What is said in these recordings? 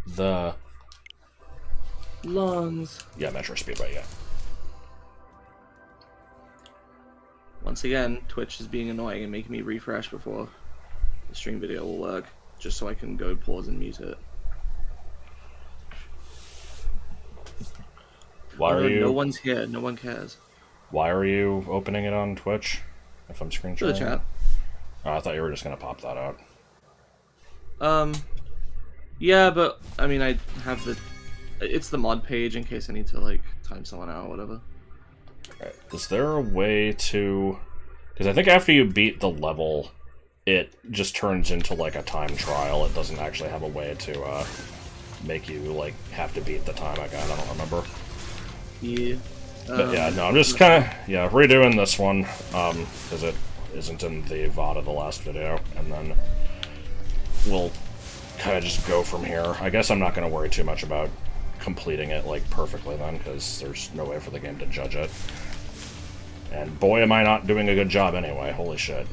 The... Lungs. Yeah, Metro Speedway, yeah. Once again, Twitch is being annoying and making me refresh before the stream video will work, just so I can go pause and mute it. Why are you... No one's here, no one cares. Why are you opening it on Twitch? If I'm screen For the sharing? chat. Oh, I thought you were just gonna pop that out. Yeah, but, I mean, I have the... It's the mod page in case I need to, like, time someone out or whatever. Right. Is there a way to... Because I think after you beat the level, it just turns into, like, a time trial. It doesn't actually have a way to, make you, like, have to beat the time again. I don't remember. Yeah. But yeah, no, I'm just kind of, yeah, redoing this one, because it isn't in the VOD of the last video, and then we'll kind of just go from here. I guess I'm not going to worry too much about completing it, like, perfectly then, because there's no way for the game to judge it. And boy, am I not doing a good job anyway, holy shit.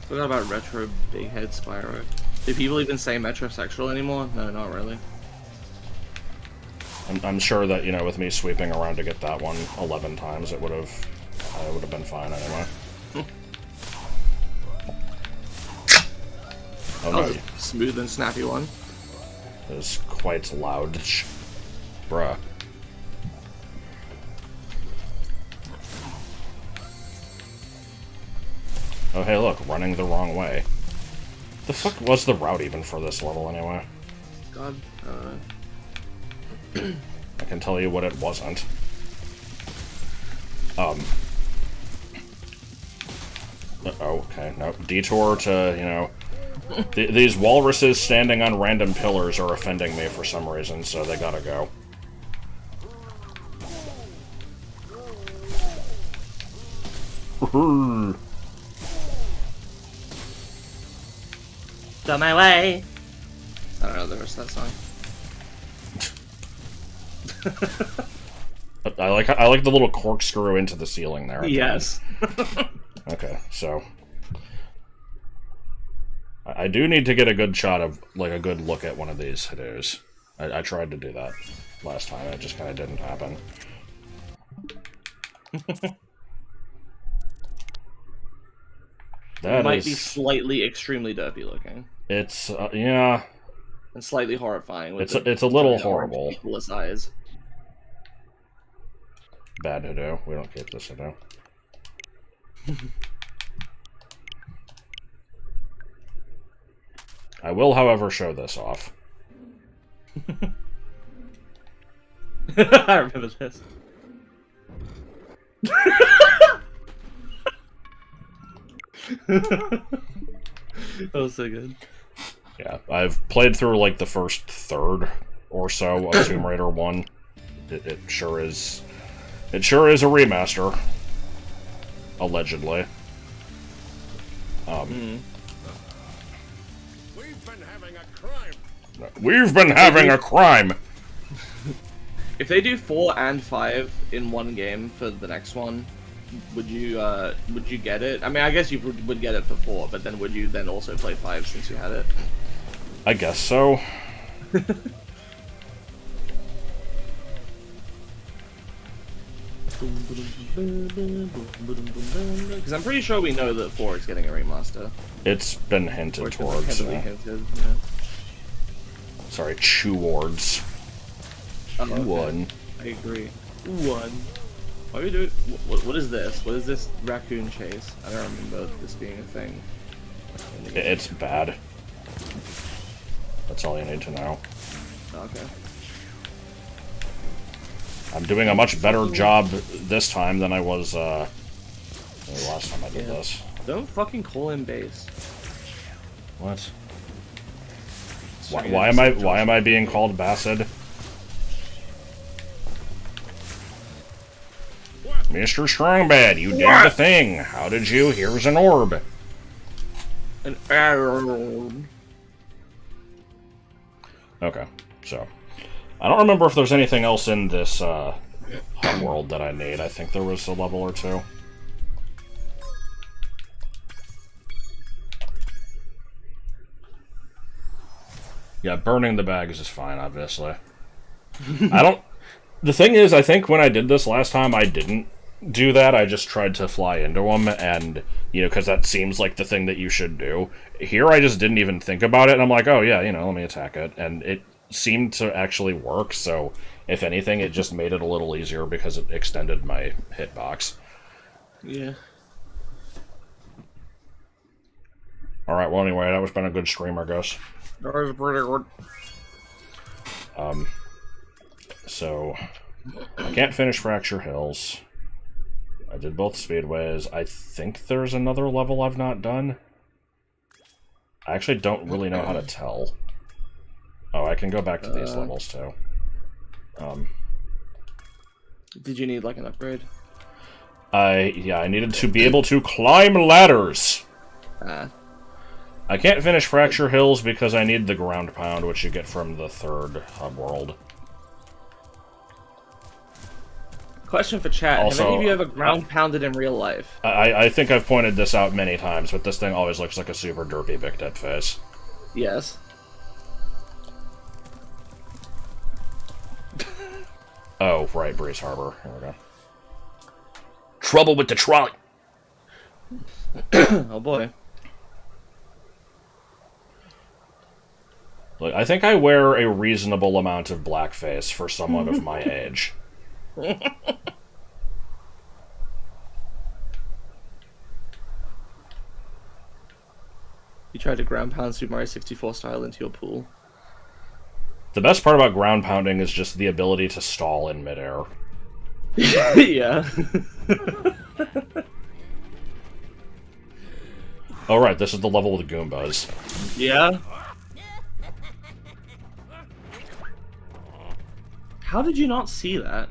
Forgot about retro big head Spyro. Do people even say metrosexual anymore? No, not really. I'm sure that, you know, with me sweeping around to get that one 11 times, it would have been fine anyway. Oh, that was a smooth and snappy one. It was quite loud. Bruh. Oh, hey, look, running the wrong way. The fuck was the route even for this level anyway? God, I can tell you what it wasn't. Oh, okay, no. Detour to, you know... these walruses standing on random pillars are offending me for some reason, so they gotta go. Got my way! I don't know the rest of that song. I like the little corkscrew into the ceiling there. Yes. Okay, so I do need to get a good shot of, like, a good look at one of these to-dos. I tried to do that last time, and it just kind of didn't happen. That might be slightly extremely derpy looking. It's yeah, and slightly horrifying. With it's a little horrible. Eyes. Bad to do. We don't keep this to do. I will, however, show this off. I remember this. That was so good. Yeah, I've played through, like, the first third or so of Tomb Raider 1. It sure is... It sure is a remaster. Allegedly. We've been having a crime. We've been having a crime! If they do 4 and 5 in one game for the next one, would you get it? I mean, I guess you would get it for 4, but then would you then also play 5 since you had it? I guess so. Because I'm pretty sure we know that 4 is getting a remaster. It's been hinted towards. Hinted, yeah. Sorry, Chewards. Oh, okay. One. I agree. One. Why are we doing? What is this? What is this raccoon chase? I don't remember this being a thing. It's bad. That's all you need to know. Okay. I'm doing a much better job this time than I was the last time I did this. Don't fucking call him base. What? Why am I being called Bassett? Mr. Strongbad, you did the thing. How did you? Here's an orb. An arrow. Okay, so I don't remember if there's anything else in this hub world that I need. I think there was a level or two. Yeah, burning the bags is fine, obviously. I don't... The thing is, I think when I did this last time, I didn't do that. I just tried to fly into them, and, you know, because that seems like the thing that you should do. Here, I just didn't even think about it, and I'm like, oh, yeah, you know, let me attack it. And it seemed to actually work, so if anything, it just made it a little easier because it extended my hitbox. Yeah. Alright, well, anyway, that was been a good stream, I guess. That was pretty good. So, I can't finish Fracture Hills. I did both speedways. I think there's another level I've not done. I actually don't really know how to tell. Oh, I can go back to these levels, too. Did you need, like, an upgrade? Yeah, I needed to be able to climb ladders! I can't finish Fracture Hills because I need the ground pound, which you get from the third hub world. Question for chat. Also, have any of you ever ground pounded in real life? I think I've pointed this out many times, but this thing always looks like a super derpy Big Dead face. Yes. Oh, right, Breeze Harbor. Here we go. Trouble with the trolley! Oh boy. Look, I think I wear a reasonable amount of blackface for someone of my age. You tried to ground pound Super Mario 64 style into your pool. The best part about ground pounding is just the ability to stall in midair. Yeah. Oh right, this is the level with the Goombas. Yeah. How did you not see that?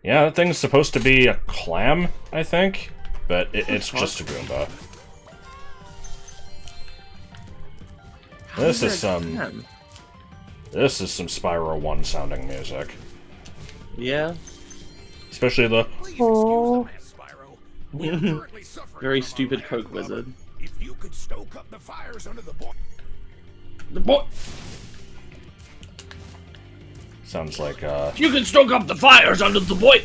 Yeah, that thing's supposed to be a clam, I think, but it's just a Goomba. This is some Spyro 1 sounding music. Yeah. Especially the Very stupid Coke wizard. If you could stoke up the fires under the boy. The boy. sounds like You can stoke up the fires under the boy.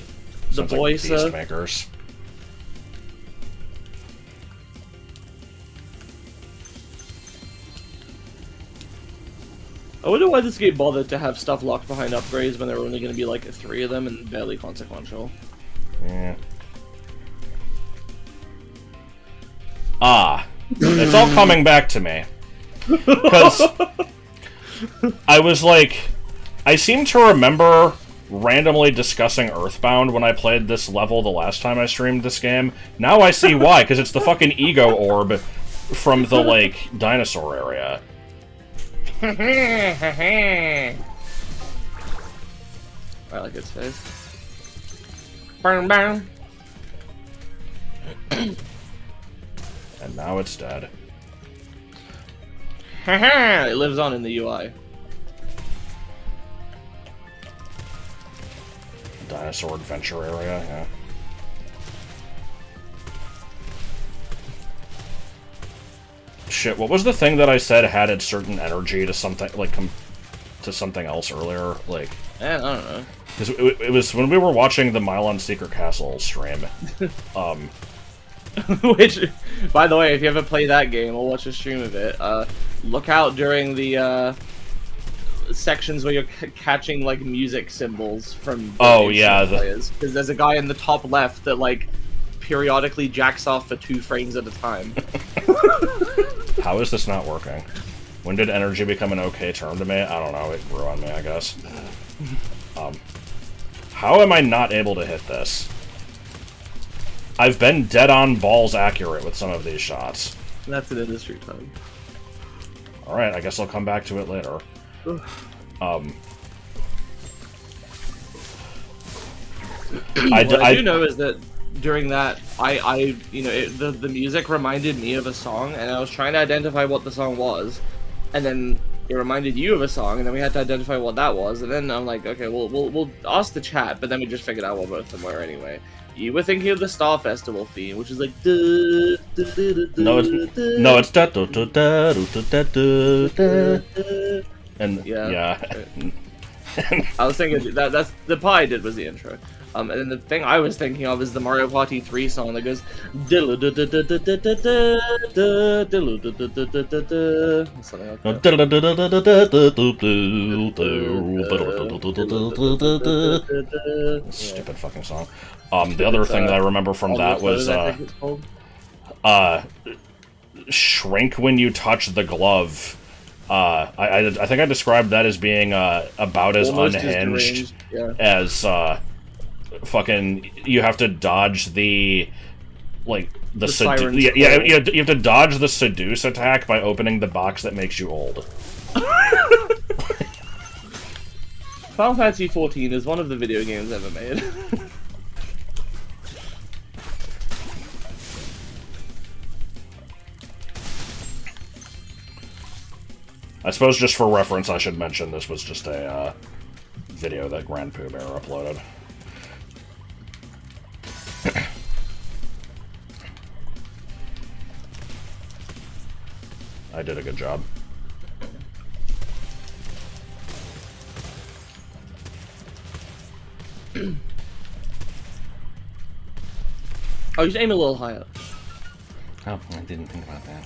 The sounds boy, like sir. Peacemakers. I wonder why this game bothered to have stuff locked behind upgrades when there were only going to be like 3 of them and barely consequential. Yeah. Ah, it's all coming back to me. Because I was like, I seem to remember randomly discussing Earthbound when I played this level the last time I streamed this game. Now I see why, because it's the fucking ego orb from the, like, dinosaur area. I like its face. Burn, burn. And now it's dead. It lives on in the UI. Dinosaur adventure area, yeah. Shit, what was the thing that I said had a certain energy to something, like, to something else earlier? Like, I don't know. because it was when we were watching the Mylon Secret Castle stream. Which, by the way, if you ever play that game or watch a stream of it, look out during the sections where you're catching like music symbols from players, because there's a guy in the top left that like periodically jacks off for 2 frames at a time. How is this not working? When did energy become an okay term to me? I don't know, it grew on me, I guess. How am I not able to hit this? I've been dead-on balls accurate with some of these shots. That's an industry tone. Alright, I guess I'll come back to it later. What I do know is that during that, the music reminded me of a song, and I was trying to identify what the song was, and then it reminded you of a song, and then we had to identify what that was, and then I'm like, okay, we'll ask the chat, but then we just figured out what both of them were anyway. You were thinking of the Star Festival theme, which is like. No, it's da da da da da da da. And yeah. I was thinking that's the part I did was the intro. And then the thing I was thinking of is the Mario Party 3 song that goes something like that. Stupid fucking song. The other thing that I remember from that was shrink when you touch the glove. I think I described that as being about as almost unhinged as as fucking you have to dodge the you have to dodge the seduce attack by opening the box that makes you old. Final Fantasy XIV is one of the video games ever made. I suppose just for reference I should mention this was just a video that Grand Pooh Bear uploaded. I did a good job. Oh, you should aim a little higher. Oh, I didn't think about that.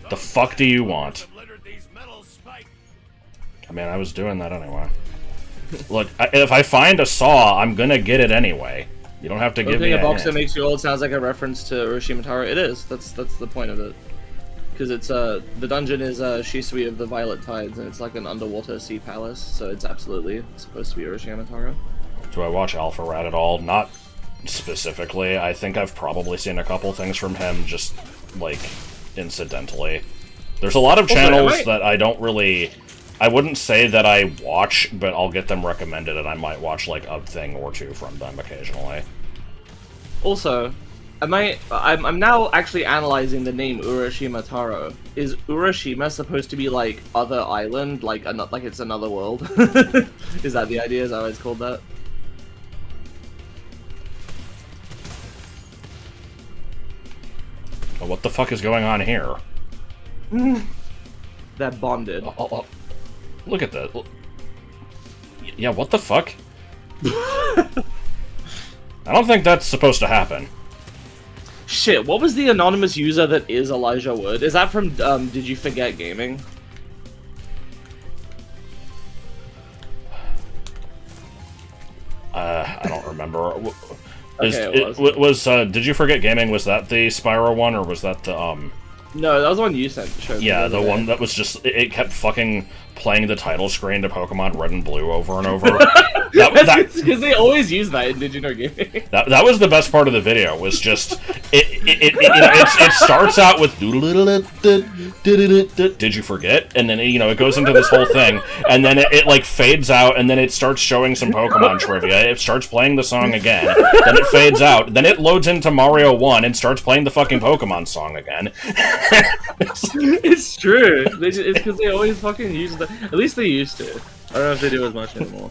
The fuck do you want? I mean, I was doing that anyway. Look, if I find a saw, I'm gonna get it anyway. You don't have to give me a box hint. that makes you old sounds like a reference to Urashima Taro. It is. That's the point of it. Because it's the dungeon is Shisui of the Violet Tides, and it's like an underwater sea palace, so it's absolutely supposed to be Urashima Taro. Do I watch Alpha Rat at all? Not specifically. I think I've probably seen a couple things from him, just like incidentally. There's a lot of channels that I don't really. I wouldn't say that I watch, but I'll get them recommended, and I might watch like a thing or two from them occasionally. Also, I'm now actually analyzing the name Urashima Taro. Is Urashima supposed to be like other island, like it's another world? Is that the idea? Is that why it's called that? Oh, what the fuck is going on here? That bonded. Oh. Look at that. Yeah, what the fuck? I don't think that's supposed to happen. Shit, what was the anonymous user that is Elijah Wood? Is that from, Did You Forget Gaming? I don't remember. Okay, Did You Forget Gaming, was that the Spyro one, or was that the, No, that was the one you sent. Yeah, the one that was just, it kept fucking playing the title screen to Pokemon Red and Blue over and over. Because they always use that in Did You Know Gaming. That was the best part of the video, was just, it starts out with Did you forget? And then, it goes into this whole thing, and then it like fades out, and then it starts showing some Pokemon trivia. It starts playing the song again, then it fades out, then it loads into Mario 1 and starts playing the fucking Pokemon song again. It's true. It's because they always fucking use that. At least they used to. I don't know if they do as much anymore.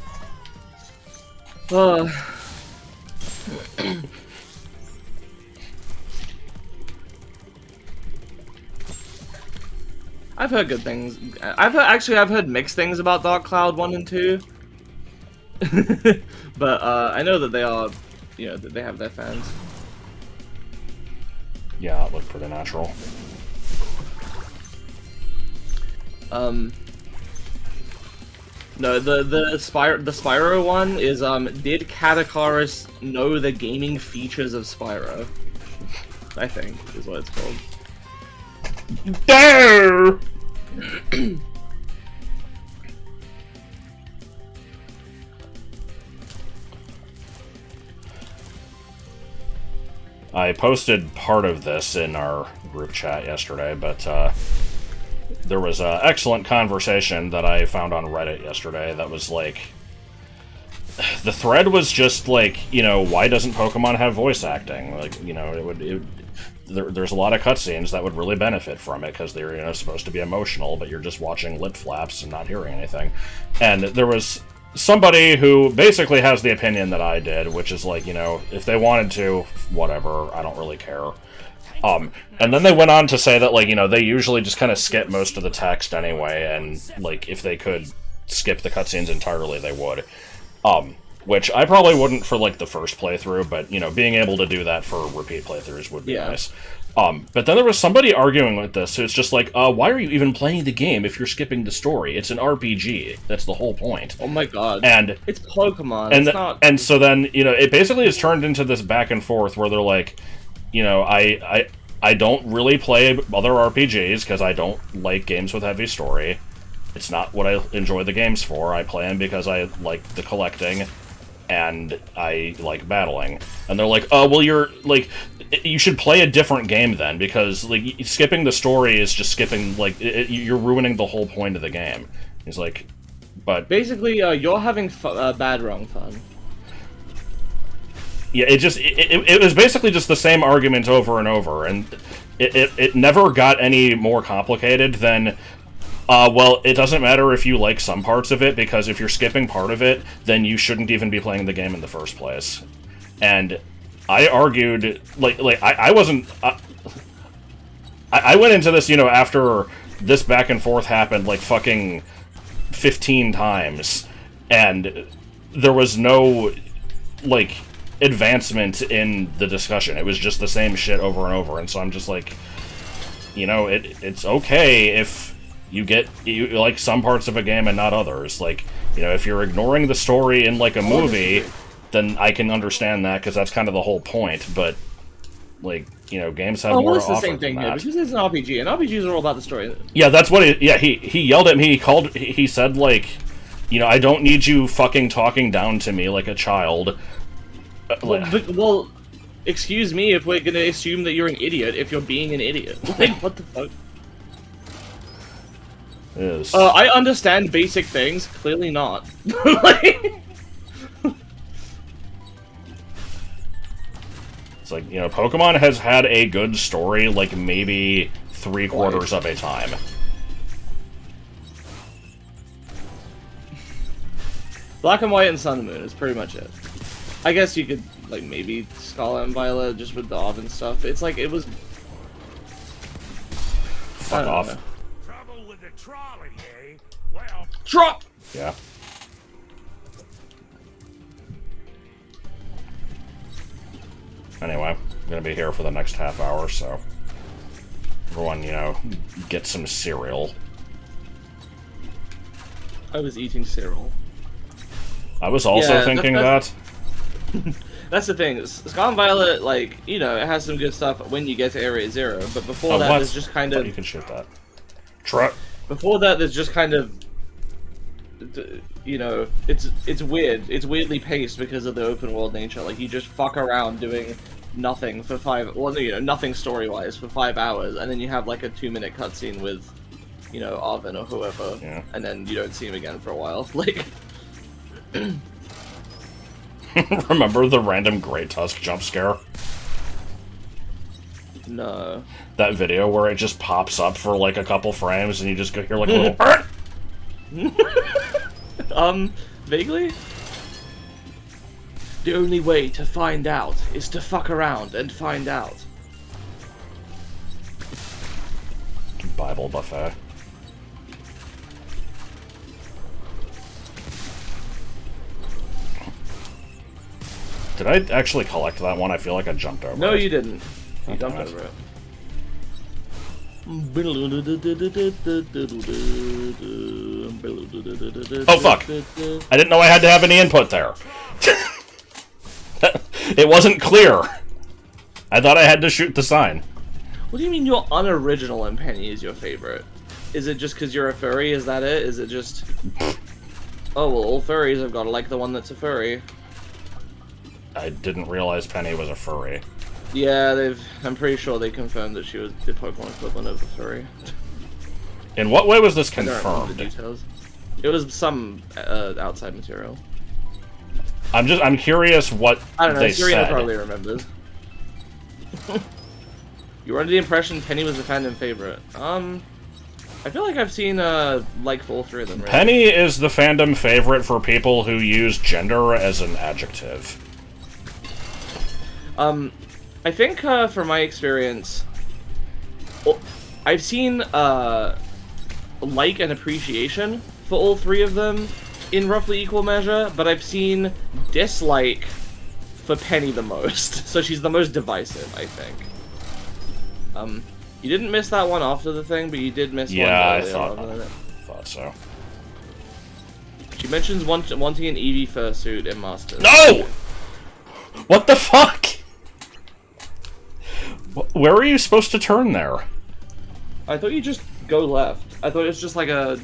I've heard good things. I've heard mixed things about Dark Cloud 1 and 2. But I know that they are, that they have their fans. Yeah, it looked pretty natural. No, the Spyro one is did Catakaris know the gaming features of Spyro? I think is what it's called. There. I posted part of this in our group chat yesterday, but there was an excellent conversation that I found on Reddit yesterday that was like, the thread was just like, why doesn't Pokemon have voice acting? Like, there's a lot of cutscenes that would really benefit from it, because they're, supposed to be emotional, but you're just watching lip flaps and not hearing anything. And there was somebody who basically has the opinion that I did, which is like, you know, if they wanted to, whatever, I don't really care. And then they went on to say that, like, you know, they usually just kind of skip most of the text anyway, and, like, if they could skip the cutscenes entirely, they would. Which I probably wouldn't for, like, the first playthrough, but, you know, being able to do that for repeat playthroughs would be nice. But then there was somebody arguing with this, so it's just like, why are you even playing the game if you're skipping the story? It's an RPG. That's the whole point. Oh my god. And it's Pokemon, and it's not... And so then, you know, it basically has turned into this back and forth where they're like, you know, I don't really play other RPGs because I don't like games with heavy story. It's not what I enjoy the games for. I play them because I like the collecting and I like battling. And they're like, oh, well, you're, like, you should play a different game then, because, like, skipping the story is just skipping, like, you're ruining the whole point of the game. He's like, but... Basically, you're having bad wrong fun. Yeah, it was basically just the same argument over and over, and it never got any more complicated than, well, it doesn't matter if you like some parts of it, because if you're skipping part of it, then you shouldn't even be playing the game in the first place. And I argued, I wasn't... I went into this, you know, after this back and forth happened, like, fucking 15 times, and there was no, like, advancement in the discussion. It was just the same shit over and over, and so I'm just like, you know, it's okay if you like some parts of a game and not others. Like, you know, if you're ignoring the story in, like, a movie, then I can understand that, because that's kind of the whole point, but, like, you know, games have more to offer. It's the same thing here, because it's an RPG, and RPGs are all about the story. Yeah, that's what he yelled at me, he said, like, you know, I don't need you fucking talking down to me like a child. Well, excuse me if we're gonna assume that you're an idiot if you're being an idiot. Like, what the fuck? Yes. I understand basic things, clearly not. Like... It's like, you know, Pokemon has had a good story, like, maybe 3/4 of a time. Black and White and Sun and Moon is pretty much it. I guess you could, like, maybe Scarlet and Violet just with the Oven stuff. It's like, it was... Fuck off. Know. Trouble with the trolley, eh? Well... Drop! Yeah. Anyway, I'm gonna be here for the next half hour, so... Everyone, you know, get some cereal. I was eating cereal. I was also thinking that. That's the thing. Scarlet and Violet, like, you know, it has some good stuff when you get to Area Zero, but before that, there's just kind of... You can shoot that. Truck. Before that, there's just kind of... You know, it's weird. It's weirdly paced because of the open world nature. Like, you just fuck around doing nothing for nothing story-wise for 5 hours, and then you have, like, a 2-minute cutscene with, you know, Arvin or whoever, and then you don't see him again for a while. Like... Remember the random Great Tusk jump scare? No. That video where it just pops up for like a couple frames and you just hear like a little Vaguely? The only way to find out is to fuck around and find out. Bible buffet. Did I actually collect that one? I feel like I jumped over it. No, you didn't. You jumped Nice. over it. Oh fuck! I didn't know I had to have any input there. It wasn't clear. I thought I had to shoot the sign. What do you mean your unoriginal and Penny is your favorite? Is it just because you're a furry? Is that it? Is it just... Oh, well, all furries have got to like the one that's a furry. I didn't realize Penny was a furry. Yeah, I'm pretty sure they confirmed that she was the Pokemon equivalent of a furry. In what way was this I don't remember the confirmed? details. It was some outside material. I'm curious what I don't know, they Serena said. probably remembers. You were under the impression Penny was a fandom favorite. I feel like I've seen like for all three of them. Right? Penny is the fandom favorite for people who use gender as an adjective. I think from my experience, I've seen like and appreciation for all three of them in roughly equal measure, but I've seen dislike for Penny the most. So she's the most divisive, I think. You didn't miss that one after the thing, but you did miss one I earlier on. thought so. She mentions wanting an Eevee fursuit in Masters. No! What the fuck? Where are you supposed to turn there? I thought you just go left. I thought it was just like a...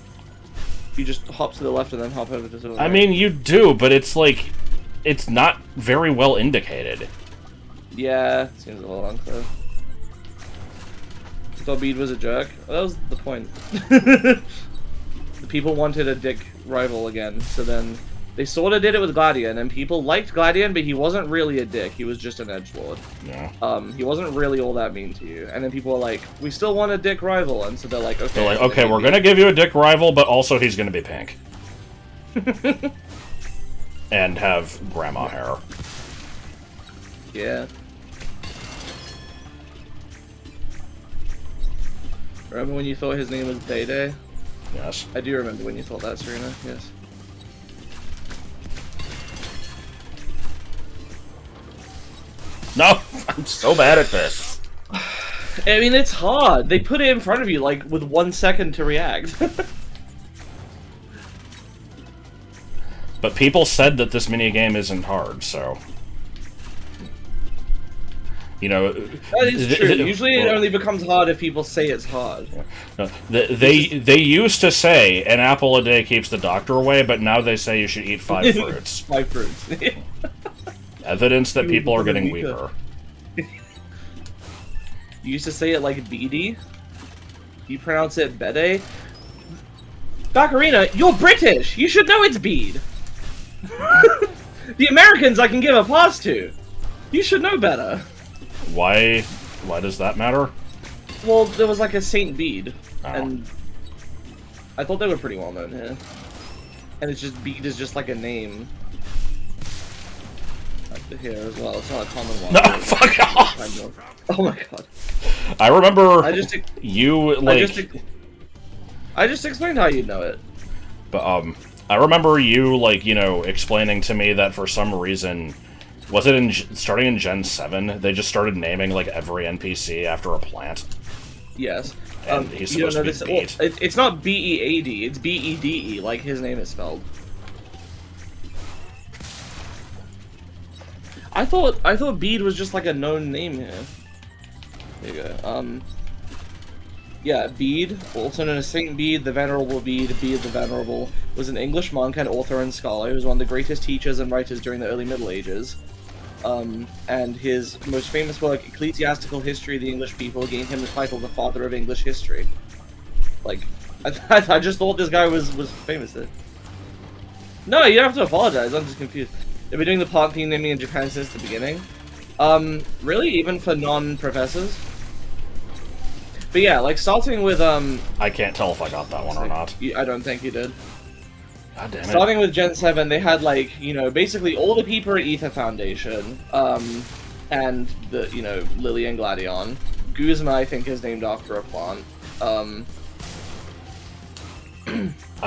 You just hop to the left and then hop over to the right. I mean, you do, but it's like... It's not very well indicated. Yeah, seems a little unclear. Thought Bede was a jerk. Well, that was the point. The people wanted a dick rival again, so then they sort of did it with Gladion, and people liked Gladion, but he wasn't really a dick. He was just an edgelord. Yeah. He wasn't really all that mean to you. And then people were like, "We still want a dick rival," and so they're like, "Okay." They're like, "Okay, we're gonna give you a dick rival, but also he's gonna be pink." And have grandma hair. Yeah. Remember when you thought his name was Day Day? Yes. I do remember when you thought that, Serena. Yes. No! I'm so bad at this. I mean, it's hard. They put it in front of you, like, with 1 second to react. But people said that this minigame isn't hard, so... You know... That is true. Usually it only becomes hard if people say it's hard. No, they used to say, an apple a day keeps the doctor away, but now they say you should eat 5 fruits. 5 fruits. Evidence that people are getting weaker. You used to say it like Beady. You pronounce it Bede. Bacarina, you're British! You should know it's Bede! The Americans I can give a pass to! You should know better. Why does that matter? Well, there was like a Saint Bede, Oh. and I thought they were pretty well known here. And it's just, Bede is just like a name. Here as well, it's not a common one. No, fuck off! Oh my god. I remember I just explained how you'd know it. But, I remember you, like, you know, explaining to me that for some reason, was it starting in Gen 7, they just started naming, like, every NPC after a plant? Yes. And he's supposed to be Bede. Well, it's not B-E-A-D, it's B-E-D-E, like his name is spelled. I thought Bede was just like a known name here. There you go. Yeah, Bede, also known as Saint Bede, the Venerable Bede, Bede the Venerable, was an English monk and author and scholar who was one of the greatest teachers and writers during the early Middle Ages. And his most famous work, Ecclesiastical History of the English People, gained him the title the Father of English History. Like, I just thought this guy was famous. No, you don't have to apologize, I'm just confused. They've been doing the plant theme naming in Japan since the beginning. Really? Even for non-professors? But yeah, like, starting with, I can't tell if I got that one or not. I don't think you did. God damn it. Starting with Gen 7, they had, like, you know, basically all the people at Ether Foundation, and the, you know, Lily and Gladion. Guzma, I think, is named after a plant. I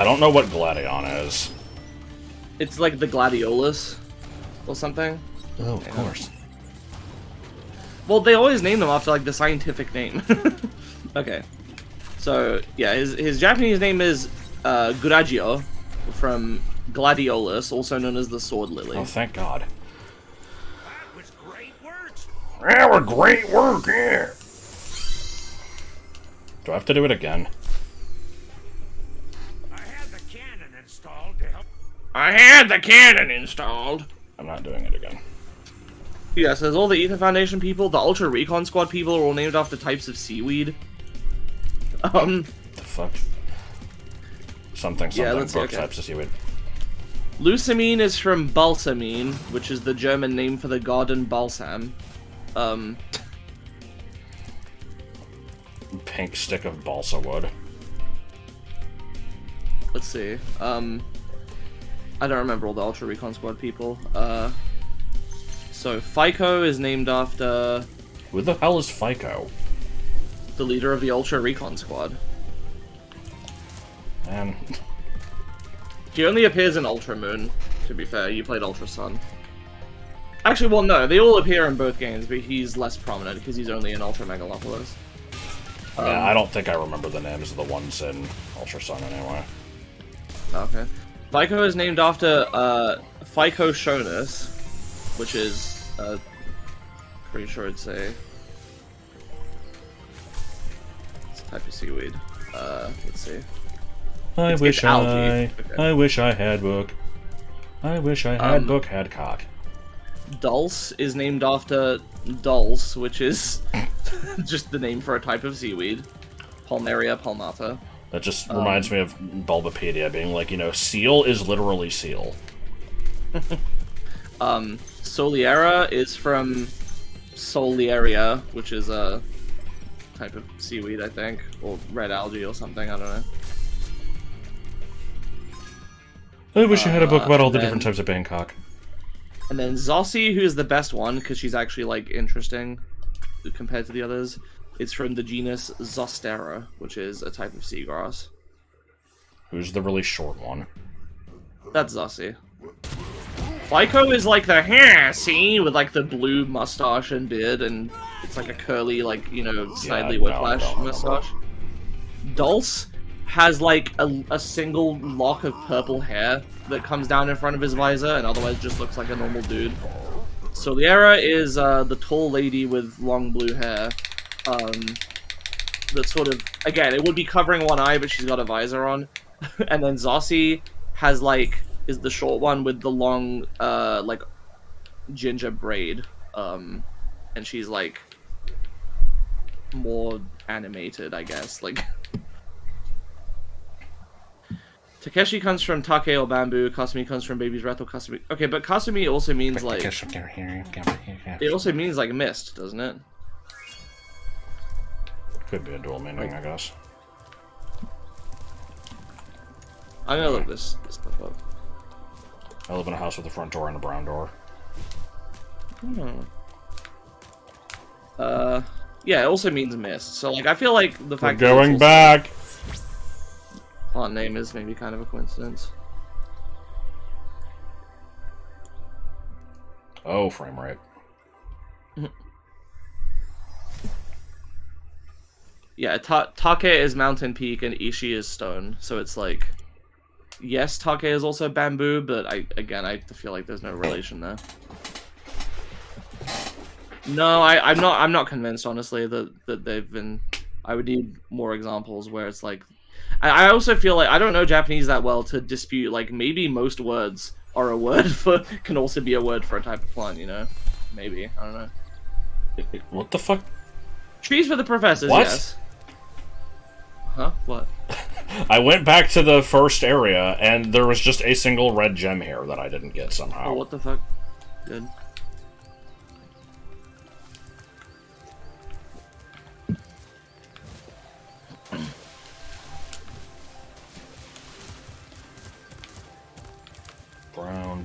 don't know what Gladion is. It's like the Gladiolus, or something. Oh, of course. Well, they always name them after, like, the scientific name. Okay. So, yeah, his Japanese name is, Guragio, from Gladiolus, also known as the Sword Lily. Oh, thank God. That was great work. That was great work, yeah! Do I have to do it again? I had the cannon installed to help. I had the cannon installed! I'm not doing it again. Yeah, so there's all the Ether Foundation people, the Ultra Recon Squad people are all named after types of seaweed. The fuck? Something, Yeah, let's see, book okay. types of seaweed. Lucamine is from balsamine, which is the German name for the garden balsam. Pink stick of balsa wood. let's see. I don't remember all the Ultra Recon Squad people. So FICO is named after Who the hell is FICO? the leader of the Ultra Recon Squad. Man. He only appears in Ultra Moon, to be fair. You played Ultra Sun. Actually, well, no, they all appear in both games, but he's less prominent because he's only in Ultra Megalopolis. Yeah, I don't think I remember the names of the ones in Ultra Sun anyway. Okay. FICO is named after FICO Shonus, which is pretty sure it's a type of seaweed. Let's see. I wish algae. Okay. I wish I had book. I wish I had book had cock. Dulce is named after dulse, which is just the name for a type of seaweed. Palmaria palmata. That just reminds me of Bulbapedia being like, you know, seal is literally seal. Soliera is from Soliaria, which is a type of seaweed, I think, or red algae or something, I don't know. I wish I had a book about all the then- different types of Bangkok. And then Zossi, who is the best one, because she's actually, like, interesting compared to the others, is from the genus Zostera, which is a type of seagrass. Who's the really short one? That's Zossi. FICO is like the hair, see, with like the blue mustache and beard, and it's like a curly, like, you know, Snidely no, Whiplash no. mustache. Dulce has like a single lock of purple hair that comes down in front of his visor, and otherwise just looks like a normal dude. Soliera is the tall lady with long blue hair. That sort of, again, it would be covering one eye, but she's got a visor on. And then Zossi has like, is the short one with the long, like, ginger braid. And she's like more animated, I guess. Like, Takeshi comes from Take or Bamboo, Kasumi comes from Baby's Breath or Kasumi. Okay, but Kasumi also means like, it also means like mist, doesn't it? Could be a dual meaning, I guess. I'm gonna look this stuff up. I live in a house with a front door and a brown door. Yeah, it also means mist. So like, I feel like the We're fact going that back! font name is maybe kind of a coincidence. Oh, frame rate. Yeah, Take is mountain peak and Ishi is stone. So it's like, yes, Take is also bamboo, but I feel like there's no relation there. No, I'm not convinced, honestly, that they've been. I would need more examples where it's like. I also feel like I don't know Japanese that well to dispute, like, maybe most words are a word for can also be a word for a type of plant, you know? Maybe, I don't know. What the fuck? Trees for the professors, What? yes. Huh? What? I went back to the first area, and there was just a single red gem here that I didn't get somehow. Oh, what the fuck? Good.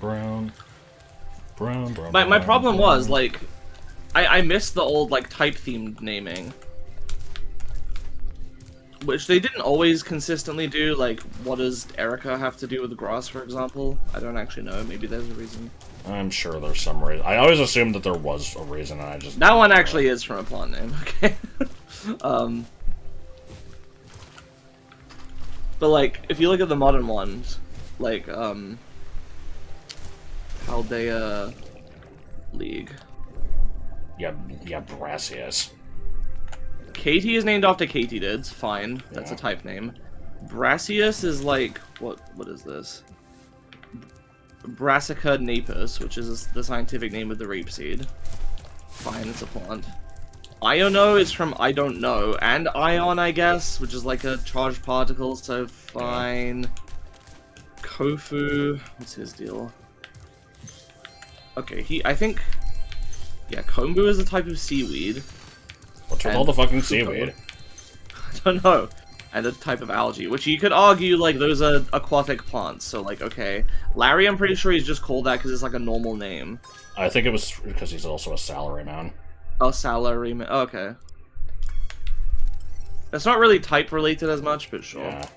Brown. My problem was, like, I missed the old, like, type-themed naming. Which they didn't always consistently do, like, what does Erica have to do with the grass, for example? I don't actually know, maybe there's a reason. I'm sure there's some reason. I always assumed that there was a reason, and I just... That one actually is from a plant name, okay? But, like, if you look at the modern ones, like, Paldea League. Yeah, Brassius. Katie is named after katydids, fine. That's a Yeah. type name. Brassius is like, what is this? Brassica napus, which is the scientific name of the rapeseed. Fine, it's a plant. Iono is from I don't know, and ion, I guess, which is like a charged particle, so fine. Kofu, what's his deal? Okay, I think, yeah, kombu is a type of seaweed. What's with And all the fucking Kupo. seaweed? I don't know. and a type of algae, which you could argue, like, those are aquatic plants, so, like, okay. Larry, I'm pretty sure he's just called that because it's, like, a normal name. I think it was because he's also a salaryman. Oh, salaryman. Oh, okay. That's not really type-related as much, but sure. Yeah.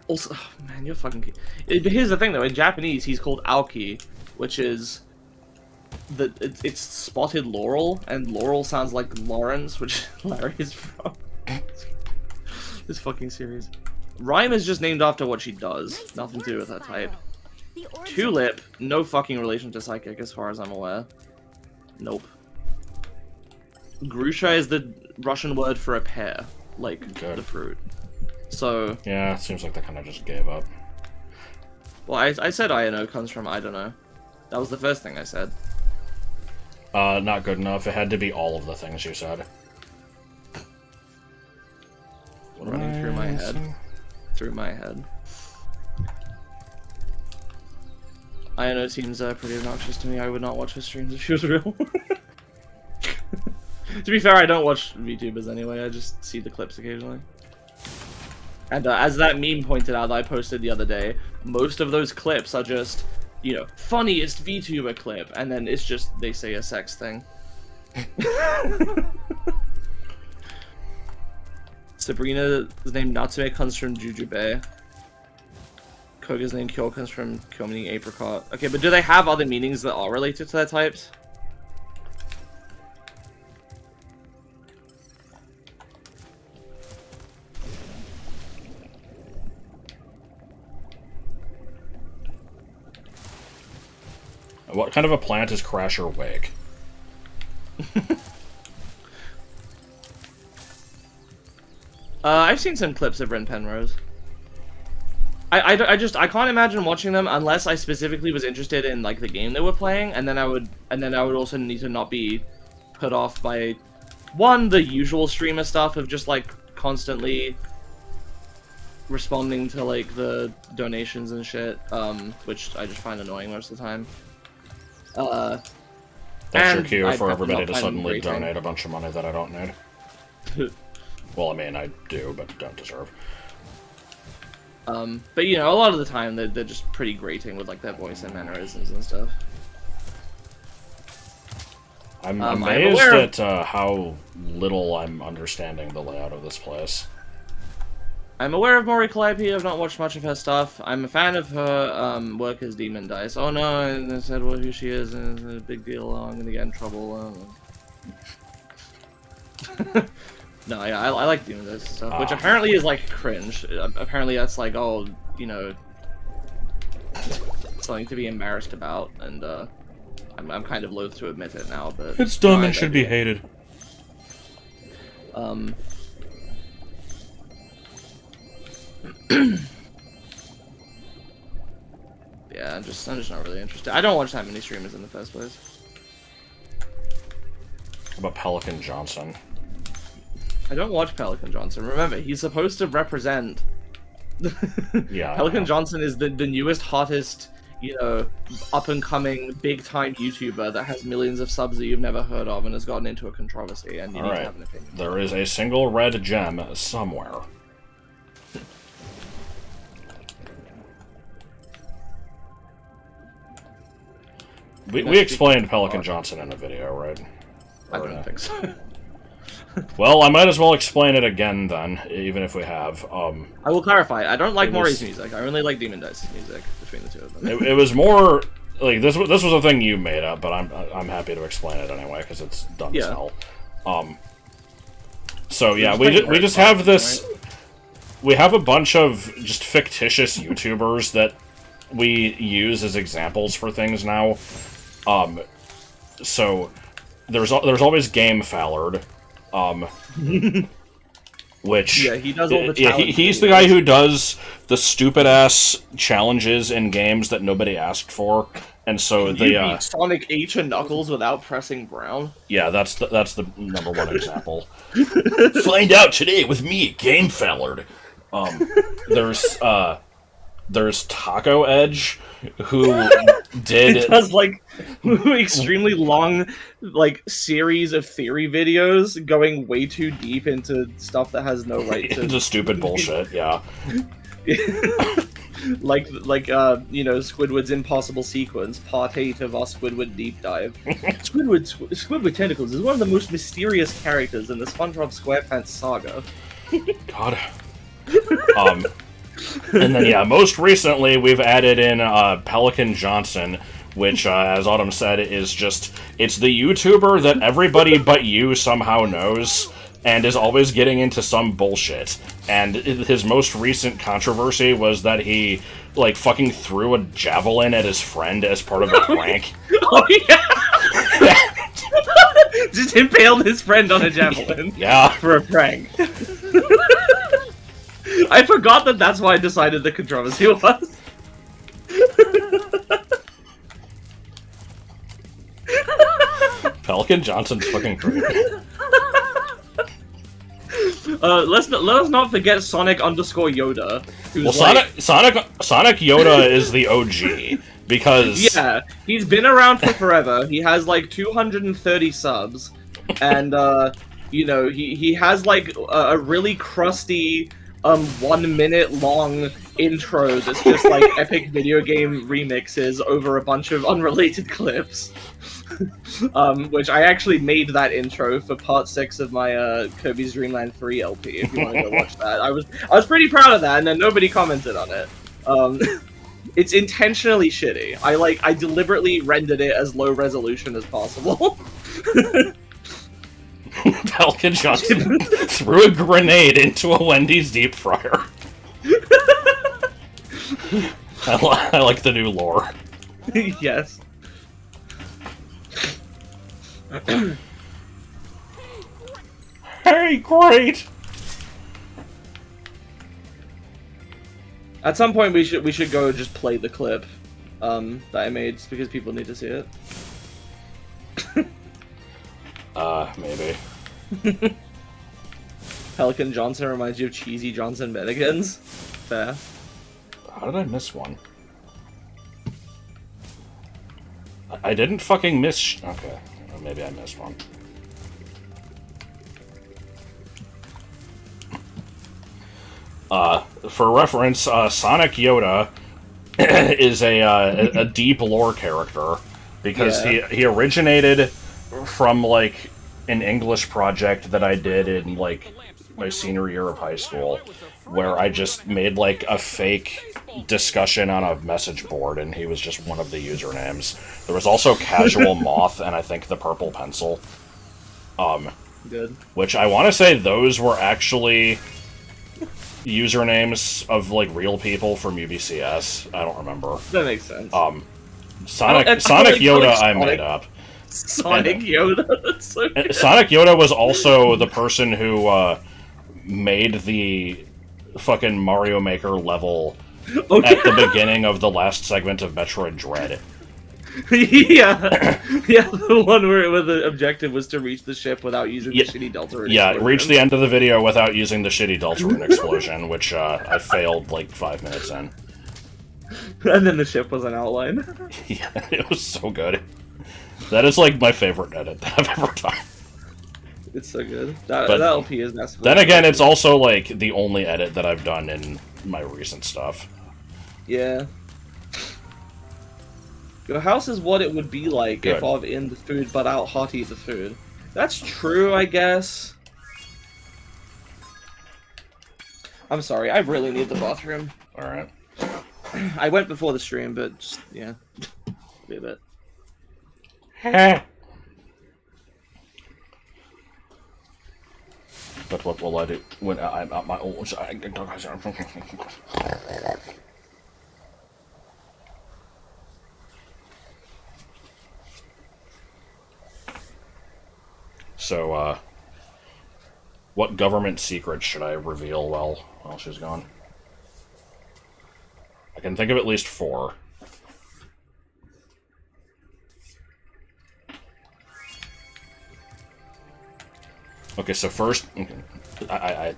Also, oh, man, you're fucking... Here's the thing, though. In Japanese, he's called Aoki, which is... It's spotted laurel, and laurel sounds like Lawrence, which Larry is from. This fucking series. Rhyme is just named after what she does. Nothing to do with her type. Tulip, no fucking relation to Psychic as far as I'm aware. Nope. Grusha is the Russian word for a pear, like the fruit. So... Yeah, it seems like they kind of just gave up. Well, I said Ino comes from I don't know. That was the first thing I said. Not good enough. It had to be all of the things you said. Running through my head. Through my head. Ino seems pretty obnoxious to me. I would not watch his streams if she was real. To be fair, I don't watch VTubers anyway. I just see the clips occasionally. And as that meme pointed out that I posted the other day, most of those clips are just... you know, funniest VTuber clip, and then it's just, they say a sex thing. Sabrina's name Natsume comes from Jujube. Koga's name Kyo comes from Kyo meaning apricot. Okay, but do they have other meanings that are related to their types? What kind of a plant is Crasher Wake? I've seen some clips of Ren Penrose. I can't imagine watching them unless I specifically was interested in like the game they were playing, and then I would also need to not be put off by one, the usual streamer stuff of just like constantly responding to like the donations and shit, which I just find annoying most of the time. That's your cue for everybody to suddenly donate a bunch of money that I don't need. Well, I mean, I do, but don't deserve. But you know, a lot of the time they're just pretty grating with like their voice and mannerisms and stuff. I'm amazed at how little I'm understanding the layout of this place. I'm aware of Mori Calliope. I've not watched much of her stuff. I'm a fan of her work as Demon Dice. Oh no, and I said who she is, and it's a big deal. Oh, I'm gonna get in trouble. No, yeah, I like Demon Dice stuff, which apparently is like cringe. Apparently that's like, oh, you know, something to be embarrassed about, and I'm kind of loath to admit it now, but it's dumb and should be hated. Yeah, I'm just not really interested. I don't watch that many streamers in the first place. How about Pelican Johnson? I don't watch Pelican Johnson. Remember, he's supposed to represent... Yeah. Pelican Johnson is the newest, hottest, you know, up-and-coming, big-time YouTuber that has millions of subs that you've never heard of and has gotten into a controversy, and you need to have an opinion. There is a single red gem somewhere. We explained Pelican Johnson in a video, right? I don't think so. Well, I might as well explain it again then, even if we have. I will clarify. I don't like Mori's music. I only like Demon Dice's music between the two of them. It was more like this was a thing you made up, but I'm happy to explain it anyway because it's dumb as hell. So yeah, we just have this. Right? We have a bunch of just fictitious YouTubers that we use as examples for things now. So there's always Game Fallard, which he does all the he's the guy who does the stupid ass challenges in games that nobody asked for, and so you beat Sonic H and Knuckles without pressing brown. Yeah, that's the #1 example. Find out today with me, Game Fallard. There's There's Taco Edge, who did... It does, like, extremely long, like, series of theory videos going way too deep into stuff that has no right to... into stupid bullshit, yeah. like, Squidward's Impossible Sequence, Part 8 of our Squidward Deep Dive. Squidward Tentacles is one of the most mysterious characters in the SpongeBob SquarePants saga. God. And then, yeah, most recently we've added in Pelican Johnson, which, as Autumn said, is just... It's the YouTuber that everybody but you somehow knows, and is always getting into some bullshit. And his most recent controversy was that he, like, fucking threw a javelin at his friend as part of a prank. Oh, yeah! Just impaled his friend on a javelin. Yeah. For a prank. I forgot that that's why I decided the controversy was. Pelican Johnson's fucking great. Let us not forget Sonic_Yoda. Who's Well, Sonic Yoda is the OG, because... Yeah, he's been around for forever. He has, like, 230 subs. And, he has, like, a really crusty... 1 minute long intro that's just like epic video game remixes over a bunch of unrelated clips. Which I actually made that intro for part 6 of my Kirby's Dream Land 3 LP, if you want to go watch that. I was pretty proud of that, and then nobody commented on it. It's intentionally shitty. I deliberately rendered it as low resolution as possible. Pelican Johnson threw a grenade into a Wendy's deep fryer. I like the new lore. Yes. Hey, great! At some point, we should go just play the clip that I made, because people need to see it. Maybe. Pelican Johnson reminds you of Cheesy Johnson Bennigan's. Fair. How did I miss one? I didn't fucking miss... Okay. Well, maybe I missed one. For reference, Sonic Yoda is a deep lore character, because he originated from, like, an English project that I did in, like, my senior year of high school, where I just made, like, a fake discussion on a message board, and he was just one of the usernames. There was also Casual Moth, and I think the Purple Pencil. Good. Which I want to say those were actually usernames of, like, real people from UBCS. I don't remember. That makes sense. Sonic Yoda I made up. Sonic Yoda? That's so good. Sonic Yoda was also the person who made the fucking Mario Maker level at the beginning of the last segment of Metroid Dread. Yeah, the one where the objective was to reach the ship without using the shitty Deltarune explosion. Reach the end of the video without using the shitty Deltarune explosion, which I failed like 5 minutes in. And then the ship was an outline. Yeah, it was so good. That is like my favorite edit that I've ever done. It's so good. That LP is massive. Then again, it's also like the only edit that I've done in my recent stuff. Yeah. Your house is what it would be like Good. if of in the food, but out hot eat the food. That's true, I guess. I'm sorry, I really need the bathroom. Alright. I went before the stream, but just, yeah. Be a bit. But what will I do when I'm at my old... So, what government secrets should I reveal while she's gone? I can think of at least 4. Okay, so first, I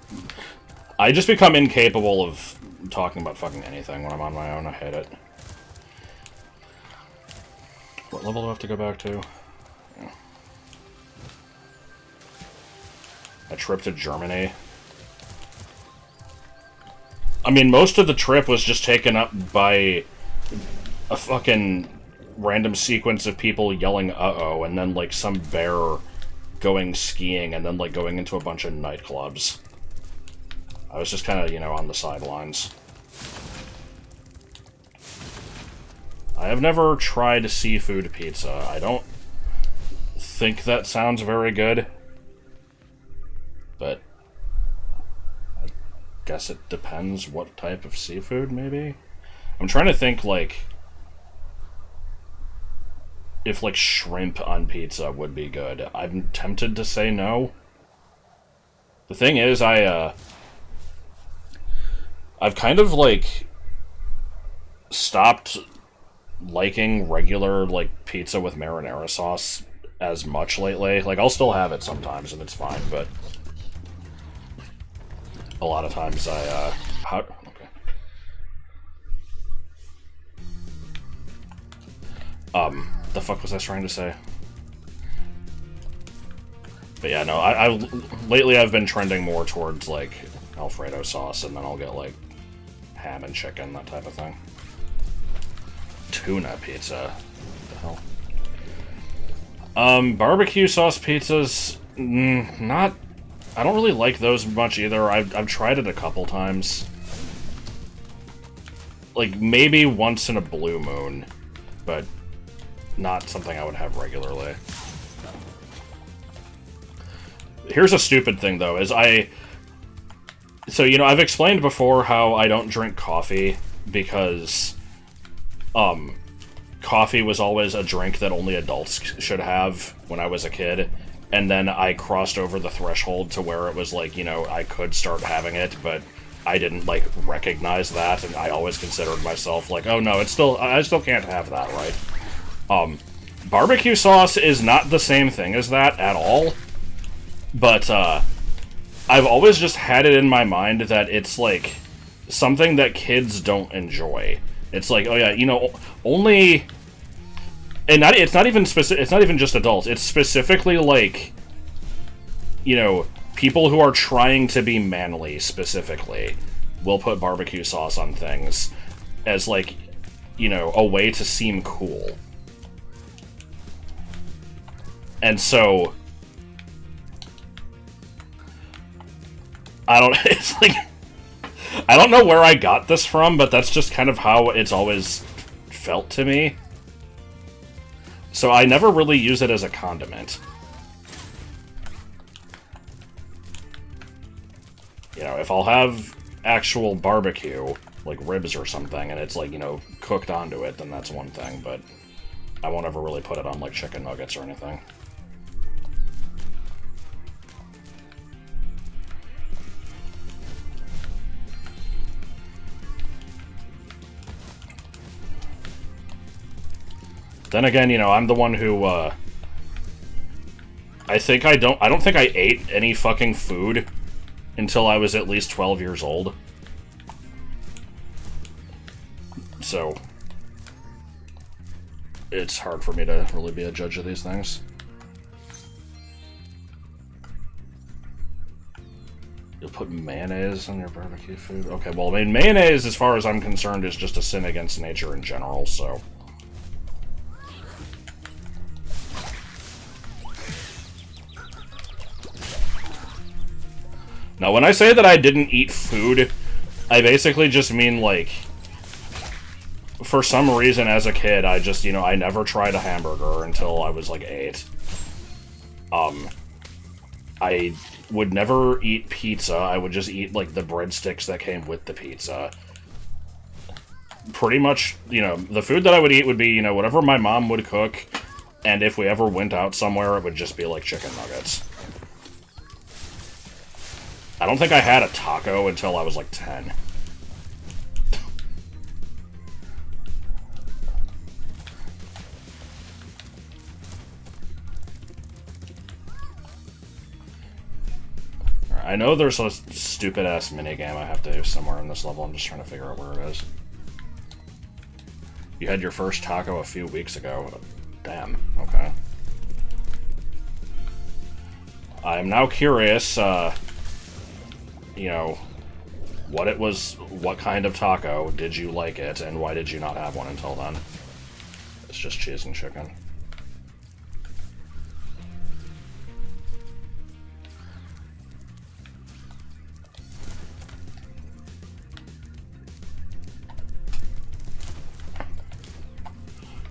just become incapable of talking about fucking anything when I'm on my own. I hate it. What level do I have to go back to? Yeah. A trip to Germany. I mean, most of the trip was just taken up by a fucking random sequence of people yelling "uh-oh," and then, like, some bear going skiing, and then, like, going into a bunch of nightclubs. I was just kind of, you know, on the sidelines. I have never tried seafood pizza. I don't think that sounds very good. But I guess it depends what type of seafood, maybe? I'm trying to think, like, if, like, shrimp on pizza would be good. I'm tempted to say no. The thing is, I've kind of, like, stopped liking regular, like, pizza with marinara sauce as much lately. Like, I'll still have it sometimes, and it's fine, but a lot of times okay. The fuck was I trying to say? But yeah, no, lately I've been trending more towards, like, Alfredo sauce, and then I'll get, like, ham and chicken, that type of thing. Tuna pizza. What the hell? Barbecue sauce pizzas, not... I don't really like those much either. I've tried it a couple times. Like, maybe once in a blue moon, but not something I would have regularly. Here's a stupid thing, though, is so, you know, I've explained before how I don't drink coffee because, coffee was always a drink that only adults should have when I was a kid, and then I crossed over the threshold to where it was like, you know, I could start having it, but I didn't, like, recognize that, and I always considered myself like, oh no, I still can't have that, right? Barbecue sauce is not the same thing as that at all. But, I've always just had it in my mind that it's, like, something that kids don't enjoy. It's like, oh yeah, you know, only... And it's not even just adults. It's specifically, like, you know, people who are trying to be manly, specifically, will put barbecue sauce on things as, like, you know, a way to seem cool. And so... it's like, I don't know where I got this from, but that's just kind of how it's always felt to me. So I never really use it as a condiment. You know, if I'll have actual barbecue, like ribs or something, and it's like, you know, cooked onto it, then that's one thing, but I won't ever really put it on, like, chicken nuggets or anything. Then again, you know, I'm the one who, I don't think I ate any fucking food until I was at least 12 years old. So, it's hard for me to really be a judge of these things. You'll put mayonnaise on your barbecue food? Okay, well, I mean, mayonnaise, as far as I'm concerned, is just a sin against nature in general, so... Now, when I say that I didn't eat food, I basically just mean, like, for some reason as a kid, I just, you know, I never tried a hamburger until I was, like, 8. I would never eat pizza. I would just eat, like, the breadsticks that came with the pizza. Pretty much, you know, the food that I would eat would be, you know, whatever my mom would cook, and if we ever went out somewhere, it would just be, like, chicken nuggets. I don't think I had a taco until I was, like, 10. I know there's a stupid-ass minigame I have to do somewhere in this level. I'm just trying to figure out where it is. You had your first taco a few weeks ago. Damn, okay. I'm now curious, you know, what kind of taco, did you like it, and why did you not have one until then? It's just cheese and chicken.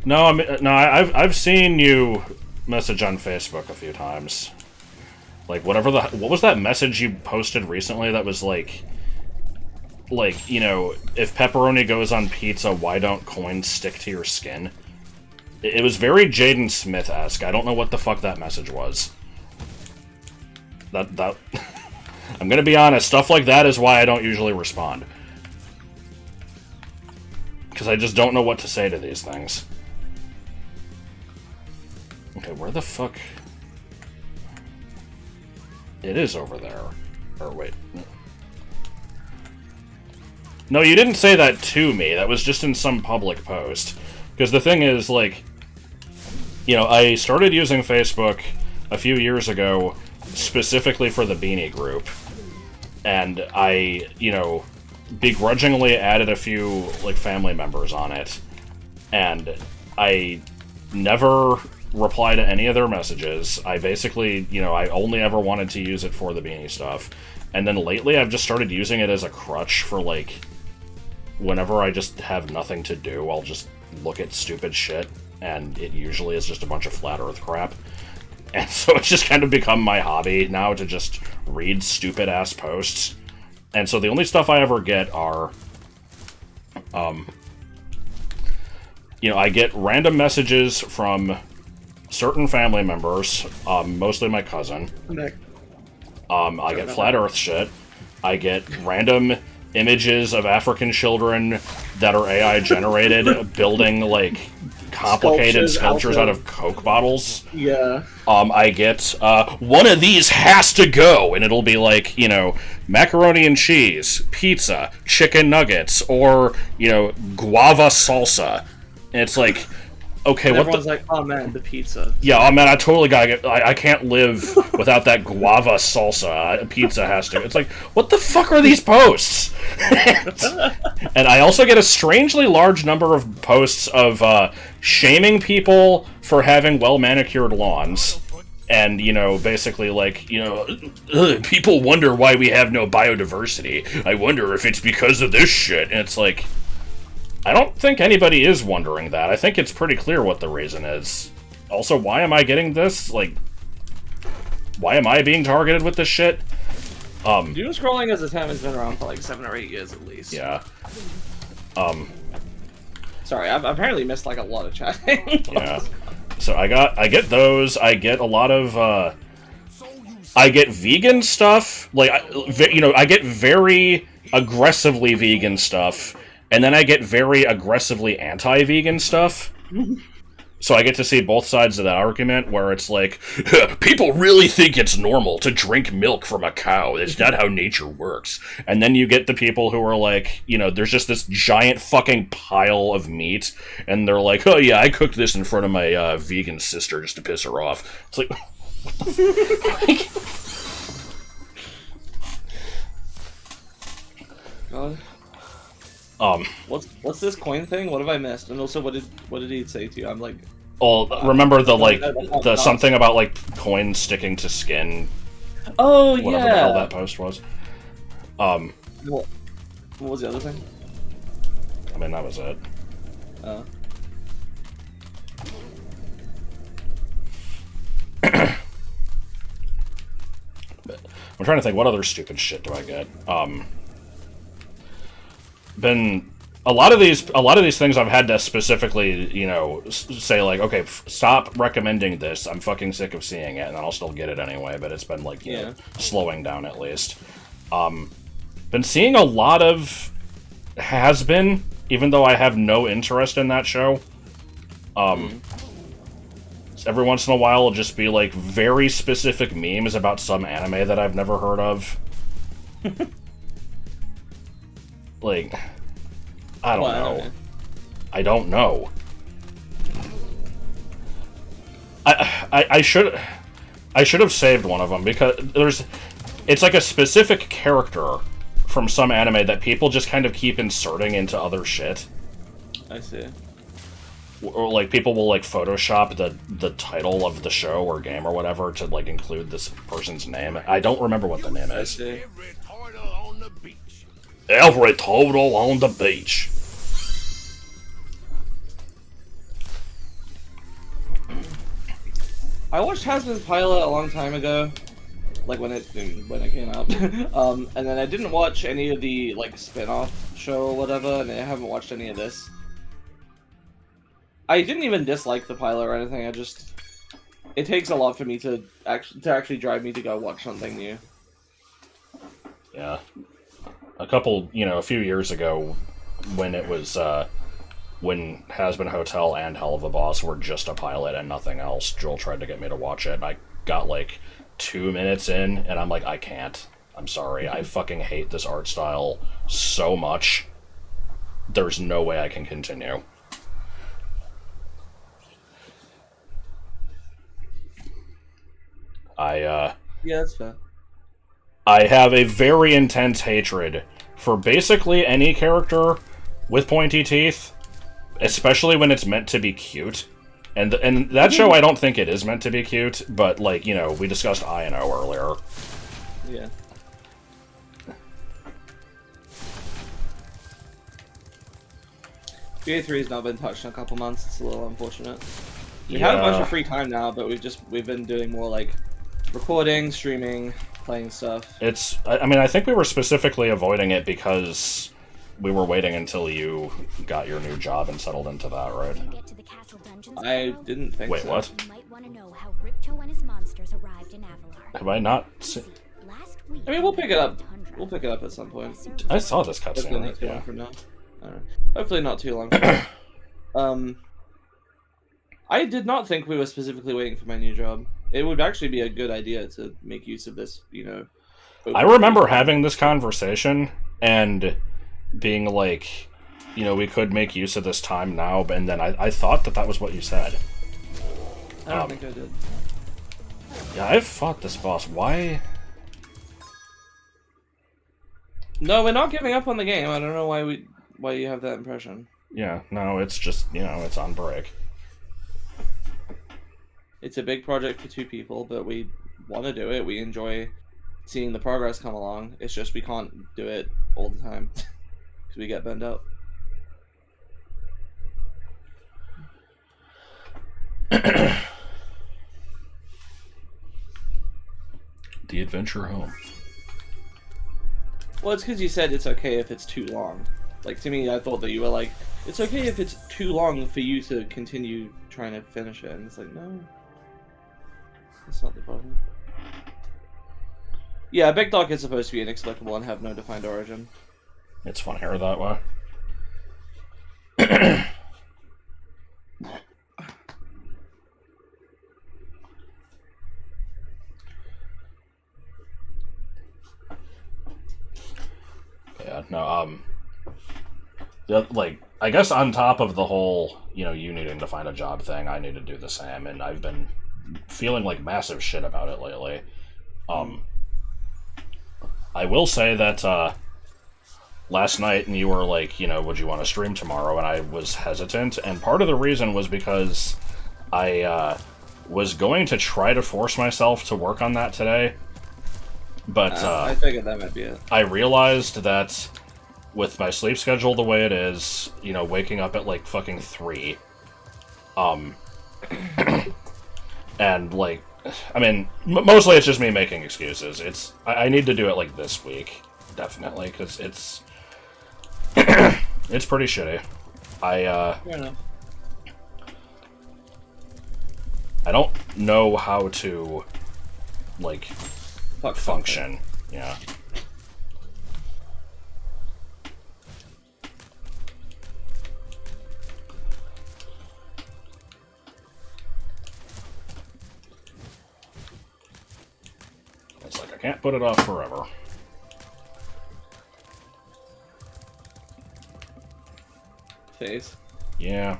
No, I've seen you message on Facebook a few times. Like, what was that message you posted recently that was like, you know, if pepperoni goes on pizza, why don't coins stick to your skin? It was very Jaden Smith-esque. I don't know what the fuck that message was. That I'm gonna be honest, stuff like that is why I don't usually respond. Because I just don't know what to say to these things. Okay, where the fuck... It is over there. Or wait... No, you didn't say that to me. That was just in some public post. Because the thing is, like... You know, I started using Facebook a few years ago specifically for the Beanie group. And I, you know, begrudgingly added a few, like, family members on it. And I never reply to any of their messages. I basically, you know, I only ever wanted to use it for the Beanie stuff. And then lately I've just started using it as a crutch for, like, whenever I just have nothing to do, I'll just look at stupid shit, and it usually is just a bunch of flat earth crap. And so it's just kind of become my hobby now to just read stupid-ass posts. And so the only stuff I ever get are, you know, I get random messages from certain family members, mostly my cousin. I get flat earth shit. I get random images of African children that are AI generated building, like, complicated sculptures out of Coke bottles. Yeah. I get, one of these has to go, and it'll be like, you know, macaroni and cheese, pizza, chicken nuggets, or, you know, guava salsa. And it's like, okay, and what everyone's like, oh man, the pizza. Yeah, oh man, I totally gotta get... I can't live without that guava salsa. Pizza has to... It's like, what the fuck are these posts? And I also get a strangely large number of posts of shaming people for having well-manicured lawns. And, you know, basically like, you know, people wonder why we have no biodiversity. I wonder if it's because of this shit. And it's like... I don't think anybody is wondering that. I think it's pretty clear what the reason is. Also, why am I getting this? Like, why am I being targeted with this shit? Doom scrolling as a term has been around for like 7 or 8 years at least. Yeah. Sorry, I've apparently missed like a lot of chatting. Yeah. So I get those. I get a lot of, I get vegan stuff. Like, you know, I get very aggressively vegan stuff. And then I get very aggressively anti-vegan stuff. So I get to see both sides of that argument, where it's like, people really think it's normal to drink milk from a cow. It's not how nature works. And then you get the people who are like, you know, there's just this giant fucking pile of meat, and they're like, oh yeah, I cooked this in front of my vegan sister just to piss her off. It's like, what the fuck? God. What's this coin thing? What have I missed? And also, what did he say to you? I'm like, well, remember the something about like coins sticking to skin? Oh whatever yeah. The hell that post was. What was the other thing? I mean, that was it. I'm trying to think, what other stupid shit do I get? Been a lot of these things I've had to specifically, you know, say like, okay, stop recommending this. I'm fucking sick of seeing it, and then I'll still get it anyway. But it's been like, you know, slowing down at least. Been seeing a lot of has-been, even though I have no interest in that show. Every once in a while, it'll just be like very specific memes about some anime that I've never heard of. Like, I don't Well, know. I don't know. I should have saved one of them because it's like a specific character from some anime that people just kind of keep inserting into other shit. I see. Or like people will like Photoshop the title of the show or game or whatever to like include this person's name. I don't remember what the name I is. see. Every turtle on the beach. Every turtle on the beach. I watched Hazbin's pilot a long time ago, like when it came out, and then I didn't watch any of the like spin-off show or whatever, and I haven't watched any of this. I didn't even dislike the pilot or anything. It takes a lot for me to actually drive me to go watch something new. Yeah. A few years ago, when it was, when Hazbin Hotel and Hell of a Boss were just a pilot and nothing else, Joel tried to get me to watch it, and I got, like, 2 minutes in, and I'm like, I can't. I'm sorry. I fucking hate this art style so much. There's no way I can continue. Yeah, that's fair. I have a very intense hatred for basically any character with pointy teeth, especially when it's meant to be cute. And that show, I don't think it is meant to be cute, but, like, we discussed I&O earlier. Yeah. BA3 has not been touched in a couple months. It's a little unfortunate. We had a bunch of free time now, but we've been doing more like recording, streaming, playing stuff. I think we were specifically avoiding it because we were waiting until you got your new job and settled into that, right? I didn't think Wait, so. what? You might want to know how Ripto and his monsters arrived in Avalar. Have I not Last week, I mean, we'll pick it up. We'll pick it up at some point. I saw this Hopefully cutscene, not right? too long Yeah. from now. I don't know. Hopefully not too long. From now. I did not think we were specifically waiting for my new job. It would actually be a good idea to make use of this, I remember having this conversation and being like, we could make use of this time now, and then I thought that was what you said. I don't think I did. Yeah, I've fought this boss. Why? No, we're not giving up on the game. I don't know why you have that impression. Yeah, no, it's just, it's on break. It's a big project for 2 people, but we want to do it. We enjoy seeing the progress come along. It's just we can't do it all the time because we get burned out. The adventure home. Well, it's because you said it's okay if it's too long. Like, to me, I thought that you were like, it's okay if it's too long for you to continue trying to finish it. And it's like, no. That's not the problem. Yeah, Big Dog is supposed to be inexplicable and have no defined origin. It's funnier that way. Yeah, no, I guess on top of the whole, you needing to find a job thing, I need to do the same, and I've been feeling like massive shit about it lately. I will say that, last night, and you were like, would you want to stream tomorrow, and I was hesitant, and part of the reason was because I, was going to try to force myself to work on that today, but, I figured that might be it. I realized that with my sleep schedule the way it is, waking up at, like, fucking 3, and, like, I mean, mostly it's just me making excuses. I need to do it, like, this week, definitely, because it's, it's pretty shitty. Fair enough. I don't know how to, like, function. Yeah. It's like I can't put it off forever. face. Yeah.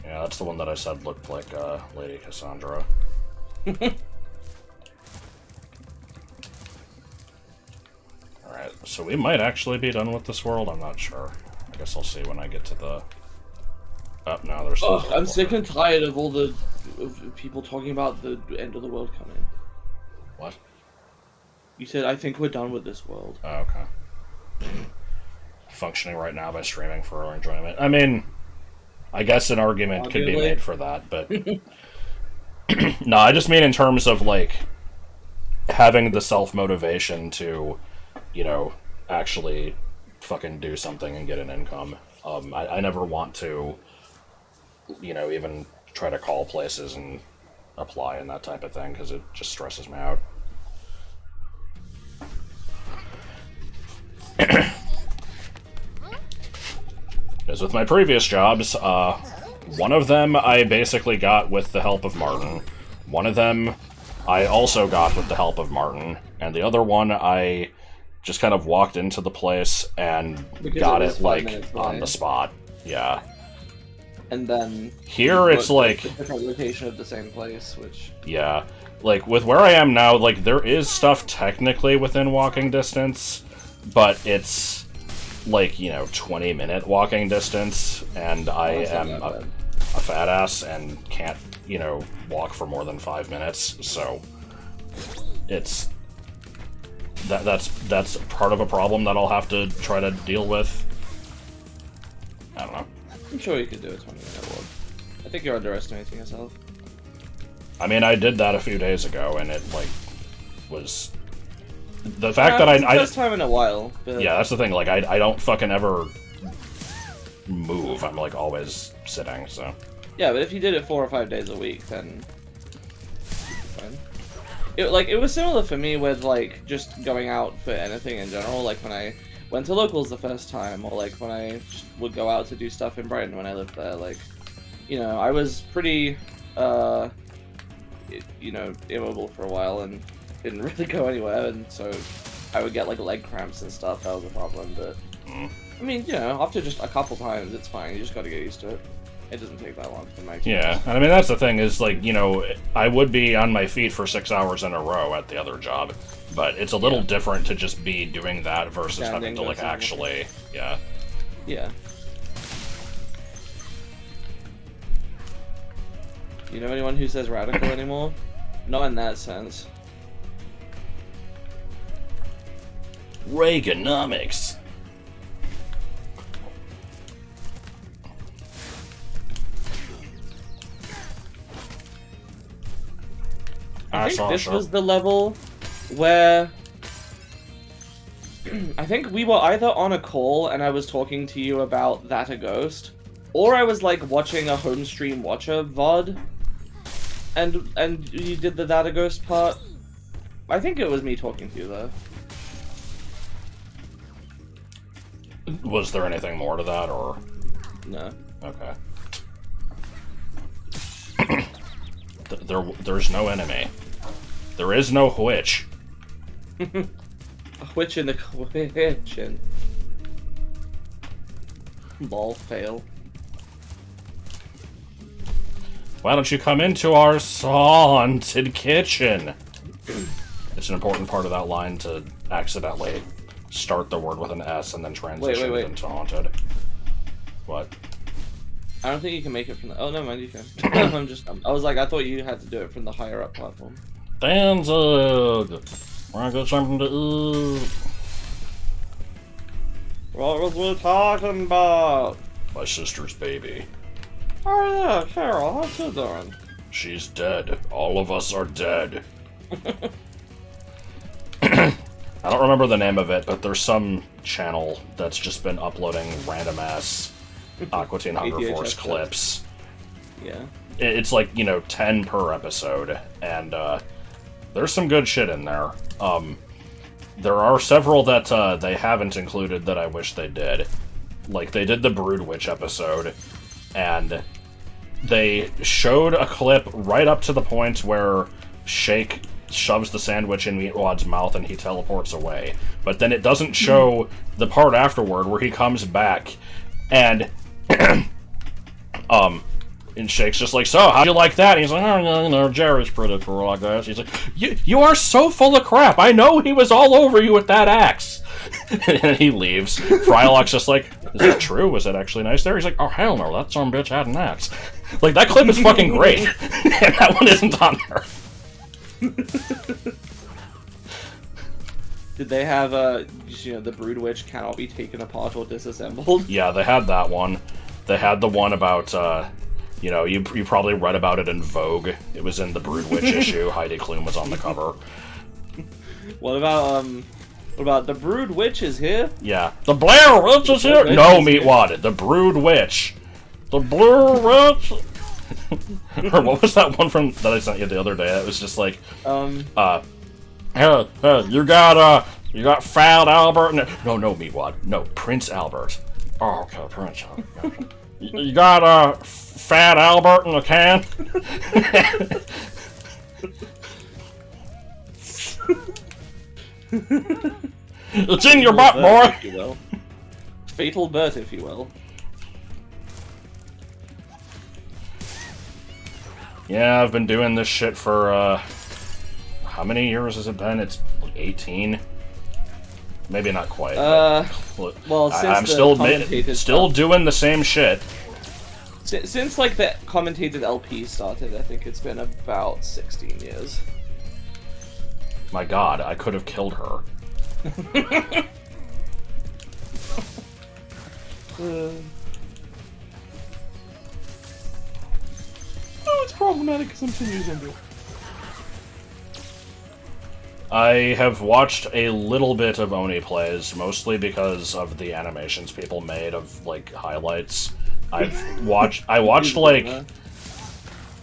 Yeah, that's the one that I said looked like Lady Cassandra. Alright, so we might actually be done with this world, I'm not sure. I guess I'll see when I get to the... Oh, no, there's... Oh, I'm sick and tired of all the people talking about the end of the world coming. What? You said, I think we're done with this world. Oh, okay. Functioning right now by streaming for our enjoyment. I mean, I guess an argument could be made for that, but... No, I just mean in terms of, like, having the self-motivation to, you know, actually fucking do something and get an income. I never want to, you know, even try to call places and apply and that type of thing, because it just stresses me out. As with my previous jobs, one of them I basically got with the help of Martin. One of them I also got with the help of Martin. And the other one I just kind of walked into the place and got it, like, on the spot. Yeah. And then... Here it's like... a different location of the same place, which... Yeah. Like, with where I am now, like, there is stuff technically within walking distance, but it's, like, you know, 20-minute walking distance, and I am a fat ass and can't, you know, walk for more than 5 minutes, so it's... That's part of a problem that I'll have to try to deal with. I don't know. I'm sure you could do a 20-minute walk. I think you're underestimating yourself. I mean, I did that a few days ago, and it, like, was... The fact that I... First time in a while. But... Yeah, that's the thing, like, I don't fucking ever move. I'm, like, always sitting, so... Yeah, but if you did it 4 or 5 days a week, then... fine. It was similar for me with, like, just going out for anything in general, like when I went to locals the first time, or, like, when I just would go out to do stuff in Brighton when I lived there, like, you know, I was pretty, you know, immobile for a while and didn't really go anywhere, and so I would get, like, leg cramps and stuff. That was a problem, but I mean, you know, after just a couple times, it's fine. You just gotta get used to it. It doesn't take that long for my experience. Yeah, I mean, that's the thing, is, like, you know, I would be on my feet for 6 hours in a row at the other job, but it's a little different to just be doing that versus having to, like, actually, yeah. Yeah. You know anyone who says radical anymore? Not in that sense. Reaganomics. I think this was the level where I think we were either on a call and I was talking to you about That a Ghost, or I was like watching a home stream watcher VOD and you did the That a Ghost part. I think it was me talking to you though. Was there anything more to that, or? No. Okay. There's no enemy. There is no witch. A witch in the kitchen. Lol, fail. Why don't you come into our haunted kitchen? It's an important part of that line to accidentally start the word with an S and then transition it into haunted. What? I don't think you can make it from the... Oh, no, mind, you can. I was like, I thought you had to do it from the higher up platform. Danzig! I got something to eat. What was we talking about? My sister's baby. Oh yeah, Carol, how's you doing? She's dead. All of us are dead. I don't remember the name of it, but there's some channel that's just been uploading random-ass Aqua Teen Hunger Force clips. Yeah. It's like, you know, 10 per episode, and there's some good shit in there. There are several that they haven't included that I wish they did. Like, they did the Brood Witch episode, and they showed a clip right up to the point where Shake shoves the sandwich in Meatwad's mouth and he teleports away. But then it doesn't show the part afterward where he comes back, and And Shake's just like, so, how'd you like that? And he's like, oh, you know, Jared's pretty cool, I guess. He's like, you are so full of crap. I know he was all over you with that axe. And he leaves. Frylock's just like, is that true? Was that actually nice there? He's like, oh, hell no, that son of a bitch had an axe. Like, that clip is fucking great. And that one isn't on there. Did they have, you know, the Brood Witch cannot be taken apart or disassembled? Yeah, they had that one. They had the one about, you know, you probably read about it in Vogue. It was in the Brood Witch issue. Heidi Klum was on the cover. What about the Brood Witch is here? Yeah. The Blair Witch is here? No, Meatwad. The Brood Witch. The Blair Witch. Or what was that one from that I sent you the other day? It was just like, you got Fat Albert. No, Meatwad. No, Prince Albert. Oh, okay, Prince. You got Fat Albert in a can. It's in your butt, boy. If you will. Fatal Bert, if you will. Yeah, I've been doing this shit for, how many years has it been? It's like 18? Maybe not quite. Well, since I'm still doing the same shit. Since, like, the commentated LP started, I think it's been about 16 years. My god, I could have killed her. Oh, it's problematic because I'm 10 years younger. I have watched a little bit of Oni plays, mostly because of the animations people made of, like, highlights. I watched, like,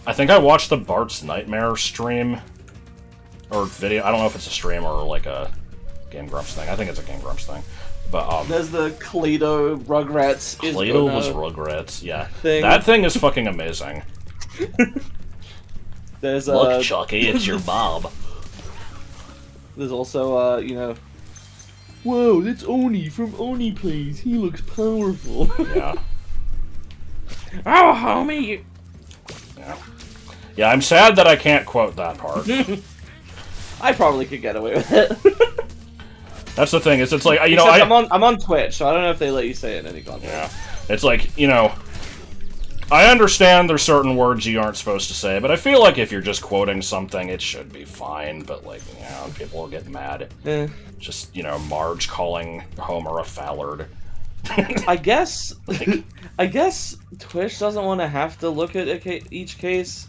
I think I watched the Bart's Nightmare stream, or video. I don't know if it's a stream or, like, a Game Grumps thing. I think it's a Game Grumps thing. But, there's the Kaleido Rugrats. Kaleido was Rugrats, yeah. Thing. That thing is fucking amazing. There's, Look, Chucky, it's your mom. There's also, you know... Whoa, that's Oni from Oni Plays. He looks powerful. Yeah. Oh, homie! Yeah. Yeah, I'm sad that I can't quote that part. I probably could get away with it. That's the thing, is it's like, you know, I'm on Twitch, so I don't know if they let you say it in any context. Yeah. It's like, you know, I understand there's certain words you aren't supposed to say, but I feel like if you're just quoting something, it should be fine, but, like, you know, people will get mad. Just, you know, Marge calling Homer a Fallard. I guess Twitch doesn't want to have to look at each case,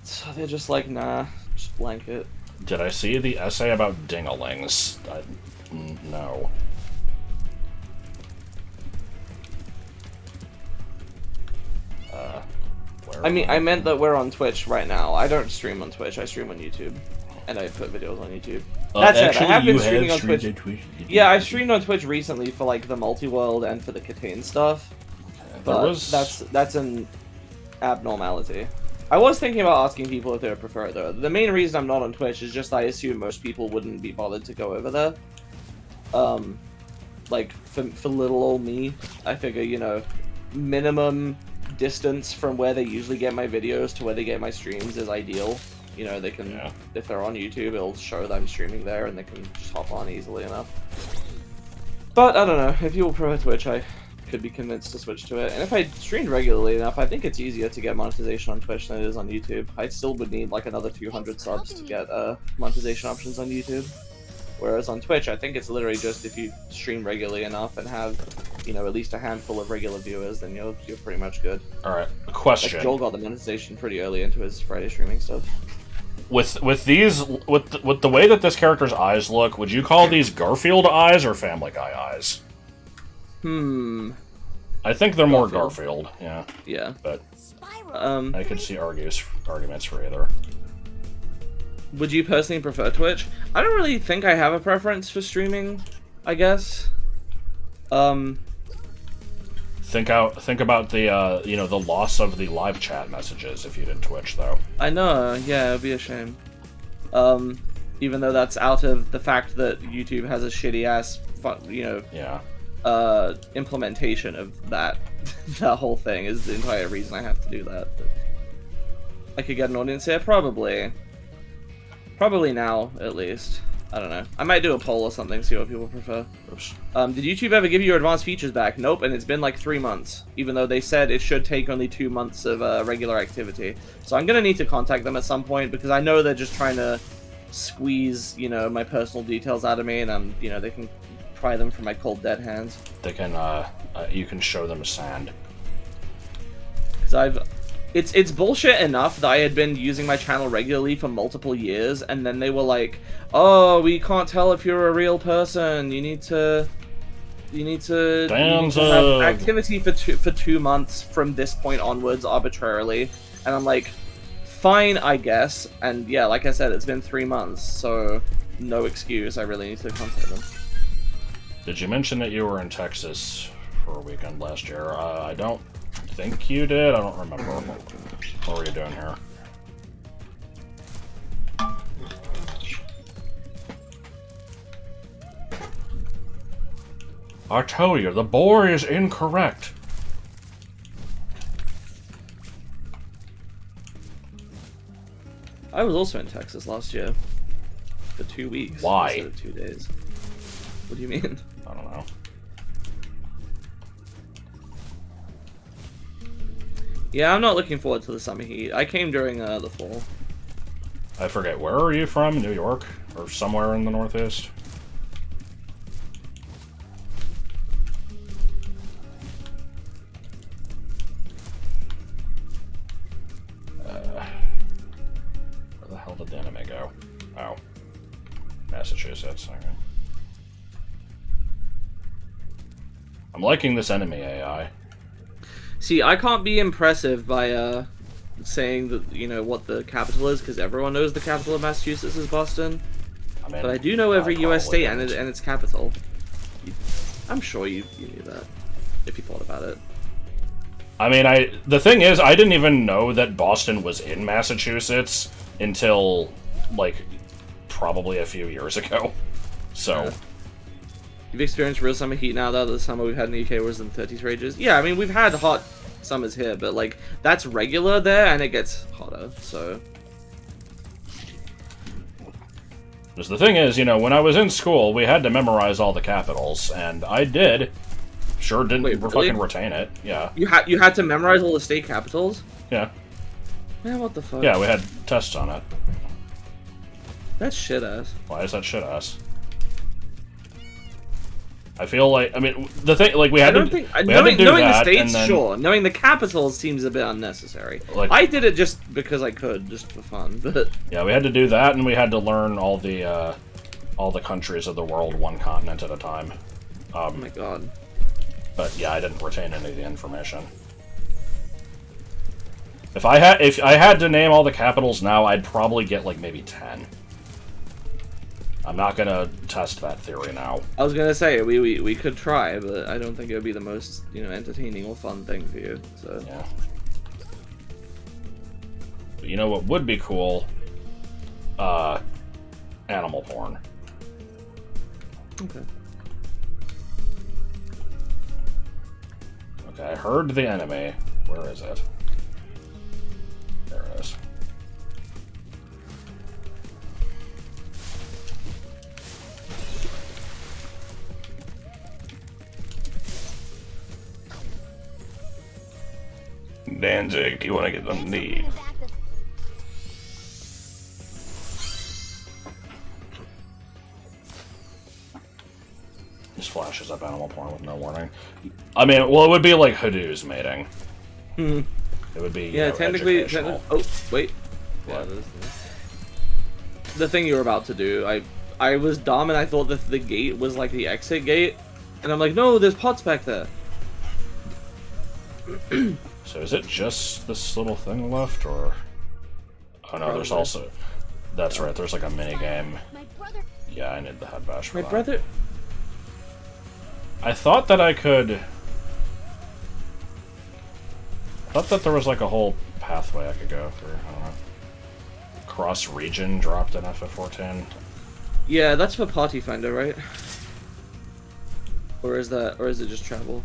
so they're just like, nah, just blank it. Did I see the essay about dingalings? No. I mean, I meant that we're on Twitch right now. I don't stream on Twitch, I stream on YouTube. And I put videos on YouTube. That's it, I have been streaming on Twitch. Yeah, I streamed on Twitch recently for, like, the multi-world and for the Catan stuff. But that's an abnormality. I was thinking about asking people if they would prefer it, though. The main reason I'm not on Twitch is just I assume most people wouldn't be bothered to go over there. Like, for little old me, I figure, you know, minimum distance from where they usually get my videos to where they get my streams is ideal. You know, they can, if they're on YouTube, it'll show that I'm streaming there, and they can just hop on easily enough. But, I don't know, if you will prefer Twitch, I could be convinced to switch to it. And if I streamed regularly enough, I think it's easier to get monetization on Twitch than it is on YouTube. I still would need, like, another 200 subs to get monetization options on YouTube. Whereas on Twitch, I think it's literally just if you stream regularly enough and have, you know, at least a handful of regular viewers, then you're pretty much good. Alright, a question. Like, Joel got the monetization pretty early into his Friday streaming stuff. With the way that this character's eyes look, would you call these Garfield eyes or Family Guy eyes? I think they're more Garfield, yeah. Yeah. But Spyro. I could see arguments for either. Would you personally prefer Twitch? I don't really think I have a preference for streaming, I guess. Think about the you know, the loss of the live chat messages if you did Twitch, though. I know, yeah, it'd be a shame. Even though that's out of the fact that YouTube has a shitty ass, you know, implementation of that that whole thing is the entire reason I have to do that. But I could get an audience here, probably now at least. I don't know. I might do a poll or something, see what people prefer. Oops. Did YouTube ever give you your advanced features back? Nope, and it's been like 3 months, even though they said it should take only 2 months of regular activity. So I'm gonna need to contact them at some point, because I know they're just trying to squeeze, you know, my personal details out of me, and you know, they can pry them from my cold dead hands. They can, you can show them sand. Because it's bullshit enough that I had been using my channel regularly for multiple years, and then they were like, "Oh, we can't tell if you're a real person. You need to have activity for 2 months from this point onwards arbitrarily." And I'm like, "Fine, I guess." And yeah, like I said, it's been 3 months, so no excuse. I really need to contact them. Did you mention that you were in Texas for a weekend last year? I don't think you did. I don't remember. What were you doing here? I tell you, the boy is incorrect. I was also in Texas last year for 2 weeks. Why? Instead of 2 days. What do you mean? I don't know. Yeah, I'm not looking forward to the summer heat. I came during the fall. I forget, where are you from? New York? Or somewhere in the Northeast? Where the hell did the anime go? Oh. Massachusetts, okay. I'm liking this enemy AI. See, I can't be impressive by saying that, you know, what the capital is, because everyone knows the capital of Massachusetts is Boston. I mean, But I do know every U.S. state and didn't. its capital. I'm sure you knew that, if you thought about it. I mean, the thing is, I didn't even know that Boston was in Massachusetts until, like, probably a few years ago. So... You've experienced real summer heat now, though. The summer we've had in the UK was in the 30s for ages. Yeah, I mean, we've had hot summers here, but, like, that's regular there, and it gets hotter, so... Because the thing is, you know, when I was in school, we had to memorize all the capitals, and I did. Sure didn't Wait, really? fucking retain it, yeah. You had to memorize all the state capitals? Yeah. Man, what the fuck? Yeah, we had tests on it. That's shit-ass. Why is that shit-ass? I feel like, I mean, the thing, like, we had to do knowing the that, states, and then, sure. Knowing the capitals seems a bit unnecessary. Like, I did it just because I could, just for fun, but... Yeah, we had to do that, and we had to learn all the countries of the world, one continent at a time. Oh my god. But yeah, I didn't retain any of the information. If I had to name all the capitals now, I'd probably get like maybe 10. I'm not gonna test that theory now. I was gonna say we could try, but I don't think it would be the most, you know, entertaining or fun thing for you. So yeah. But you know what would be cool? Animal porn. okay. Okay, I heard the enemy. Where is it? There it is. Danzig, do you want to get them knee? Just flashes up animal porn with no warning. I mean, well, it would be like Hadoos mating. It would be, Yeah, you know, technically, educational. oh, wait. What? Yeah, the thing you were about to do, I was dumb and I thought that the gate was like the exit gate. And I'm like, no, there's pots back there. So is it just this little thing left, or... Oh no, there's also... That's right, there's like a mini game. My brother. Yeah, I need the head bash for My that. brother... I thought that I could... I thought that there was like a whole pathway I could go through, I don't know. Cross region dropped in FF14. Yeah, that's for Party Finder, right? Or is it just travel?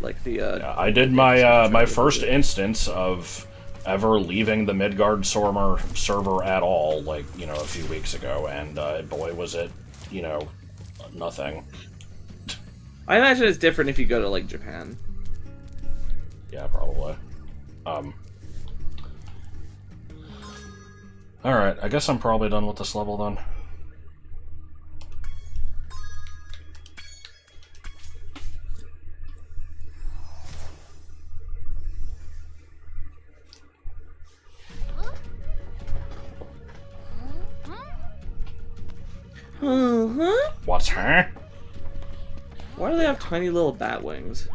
Like the Yeah, I did my my first instance of ever leaving the Midgard server at all, like, you know, a few weeks ago, and boy was it, you know, nothing. I imagine it's different if you go to like Japan. Yeah, probably. Alright, I guess I'm probably done with this level then. What's her? Why do they have tiny little bat wings?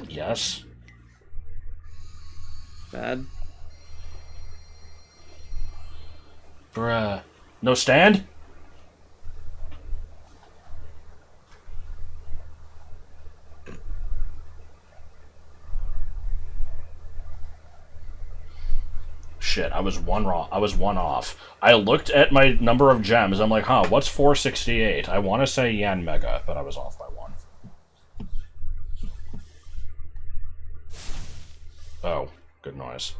Yes. Bad. Bruh. No stand? Shit, I was one off. I looked at my number of gems. I'm like, huh, what's 468? I want to say Yan Mega, but I was off by one. Oh, good noise.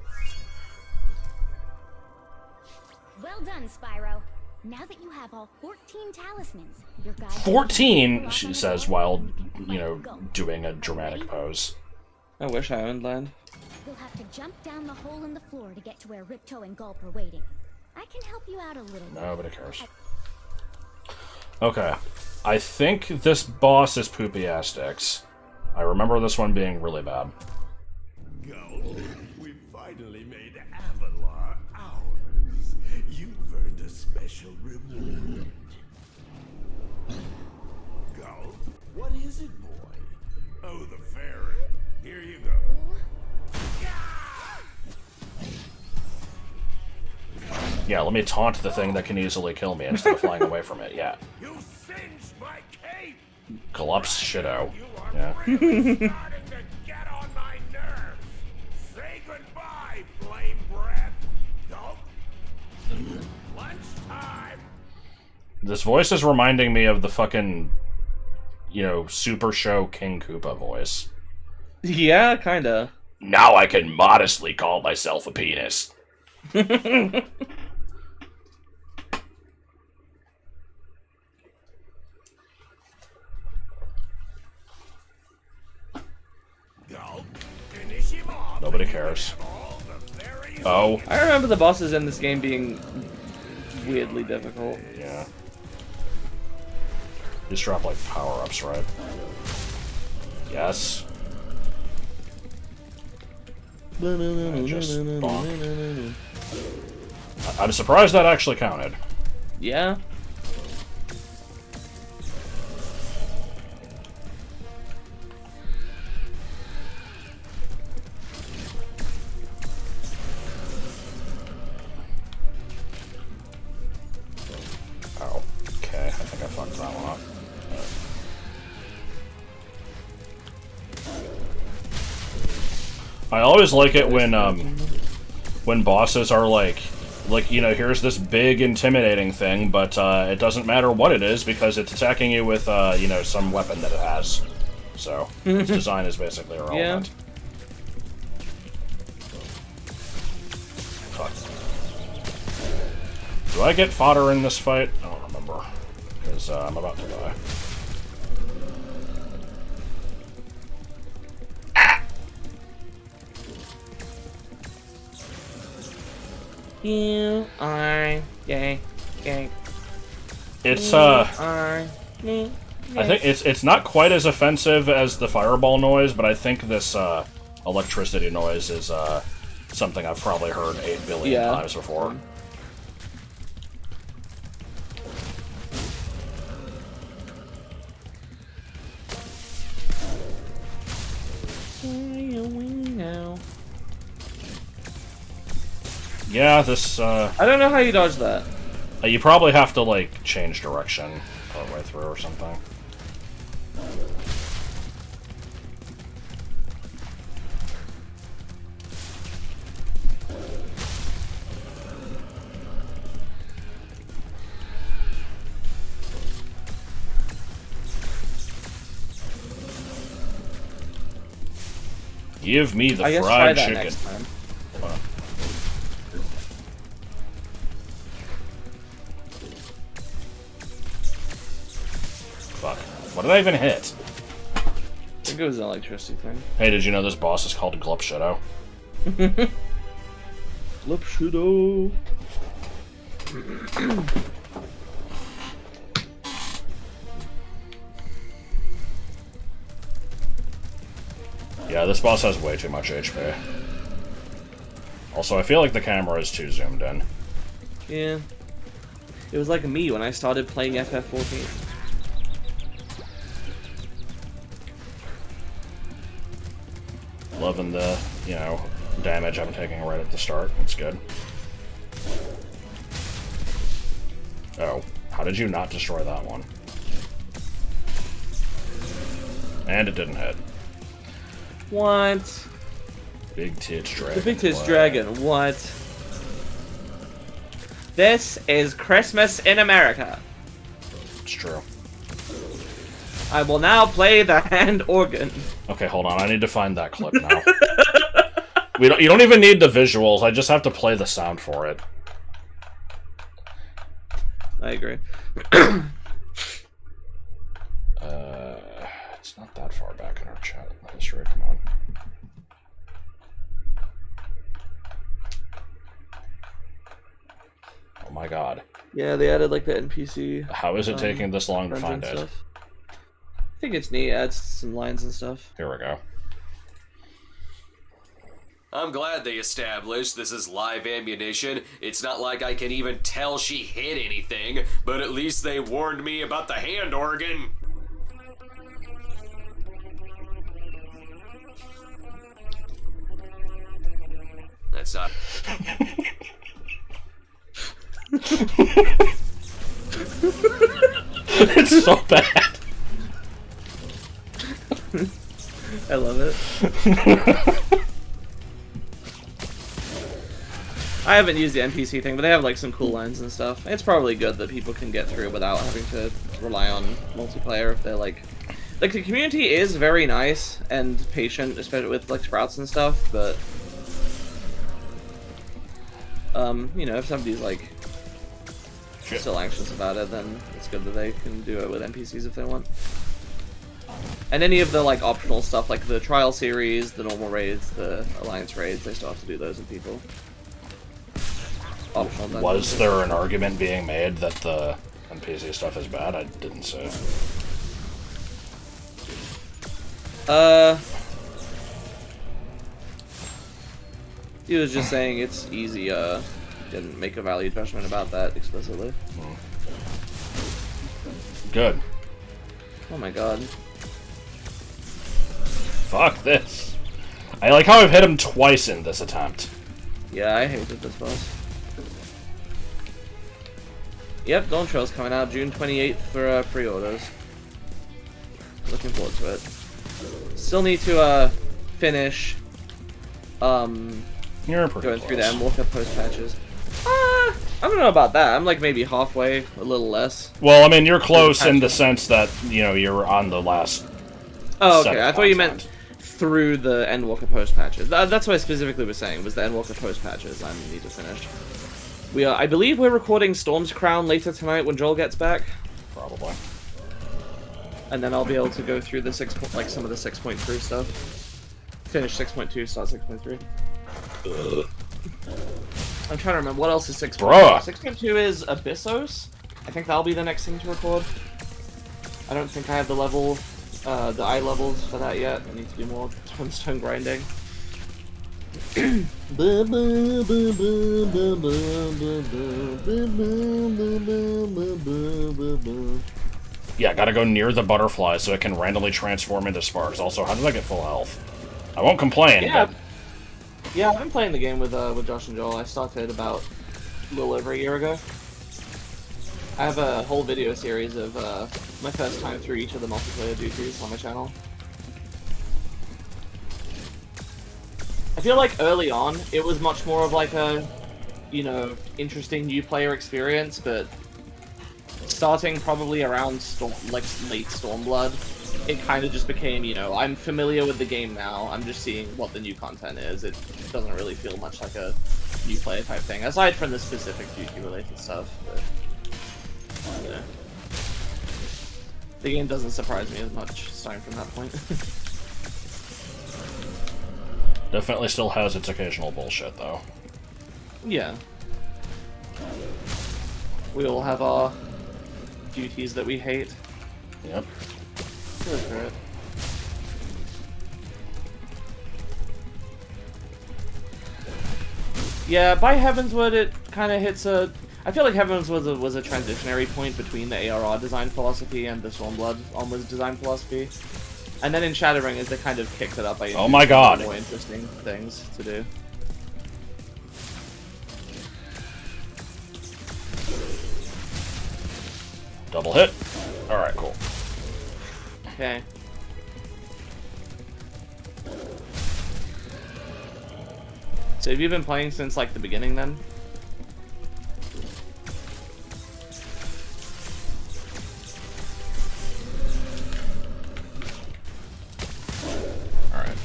Well done, Spyro. Now that you have all 14 talismans, your guide... 14, she says while, you know, doing a dramatic pose. I wish I would land. You'll have to jump down the hole in the floor to get to where Ripto and Gulp are waiting. I can help you out a little bit. Nobody cares. Okay. I think this boss is poopy-ass sticks. I remember this one being really bad. Go. We finally made Avalar ours. You've earned a special reward. Go. What is it, boy? Oh, the fairy. Here you go. Yeah, let me taunt the thing that can easily kill me instead of flying away from it, yeah. You singed my cape. Collapse shitto. You are Yeah. really starting to get on my nerves. Say goodbye, flame breath. Go. Lunchtime. This voice is reminding me of the fucking, you know, Super Show King Koopa voice. Yeah, kinda. Now I can modestly call myself a penis. Go. Finish him off. Nobody cares. All the fairies. Oh. I remember the bosses in this game being weirdly difficult. Yeah. Just drop, like, power-ups, right? Yes. And just bonk. I'm surprised that actually counted. Yeah. Oh, okay. I think I fucked that one up. I always like it when bosses are like, you know, here's this big intimidating thing, but it doesn't matter what it is because it's attacking you with, you know, some weapon that it has. So, its design is basically irrelevant. Fuck. Do I get fodder in this fight? I don't remember. Because I'm about to die. You are gay. It's Are me. I think it's not quite as offensive as the fireball noise, but I think this electricity noise is something I've probably heard 8 billion times before. Yeah, this I don't know how you dodge that. you probably have to like change direction partway through or something. Give me the I guess try fried that chicken. next time. Fuck. What did I even hit? I think it was an electricity thing. Hey, did you know this boss is called Glupshadow? Glupshadow. Yeah, this boss has way too much HP. Also, I feel like the camera is too zoomed in. Yeah. It was like me when I started playing FF14. Loving the, you know, damage I'm taking right at the start. It's good. Oh, how did you not destroy that one? And it didn't hit. What? Big tits dragon. The big tits What? dragon, what? This is Christmas in America. It's true. I will now play the hand organ. Okay, hold on. I need to find that clip now. You don't even need the visuals. I just have to play the sound for it. I agree. It's not that far back in our chat history. Come on. Oh my god. Yeah, they added like the NPC. How is it taking this long to dungeon find it? stuff. I think it's neat. Adds some lines and stuff. Here we go. I'm glad they established this is live ammunition. It's not like I can even tell she hit anything, but at least they warned me about the hand organ. That's not... It's so bad. I love it. I haven't used the NPC thing, but they have like some cool lines and stuff. It's probably good that people can get through without having to rely on multiplayer if they're like the community is very nice and patient, especially with like sprouts and stuff, but you know, if somebody's like still anxious about it, then it's good that they can do it with NPCs if they want. And any of the like optional stuff, like the trial series, the normal raids, the alliance raids, they still have to do those with people. Optional dungeons. Was there an argument being made that the NPC stuff is bad? I didn't see. He was just saying it's easy, didn't make a value judgment about that explicitly. Good. Oh my god. Fuck this. I like how I've hit him twice in this attempt. Yeah, I hated this boss. Yep, Dawn Trail's coming out June 28th for pre-orders. Looking forward to it. Still need to finish You're pretty going through the close. Endwalker post patches. I don't know about that. I'm like maybe halfway, a little less. Well, I mean, you're close in the sense that, you know, you're on the last... Oh, set okay. of I thought you content. meant through the Endwalker post patches. That's what I specifically was saying, was the Endwalker post patches I need to finish. We are, I believe we're recording Storm's Crown later tonight when Joel gets back. Probably. And then I'll be able to go through the some of the 6.3 stuff. Finish 6.2, start 6.3. I'm trying to remember what else is 6.2. Bruh. 6.2 is Abyssos. I think that'll be the next thing to record. I don't think I have the level, the eye levels for that yet. I need to do more tombstone grinding. Yeah, gotta go near the butterfly so it can randomly transform into sparks. Also, how did I get full health? I won't complain, Yeah. but... Yeah, I've been playing the game with Josh and Joel. I started about a little over a year ago. I have a whole video series of my first time through each of the multiplayer duties on my channel. I feel like early on, it was much more of like a, you know, interesting new player experience, but starting probably around late Stormblood, it kind of just became, you know, I'm familiar with the game now. I'm just seeing what the new content is. It doesn't really feel much like a new player type thing, aside from the specific duty-related stuff. But, you know, the game doesn't surprise me as much starting from that point. Definitely still has its occasional bullshit, though. Yeah. We all have our duties that we hate. Yep. Go for it. Yeah, by Heavensward it kind of hits a... I feel like Heavensward was a transitionary point between the ARR design philosophy and the Stormblood onwards design philosophy. And then in Shadowringers they kind of kicked it up by oh my god, more interesting things to do. Double hit. Alright, cool. Okay. So have you been playing since, like, the beginning, then? Alright.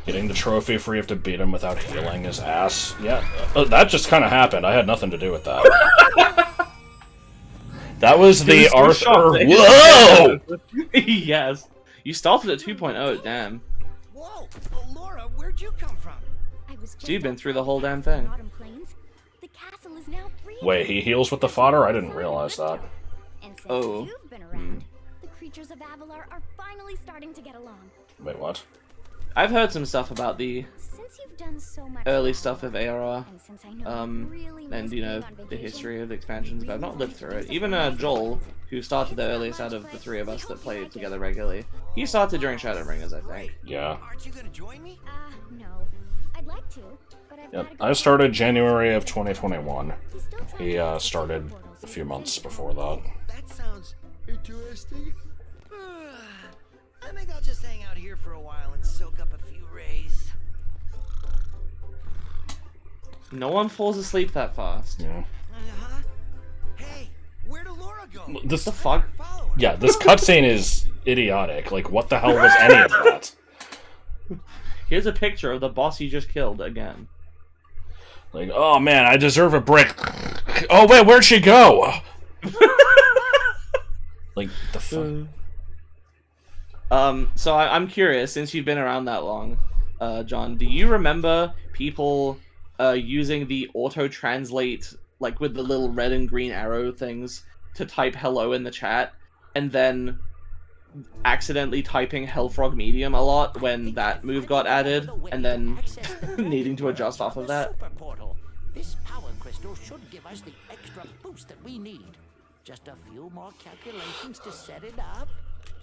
Getting the trophy for you have to beat him without healing his ass. Yeah, that just kind of happened. I had nothing to do with that. That was the Arthur... Whoa! Yes. You started at 2.0, damn. Whoa! Laura, where'd you come from? I was just You've been through the whole outside damn thing. Autumn Plains. The castle is now free. Wait, he heals with the fodder? I didn't realize that. And since Oh. you've been around, the creatures of Avalar are finally starting to get along. Wait, what? I've heard some stuff about the Since you've done so much early now, stuff of ARR, and since I know you really and, missed you know, being on the vacation, history of the expansions, but I've not lived through it. Even Joel, who started the earliest out of the three of us that played together regularly, he started during Shadowringers, I think. Yeah. Aren't you gonna join me? No. I'd like to, but I've Yep. gotta go I started January of 2021. He's still trying He to get started portals a few in the months city. before that. That sounds interesting. I think I'll just hang out here for a while and soak up a few rays. No one falls asleep that fast. Yeah. Uh-huh. Hey, where'd Laura go? This, The fuck? Follow her. yeah, this cutscene is idiotic. Like, what the hell was any of that? Here's a picture of the boss you just killed again. Like, oh man, I deserve a brick. Oh wait, where'd she go? Like, the fuck? So I'm curious, since you've been around that long, John, do you remember people using the auto-translate, like with the little red and green arrow things, to type hello in the chat, and then accidentally typing Hellfrog Medium a lot when that move got added, and then needing to adjust off of that? Super portal. This power crystal should give us the extra boost that we need. Just a few more calculations to set it up.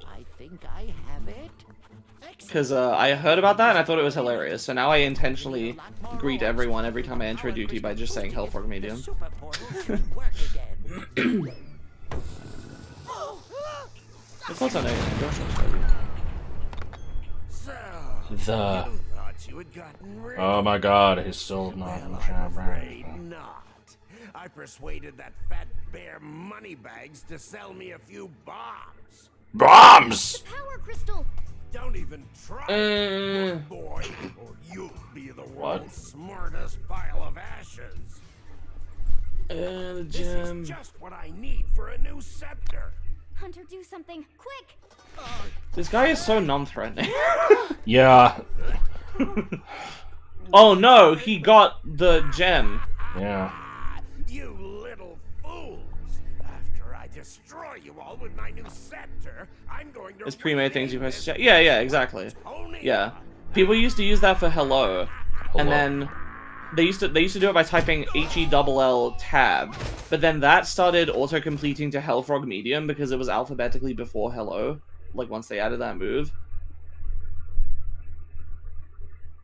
I think I have it. Because I heard about that and I thought it was hilarious, so now I intentionally greet everyone every time I enter a duty by just saying Hellfrog Medium. Super portal should work again. Of course I know your name, Josh. So, The... thought you had gotten rid Oh my god, he's still not in Well, the I'm chat. afraid not. I persuaded that fat bear Moneybags to sell me a few bombs. Bombs! Power crystal! Don't even try, boy, or you'll be the world's smartest pile of ashes. The This is just what I need for a new scepter. Hunter, do something! Quick! This guy is so non-threatening. Yeah. Oh no, he got the gem. Yeah. You little fools! After I destroy you all with my new scepter, I'm going to. It's pre-made things you rename post. this Yeah, exactly. Tony. Yeah. People used to use that for hello, and Hello. then they used to do it by typing HELL tab, but then that started auto-completing to Hellfrog Medium because it was alphabetically before hello, like once they added that move.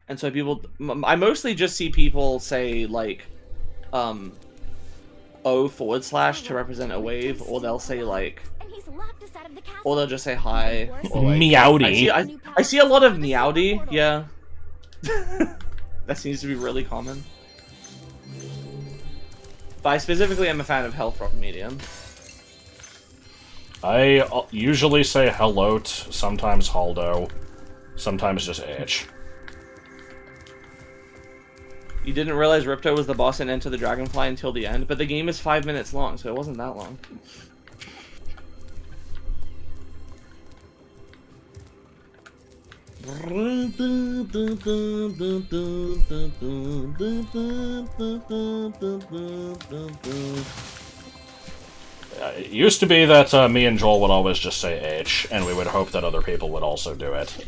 And so people, I mostly just see people say like, O// to represent a wave, or they'll say like, And he's locked us out of the castle. or they'll just say hi, or like, Meowdy. I see a lot of Meowdy, yeah. That seems to be really common. But I specifically am a fan of Hellfrog Medium. I usually say hello, sometimes Haldo, sometimes just H. You didn't realize Ripto was the boss in Enter the Dragonfly until the end, but the game is 5 minutes long, so it wasn't that long. It used to be that me and Joel would always just say H, and we would hope that other people would also do it.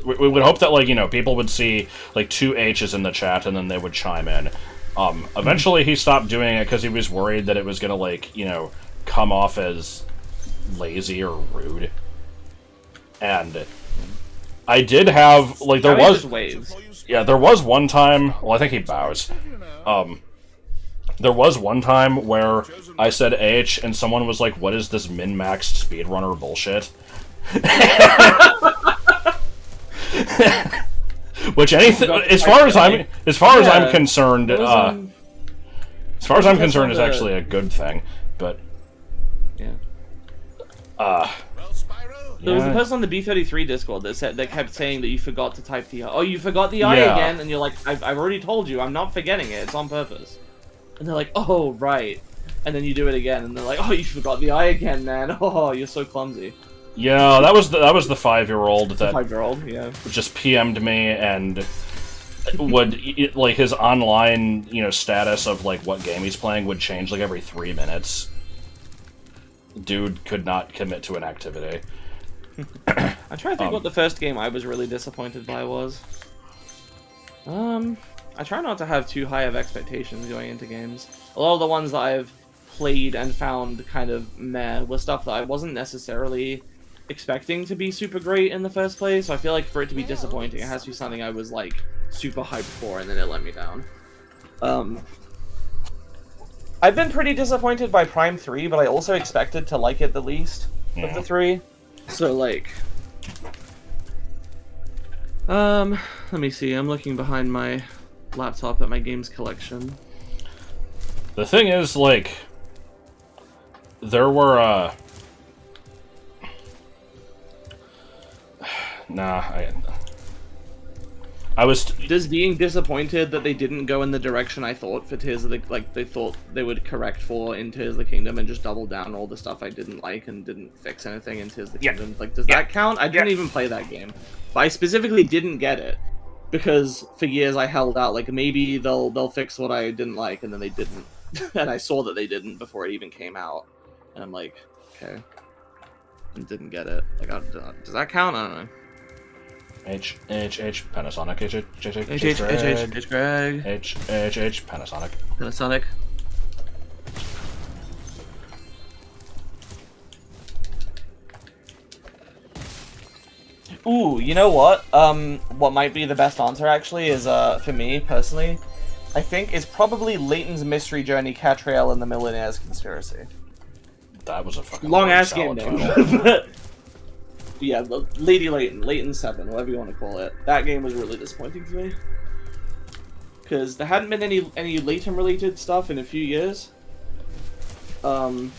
We would hope that, like, you know, people would see, like, 2 H's in the chat, and then they would chime in. Eventually he stopped doing it because he was worried that it was gonna, like, you know, come off as lazy or rude. And I did have, like, there was... waves. Yeah, there was one time... Well, I think he bows. There was one time where I said H, and someone was like, what is this min-maxed speedrunner bullshit? Which, anything... As far as I'm concerned... as far as I'm concerned, is actually a good thing, but... Yeah. Well, Spyro, There was a person on the B33 Discord that kept saying that you forgot to type the I. Oh, you forgot the I again, and you're like, I've already told you, I'm not forgetting it, it's on purpose. And they're like, oh, right. And then you do it again, and they're like, oh, you forgot the I again, man. Oh, you're so clumsy. Yeah, that was the 5-year-old that 5-year-old, yeah. just PM'd me and would, like, his online, you know, status of, like, what game he's playing would change, like, every 3 minutes. Dude could not commit to an activity. I'm trying to think what the first game I was really disappointed by was. I try not to have too high of expectations going into games. A lot of the ones that I've played and found kind of meh were stuff that I wasn't necessarily expecting to be super great in the first place, so I feel like for it to be disappointing, it has to be something I was, like, super hyped for, and then it let me down. I've been pretty disappointed by Prime 3, but I also expected to like it the least of the 3. So, like... let me see, I'm looking behind my laptop at my games collection. The thing is, like, there were, I was... Does being disappointed that they didn't go in the direction I thought for Tears of the... Like, they thought they would correct for in Tears of the Kingdom and just double down all the stuff I didn't like and didn't fix anything in Tears of the Kingdom. Like, does that count? I didn't even play that game. But I specifically didn't get it. Because for years I held out, like, maybe they'll fix what I didn't like, and then they didn't. And I saw that they didn't before it even came out. And I'm like, okay. And didn't get it. Like, does that count? I don't know. H, Panasonic, Greg. H, Panasonic. Panasonic. Ooh, you know what? What might be the best answer, actually, is, for me, personally, I think is probably Layton's Mystery Journey, Catriel, and the Millionaire's Conspiracy. That was a fucking long-ass game name. Yeah, Lady Layton, Layton 7, whatever you want to call it. That game was really disappointing for me. Because there hadn't been any Layton-related stuff in a few years. And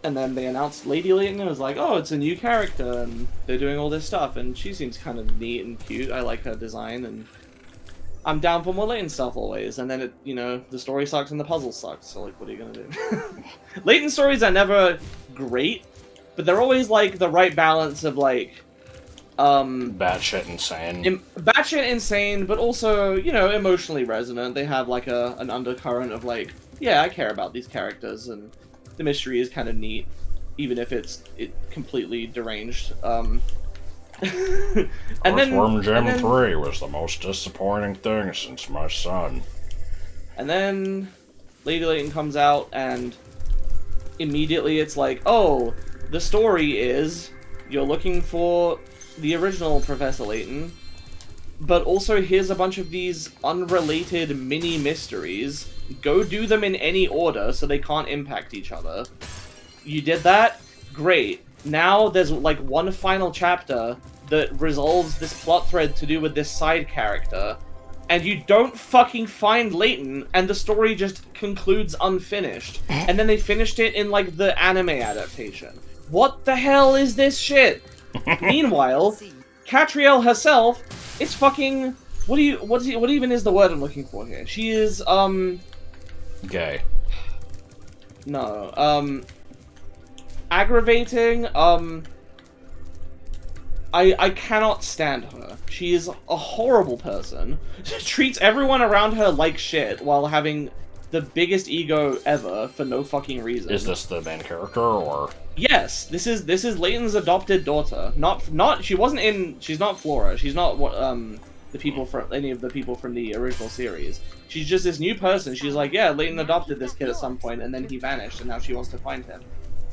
then they announced Lady Layton, and it was like, oh, it's a new character, and they're doing all this stuff, and she seems kind of neat and cute. I like her design, and I'm down for more Layton stuff always. And then, you know, the story sucks and the puzzle sucks, so, like, what are you gonna do? Layton stories are never great, but they're always, like, the right balance of, like, batshit insane. Batshit insane, but also, you know, emotionally resonant. They have, like, an undercurrent of, like, yeah, I care about these characters, and the mystery is kind of neat, even if it's completely deranged. And Earthworm Jim 3 was the most disappointing thing since my son. And then Lady Layton comes out, and immediately it's like, oh, the story is you're looking for the original Professor Layton, but also here's a bunch of these unrelated mini mysteries. Go do them in any order so they can't impact each other. You did that? Great. Now there's like one final chapter that resolves this plot thread to do with this side character, and you don't fucking find Layton, and the story just concludes unfinished. And then they finished it in like the anime adaptation. what the hell is this shit? Meanwhile, Catriel herself is fucking. What even is the word I'm looking for here? She is Gay. No, aggravating. I cannot stand her. She is a horrible person. She treats everyone around her like shit while having the biggest ego ever for no fucking reason. Is this the main character, or...? Yes, this is Layton's adopted daughter. She's not Flora. She's not what the people from any of the people from the original series. She's just this new person. She's like, yeah, Layton adopted this kid at some point, and then he vanished, and now she wants to find him.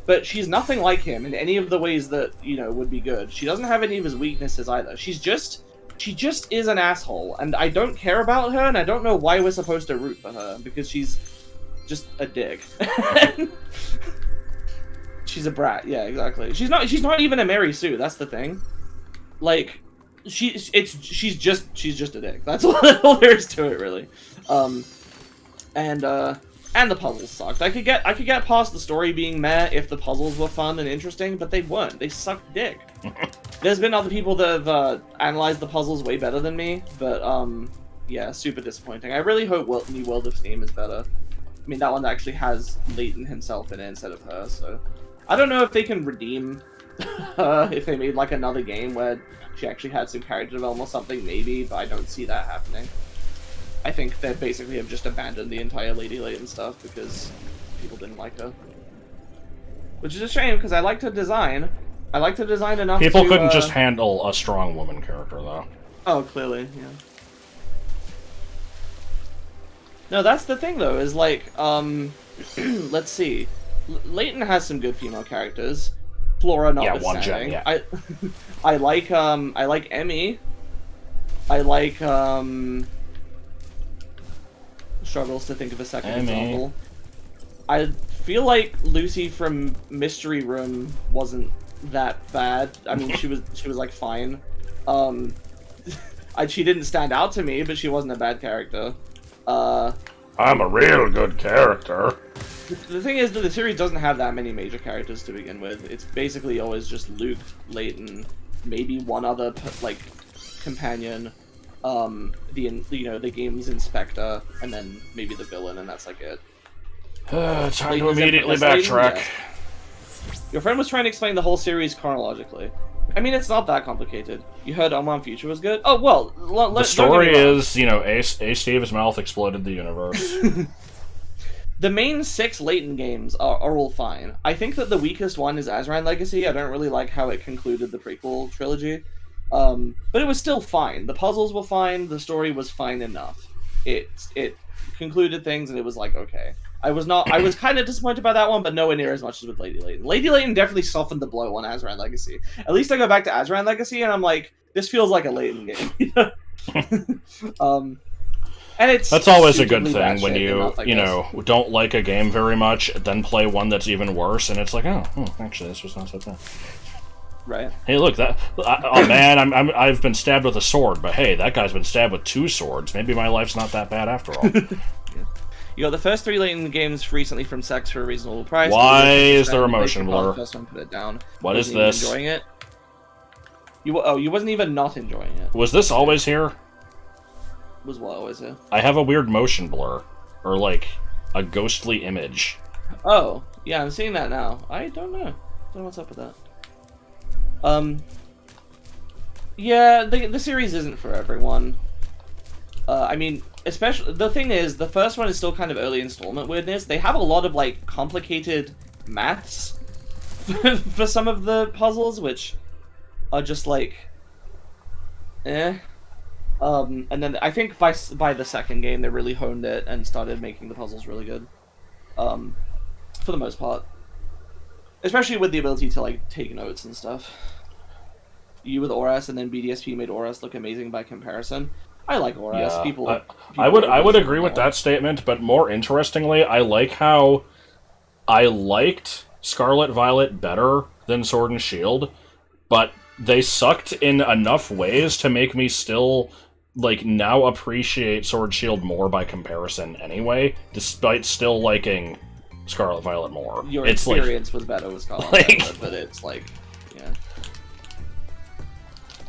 But she's nothing like him in any of the ways that, you know, would be good. She doesn't have any of his weaknesses either. She just is an asshole, and I don't care about her, and I don't know why we're supposed to root for her, because she's just a dick. She's a brat, yeah, exactly. She's not even a Mary Sue, that's the thing. Like, she's just a dick. That's all there is to it, really. And the puzzles sucked. I could get past the story being meh if the puzzles were fun and interesting, but they weren't. They sucked dick. There's been other people that have analyzed the puzzles way better than me, but yeah, super disappointing. I really hope New World of Steam is better. I mean, that one actually has Layton himself in it instead of her, so I don't know if they can redeem her if they made like another game where she actually had some character development or something, maybe, but I don't see that happening. I think they basically have just abandoned the entire Lady Layton stuff because people didn't like her. Which is a shame, because I liked her design. I liked her design enough People to, couldn't just handle a strong woman character, though. Oh, clearly, yeah. No, that's the thing, though, is like, let's see. Layton has some good female characters. Flora notwithstanding. Yeah, one gen, yeah. I like Emmy. I like, struggles to think of a second example. I feel like Lucy from Mystery Room wasn't that bad. I mean, she was like fine. She didn't stand out to me, but she wasn't a bad character. I'm a real good character. The thing is that the series doesn't have that many major characters to begin with. It's basically always just Luke, Layton, maybe one other like companion. The game's inspector, and then maybe the villain, and that's like it. Time to immediately backtrack. Yeah. Your friend was trying to explain the whole series chronologically. I mean, it's not that complicated. You heard Oman Future was good? Oh, well, the story is, you know, A Steve's mouth exploded the universe. The main 6 Layton games are all fine. I think that the weakest one is Azran Legacy. I don't really like how it concluded the prequel trilogy. But it was still fine. The puzzles were fine. The story was fine enough. It concluded things, and it was like, okay. I was kind of disappointed by that one, but nowhere near as much as with Lady Layton. Lady Layton definitely softened the blow on Azran Legacy. At least I go back to Azran Legacy, and I'm like, this feels like a Layton game. And that's always a good thing when you know, don't like a game very much, then play one that's even worse, and it's like, oh, actually, this was not so bad. Right. Hey, look, oh man, I've been stabbed with a sword, but hey, that guy's been stabbed with 2 swords. Maybe my life's not that bad after all. Yeah. You got the first 3 Layton games recently from Sex for a reasonable price. Why is there a motion blur? The first one, put it down. What is this? Enjoying it? You wasn't even not enjoying it. Was this always here? Was what always here? I have a weird motion blur, or like a ghostly image. Oh, yeah, I'm seeing that now. I don't know. Don't know what's up with that. Yeah, the series isn't for everyone. I mean, especially, the thing is, the first one is still kind of early installment weirdness. They have a lot of, like, complicated maths for some of the puzzles, which are just, like, eh. And then I think by the second game, they really honed it and started making the puzzles really good. For the most part. Especially with the ability to, like, take notes and stuff. You with Oras, and then BDSP made Oras look amazing by comparison. I like Oras. Yeah, People I would agree with that statement, but more interestingly, I like how I liked Scarlet Violet better than Sword and Shield, but they sucked in enough ways to make me still, like, now appreciate Sword Shield more by comparison anyway, despite still liking Scarlet Violet more. Your it's experience was better with Scarlet like- Violet, but it's like, yeah.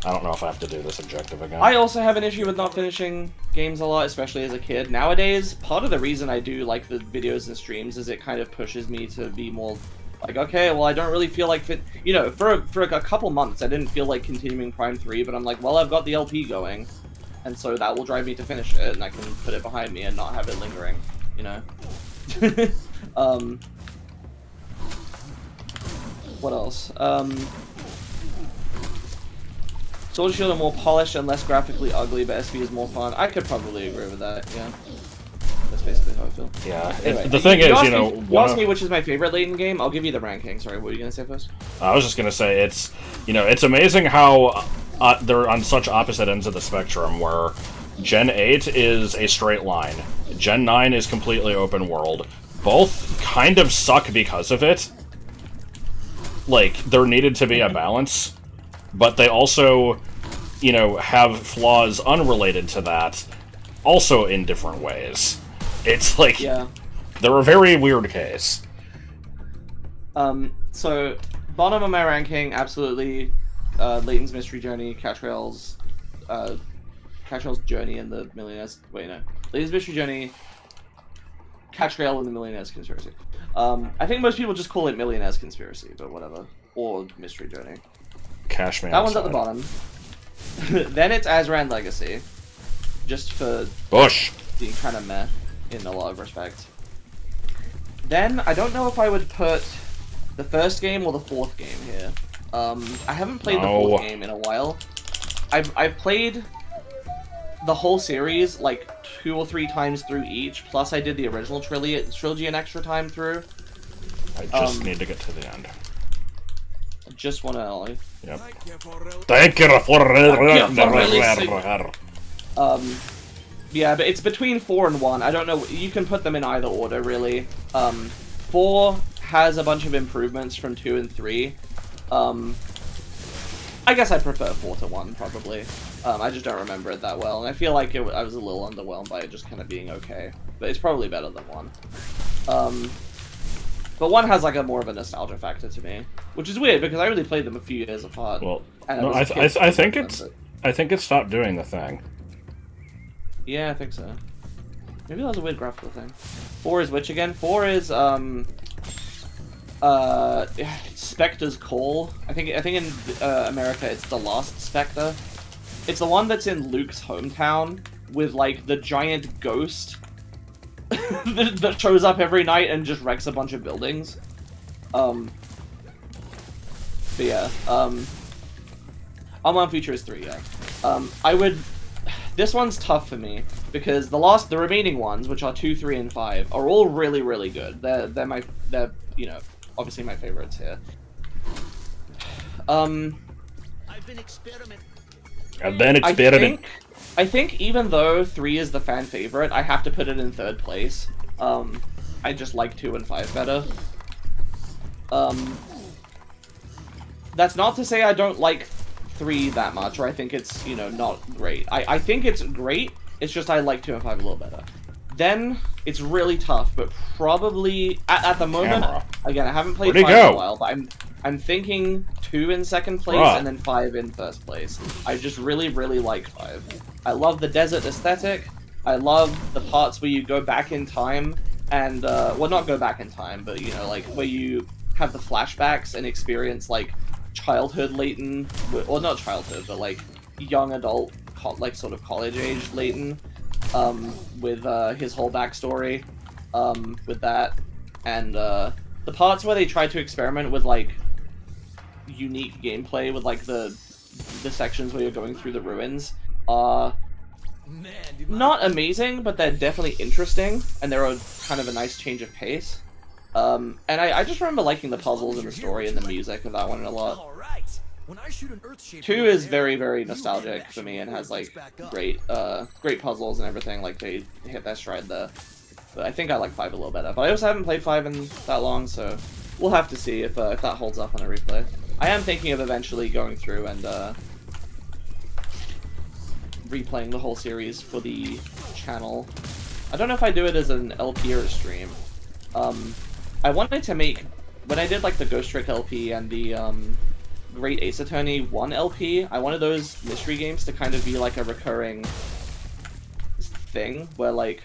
I don't know if I have to do this objective again. I also have an issue with not finishing games a lot, especially as a kid. Nowadays, part of the reason I do like the videos and streams is it kind of pushes me to be more like, okay, well, I don't really feel like you know, for a couple months, I didn't feel like continuing Prime 3, but I'm like, well, I've got the LP going, and so that will drive me to finish it, and I can put it behind me and not have it lingering, you know? What else? Sword and Shield are more polished and less graphically ugly, but SV is more fun. I could probably agree with that, yeah. That's basically how I feel. Yeah, Anyway, the thing is, you know... You asked me which is my favorite Layton game, I'll give you the ranking. Sorry, what were you going to say first? I was just going to say, it's, you know, it's amazing how they're on such opposite ends of the spectrum, where Gen 8 is a straight line, Gen 9 is completely open world. Both kind of suck because of it. Like, there needed to be a balance, but they also, you know, have flaws unrelated to that, also in different ways. It's like, Yeah. they're a very weird case. So, bottom of my ranking, absolutely, Layton's Mystery Journey, Catrail's Journey and the Millionaire's... Wait, no. Layton's Mystery Journey, Catrail and the Millionaire's Conspiracy. I think most people just call it Millionaire's Conspiracy, but whatever. Or Mystery Journey. Cash me That one's at outside. the bottom. Then it's Azran Legacy. Just for Bush! being kind of meh in a lot of respects. Then, I don't know if I would put the first game or the fourth game here. I haven't played the fourth game in a while. I've played the whole series like 2 or 3 times through each, plus I did the original trilogy an extra time through. I just need to get to the end. I just want to... Yep. Thank you for Yeah, but it's between 4 and 1. I don't know. You can put them in either order, really. 4 has a bunch of improvements from 2 and 3. I guess I prefer 4 to 1, probably. I just don't remember it that well, and I feel like I was a little underwhelmed by it just kind of being okay. But it's probably better than 1. But 1 has like a more of a nostalgia factor to me, which is weird because I really played them a few years apart. Well, and no, I think it stopped doing the thing. Yeah, I think so. Maybe that was a weird graphical thing. 4 is which again? 4 is Spectre's Call. I think in America it's the Lost Spectre. It's the one that's in Luke's hometown with like the giant ghost that shows up every night and just wrecks a bunch of buildings. But yeah, Unbound Future is 3. Yeah, I would. This one's tough for me because the remaining ones, which are 2, 3, and 5, are all really, really good. They're you know, obviously my favorites here. I've been experimenting. I think even though 3 is the fan favorite, I have to put it in 3rd place. I just like 2 and 5 better. That's not to say I don't like 3 that much, or I think it's, you know, not great. I think it's great, it's just I like 2 and 5 a little better. Then, it's really tough, but probably, at the moment, again, I haven't played 5 in a while, but I'm thinking 2 in 2nd place, and then 5 in 1st place. I just really, really like 5. I love the desert aesthetic, I love the parts where you go back in time, and, well, not go back in time, but, you know, like, where you have the flashbacks and experience, like, childhood Layton, or not childhood, but like young adult, like sort of college age Layton, with his whole backstory, with that, and the parts where they try to experiment with like unique gameplay with like the sections where you're going through the ruins are not amazing, but they're definitely interesting, and they're kind of a nice change of pace. And I just remember liking the puzzles and the story and the music of that one a lot. 2 is very, very nostalgic for me and has like great puzzles and everything. Like they hit their stride there. But I think I like 5 a little better. But I also haven't played 5 in that long, so we'll have to see if that holds up on a replay. I am thinking of eventually going through and replaying the whole series for the channel. I don't know if I do it as an LP or a stream. I wanted to make, when I did like the Ghost Trick LP and the Great Ace Attorney 1 LP, I wanted those mystery games to kind of be like a recurring thing where like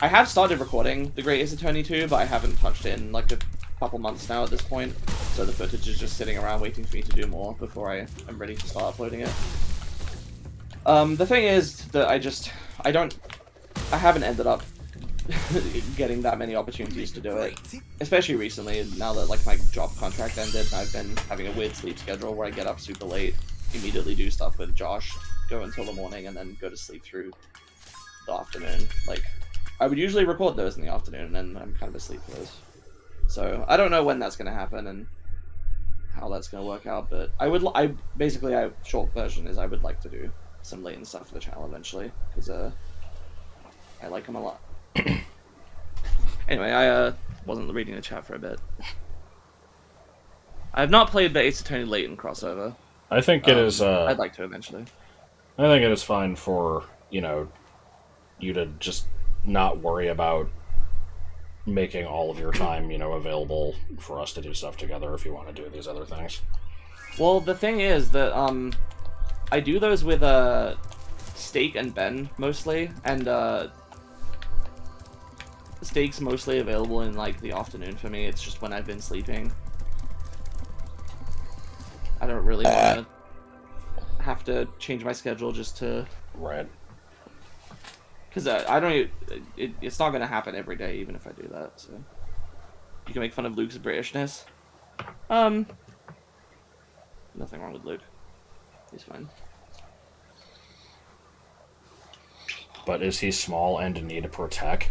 I have started recording the Great Ace Attorney 2, but I haven't touched it in like a couple months now at this point, so the footage is just sitting around waiting for me to do more before I am ready to start uploading it. The thing is that I haven't ended up getting that many opportunities to do it, especially recently, now that like my job contract ended. I've been having a weird sleep schedule where I get up super late, immediately do stuff with Josh, go until the morning, and then go to sleep through the afternoon. Like, I would usually record those in the afternoon, and then I'm kind of asleep for those. So I don't know when that's going to happen and how that's going to work out, but short version is I would like to do some latent stuff for the channel eventually, because I like them a lot. Anyway, I wasn't reading the chat for a bit. I have not played the Ace Attorney latent crossover. I think it is. I'd like to eventually. I think it is fine for, you know, you to just not worry about making all of your time, you know, available for us to do stuff together if you want to do these other things. Well, the thing is that I do those with Steak and Ben mostly, and Steak's mostly available in like the afternoon for me. It's just when I've been sleeping. I don't really want to have to change my schedule just to... Right. Because I don't... It's not going to happen every day, even if I do that, so... You can make fun of Luke's Britishness. Nothing wrong with Luke. He's fine. But is he small and in need of protect?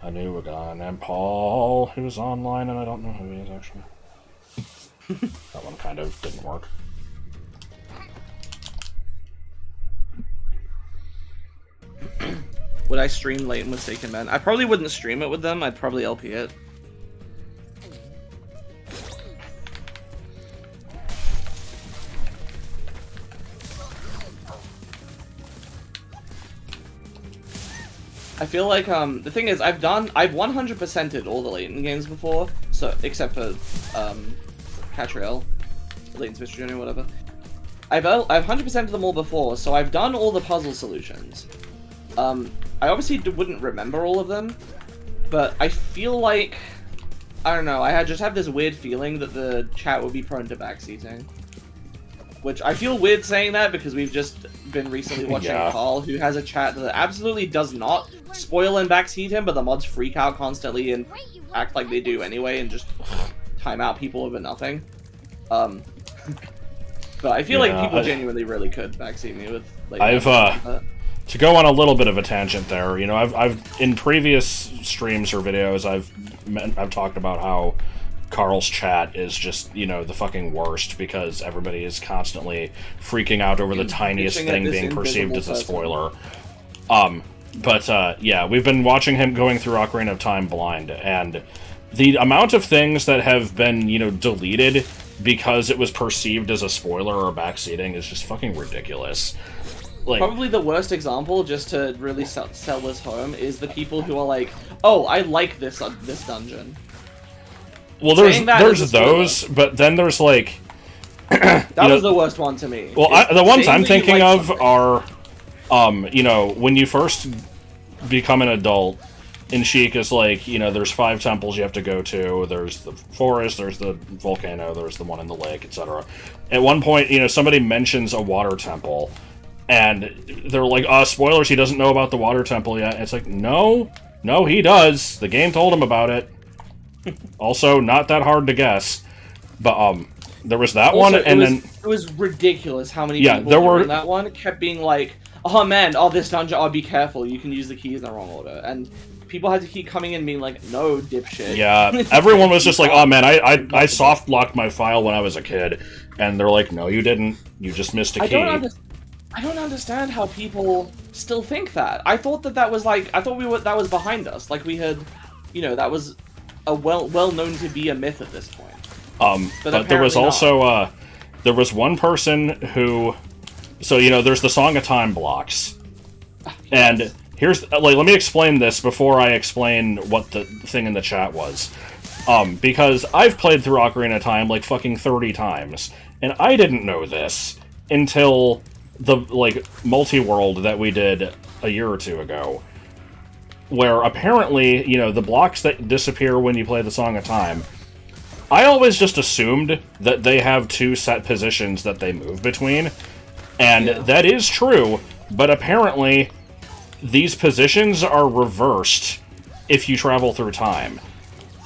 I knew a guy named Paul who was online, and I don't know who he is, actually. That one kind of didn't work. Would I stream Late and Mistaken Men? I probably wouldn't stream it with them, I'd probably LP it. I feel like, the thing is, I've 100%ed all the Layton games before, so, except for, Catriel, Layton's Mystery Journey, whatever. I've 100%ed them all before, so I've done all the puzzle solutions. I obviously wouldn't remember all of them, but I feel like, I don't know, I just have this weird feeling that the chat would be prone to backseating. Which, I feel weird saying that because we've just been recently watching Carl, who has a chat that absolutely does not spoil and backseat him, but the mods freak out constantly and act like they do anyway and just time out people over nothing. But I feel like people genuinely really could backseat me with, like, to go on a little bit of a tangent there, you know, I've in previous streams or videos, I've talked about how Carl's chat is just, you know, the fucking worst because everybody is constantly freaking out over the tiniest thing being perceived as a spoiler. Yeah, we've been watching him going through Ocarina of Time blind, and the amount of things that have been, you know, deleted because it was perceived as a spoiler or backseating is just fucking ridiculous. Like, probably the worst example, just to really sell this home, is the people who are like, "Oh, I like this dungeon." Well, there's those, but then there's like that was the worst one to me. Well, the ones I'm thinking of are, you know, when you first become an adult, in Sheik is like, you know, there's 5 temples you have to go to. There's the forest, there's the volcano, there's the one in the lake, etc. At one point, you know, somebody mentions a water temple. And they're like, spoilers, he doesn't know about the water temple yet. And it's like, no, he does. The game told him about it. Also, not that hard to guess. But, there was that one, and then... It was ridiculous how many people in that one kept being like, oh man, this dungeon, be careful, you can use the keys in the wrong order. And people had to keep coming in and being like, no, dipshit. Yeah, everyone was just like, oh man, I soft-locked my file when I was a kid. And they're like, no, you didn't. You just missed a key. I don't understand how people still think that. I thought that was like, that was behind us. Like we had, you know, that was a well known to be a myth at this point. But there was also, there was one person who, so, you know, there's the Song of Time blocks. And Here's like, let me explain this before I explain what the thing in the chat was. Because I've played through Ocarina of Time like fucking 30 times, and I didn't know this until the like multi-world that we did a year or two ago, where apparently, you know, the blocks that disappear when you play the Song of Time, I always just assumed that they have two set positions that they move between, and that is true, but apparently these positions are reversed if you travel through time.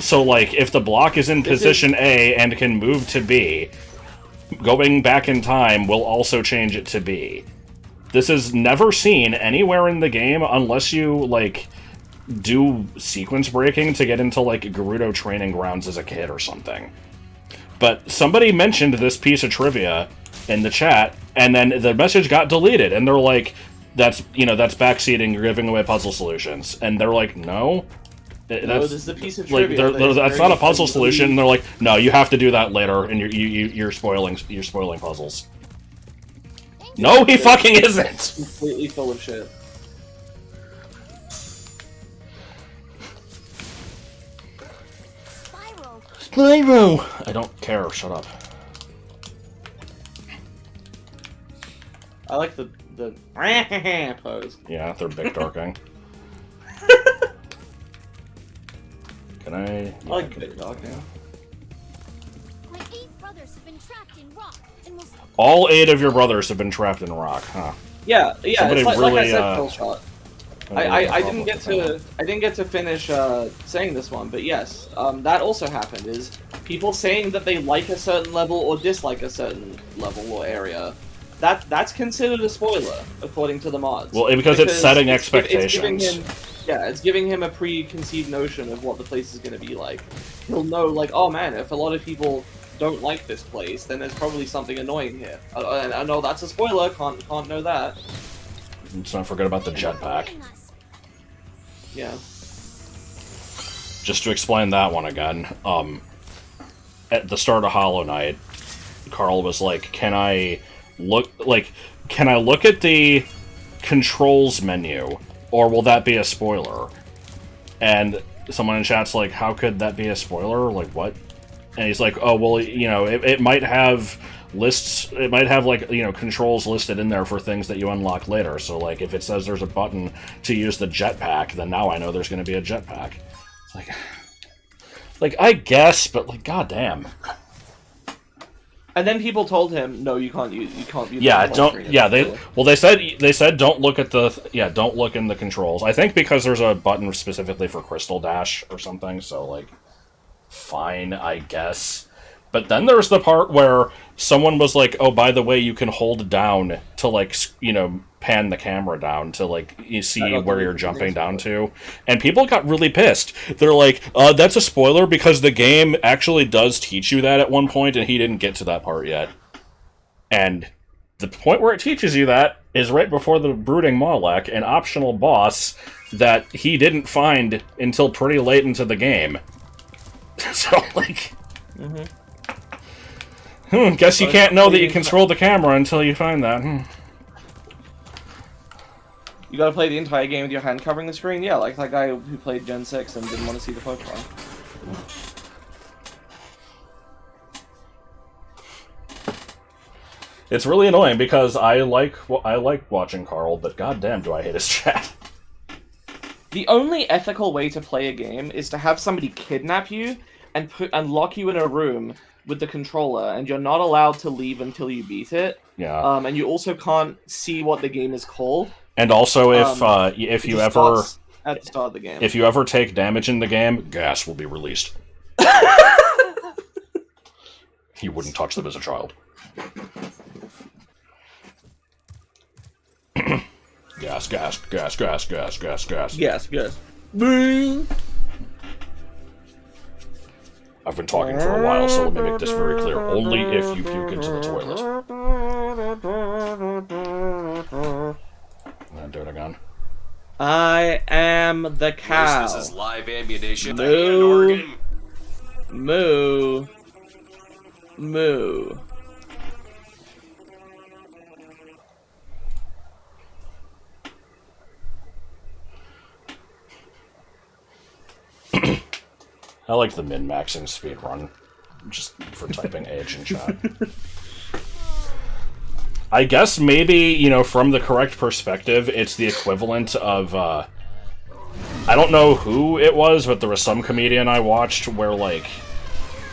So, like, if the block is in position A and can move to B, going back in time will also change it to B. This is never seen anywhere in the game unless you, like, do sequence breaking to get into, like, Gerudo training grounds as a kid or something. But somebody mentioned this piece of trivia in the chat, and then the message got deleted, and they're like, that's, you know, that's backseating, you're giving away puzzle solutions. And they're like, no. No, this is a piece of like, trivia. That's not a puzzle solution. And they're like, no, you have to do that later, and you're spoiling puzzles. No, he fucking isn't. Completely full of shit. Spyro. I don't care. Shut up. I like the pose. Yeah, they're big darking. Can I? Yeah, I like big dog now. My 8 brothers have been trapped in rock and will... All 8 of your brothers have been trapped in rock, huh? Yeah. Somebody It's like, really, like I said, kill shot. I didn't get to finish saying this one, but yes, that also happened. Is people saying that they like a certain level or dislike a certain level or area. That's considered a spoiler according to the mods. Well, because it's setting expectations. It's giving him a preconceived notion of what the place is going to be like. He'll know, like, oh man, if a lot of people don't like this place, then there's probably something annoying here. I know that's a spoiler. Can't know that. Let's not forget about the jetpack. Yeah. Just to explain that one again, at the start of Hollow Knight, Carl was like, can I look at the controls menu, or will that be a spoiler? And someone in chat's like, how could that be a spoiler? Like, what? And he's like, oh, well, you know, it might have lists, it might have, like, you know, controls listed in there for things that you unlock later. So, like, if it says there's a button to use the jetpack, then now I know there's going to be a jetpack. It's like, I guess, but, like, goddamn. And then people told him, no, you can't use. Yeah, don't. Yeah, they said don't look at the. Don't look in the controls. I think because there's a button specifically for Crystal Dash or something. So, like, fine, I guess. But then there's the part where someone was like, oh, by the way, you can hold down to, like, you know, pan the camera down to, like, you see where you're jumping down to. And people got really pissed. They're like, that's a spoiler because the game actually does teach you that at one point, and he didn't get to that part yet. And the point where it teaches you that is right before the Brooding Mawlek, an optional boss that he didn't find until pretty late into the game. So, like... Mm-hmm. Guess you can't know that you control the camera until you find that. You gotta play the entire game with your hand covering the screen? Yeah, like that guy who played Gen 6 and didn't want to see the Pokemon. It's really annoying because I like watching Carl, but goddamn do I hate his chat. The only ethical way to play a game is to have somebody kidnap you and lock you in a room with the controller, and you're not allowed to leave until you beat it. Yeah. And you also can't see what the game is called. And also, if you ever at the start of the game, if you ever take damage in the game, gas will be released. He wouldn't touch them as a child. Gas. Yes. Boom. I've been talking for a while, so let me make this very clear. Only if you puke into the toilet. I'm gonna do it again. I am the cow. This is live ammunition. Moo. The hand organ. Moo. Moo. I like the min-maxing speedrun, just for typing age in chat. I guess maybe, you know, from the correct perspective, it's the equivalent of, I don't know who it was, but there was some comedian I watched where, like,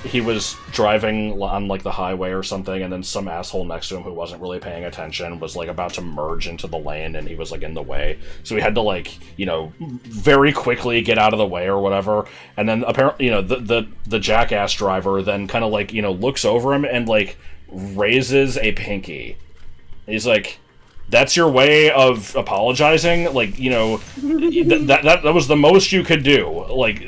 he was driving on, like, the highway or something, and then some asshole next to him who wasn't really paying attention was, like, about to merge into the lane, and he was, like, in the way. So he had to, like, you know, very quickly get out of the way or whatever. And then, apparently, you know, the jackass driver then kind of, like, you know, looks over him and, like, raises a pinky. He's like, that's your way of apologizing? Like, you know, that was the most you could do. Like...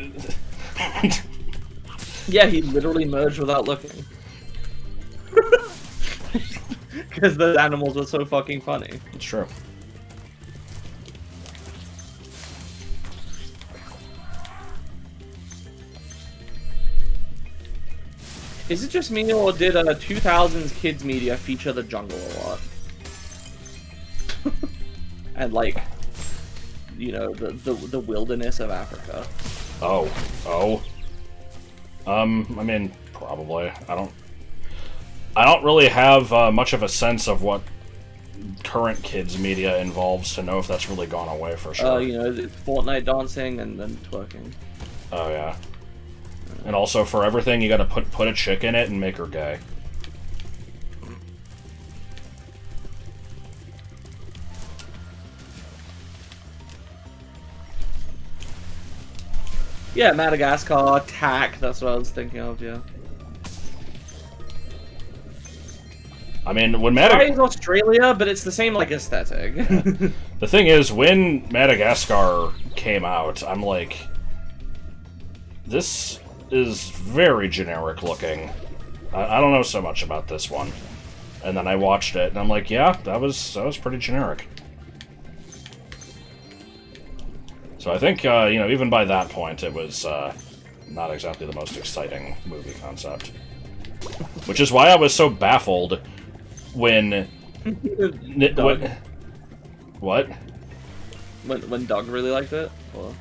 Yeah, he literally merged without looking. Because the animals were so fucking funny. It's true. Is it just me, or did 2000s kids media feature the jungle a lot? And, like, you know, the wilderness of Africa. Oh. I mean, probably. I don't really have much of a sense of what current kids media involves to know if that's really gone away for sure. You know, it's Fortnite dancing and then twerking. Oh, yeah. And also, for everything, you gotta put a chick in it and make her gay. Yeah, Madagascar, TAC, that's what I was thinking of, yeah. I mean, when It's Australia, but it's the same, like, aesthetic. Yeah. The thing is, when Madagascar came out, I'm like, this is very generic looking. I don't know so much about this one. And then I watched it, and I'm like, yeah, that was pretty generic. So I think, you know, even by that point, it was not exactly the most exciting movie concept. Which is why I was so baffled when... Doug. What? When Doug really liked it? Or...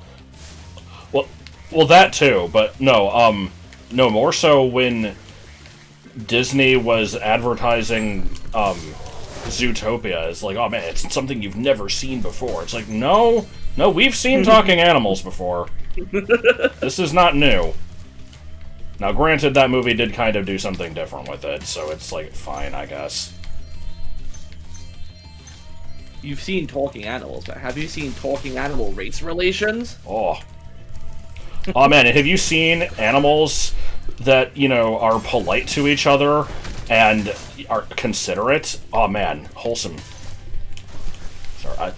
Well, that too, but no, no, more so when Disney was advertising, Zootopia. It's like, oh man, it's something you've never seen before. It's like, no, we've seen talking animals before. This is not new. Now, granted, that movie did kind of do something different with it, so it's like, fine, I guess. You've seen talking animals, but have you seen talking animal race relations? Oh. Oh man, have you seen animals that, you know, are polite to each other and are considerate? Oh man, wholesome. Sorry, I...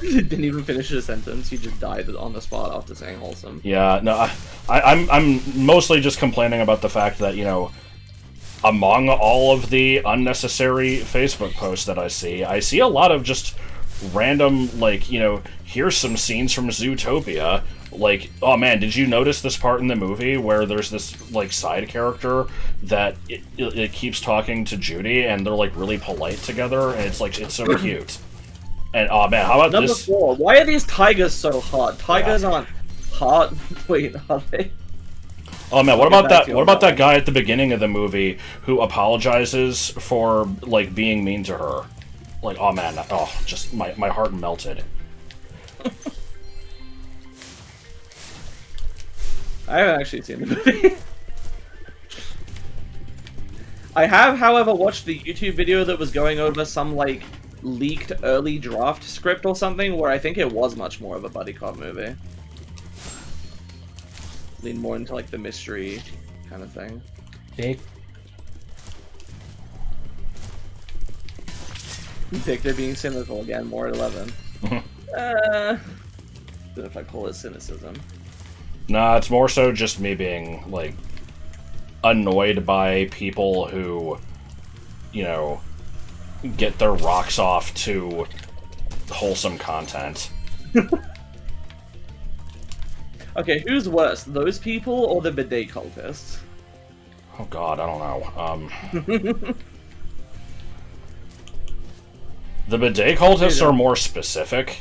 Didn't even finish his sentence, he just died on the spot after saying wholesome. Yeah, no, I'm mostly just complaining about the fact that, you know, among all of the unnecessary Facebook posts that I see a lot of just random, like, you know, here's some scenes from Zootopia. Like, oh man, did you notice this part in the movie where there's this, like, side character that it keeps talking to Judy and they're, like, really polite together and it's, like, it's so cute. And, oh man, how about this? Number 4, why are these tigers so hot? Tigers aren't hot. Wait, are they? Oh man, what about that guy at the beginning of the movie who apologizes for, like, being mean to her? Like, oh man, oh, just, my heart melted. I haven't actually seen the movie. I have, however, watched the YouTube video that was going over some, like, leaked early draft script or something, where I think it was much more of a buddy cop movie. Lean more into, like, the mystery kind of thing. Victor being cynical again, more at 11. Don't know if I call it cynicism. Nah, it's more so just me being, like, annoyed by people who, you know, get their rocks off to wholesome content. Okay, who's worse, those people or the bidet cultists? Oh god, I don't know. The bidet cultists are more specific.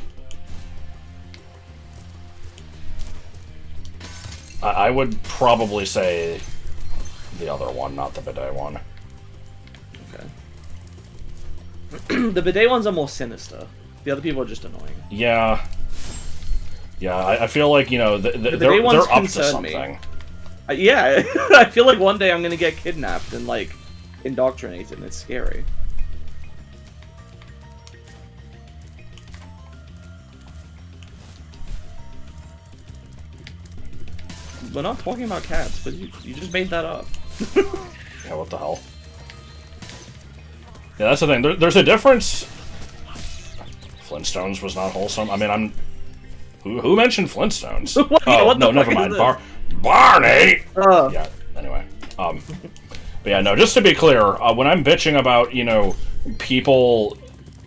I would probably say the other one, not the bidet one. Okay. The bidet ones are more sinister. The other people are just annoying. Yeah. Yeah, I feel like, you know, they're ones up to concern something. Me. Yeah, I feel like one day I'm gonna get kidnapped and, like, indoctrinated, and it's scary. We're not talking about cats, but you just made that up. Yeah, what the hell? Yeah, that's the thing. There's a difference. Flintstones was not wholesome. I mean, Who mentioned Flintstones? What no, never mind. Barney! Oh. Yeah, anyway. But yeah, no, just to be clear, when I'm bitching about, you know, people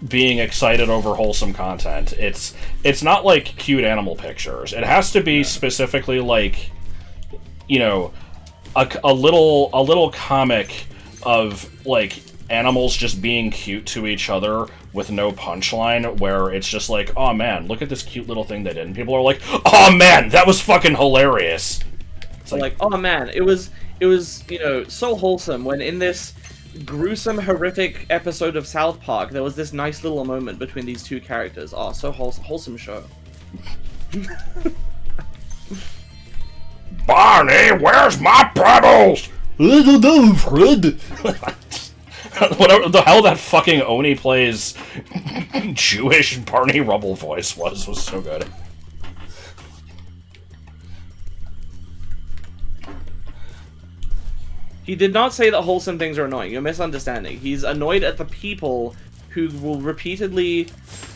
being excited over wholesome content, it's not like cute animal pictures. It has to be specifically like, you know, a little comic of, like, animals just being cute to each other with no punchline, where it's just like, oh man, look at this cute little thing they did, and people are like, oh man, that was fucking hilarious. It's like, oh man, it was, you know, so wholesome when in this gruesome, horrific episode of South Park, there was this nice little moment between these two characters. Oh, so wholesome show. Barney, where's my paddles? I don't know, Fred. Whatever the hell that fucking Oni plays Jewish Barney Rubble voice was so good. He did not say that wholesome things are annoying. You're misunderstanding. He's annoyed at the people who will repeatedly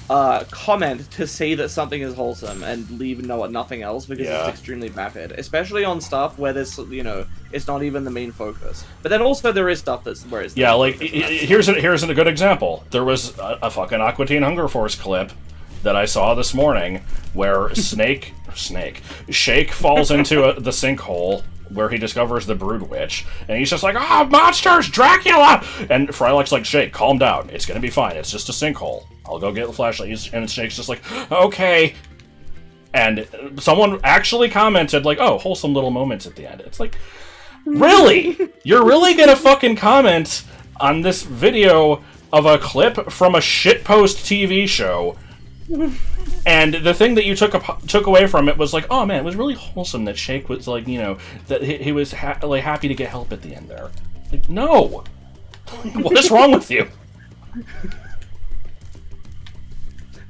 comment to say that something is wholesome and leave nothing else because it's extremely vapid. Especially on stuff where there's, you know, it's not even the main focus. But then also there is stuff that's where it's... Yeah, like, here's a good example. There was a fucking Aqua Teen Hunger Force clip that I saw this morning where Shake falls into the sinkhole where he discovers the Brood Witch, and he's just like, "Ah, oh, monsters, Dracula!" And Frylock's like, "Shake, calm down. It's gonna be fine. It's just a sinkhole. I'll go get the flashlight." And Shake's just like, "Okay." And someone actually commented, like, "Oh, wholesome little moments at the end." It's like, really? You're really gonna fucking comment on this video of a clip from a shitpost TV show? And the thing that you took away from it was like, oh man, it was really wholesome that Shake was like, you know, that he was like happy to get help at the end there. Like, no, what is wrong with you?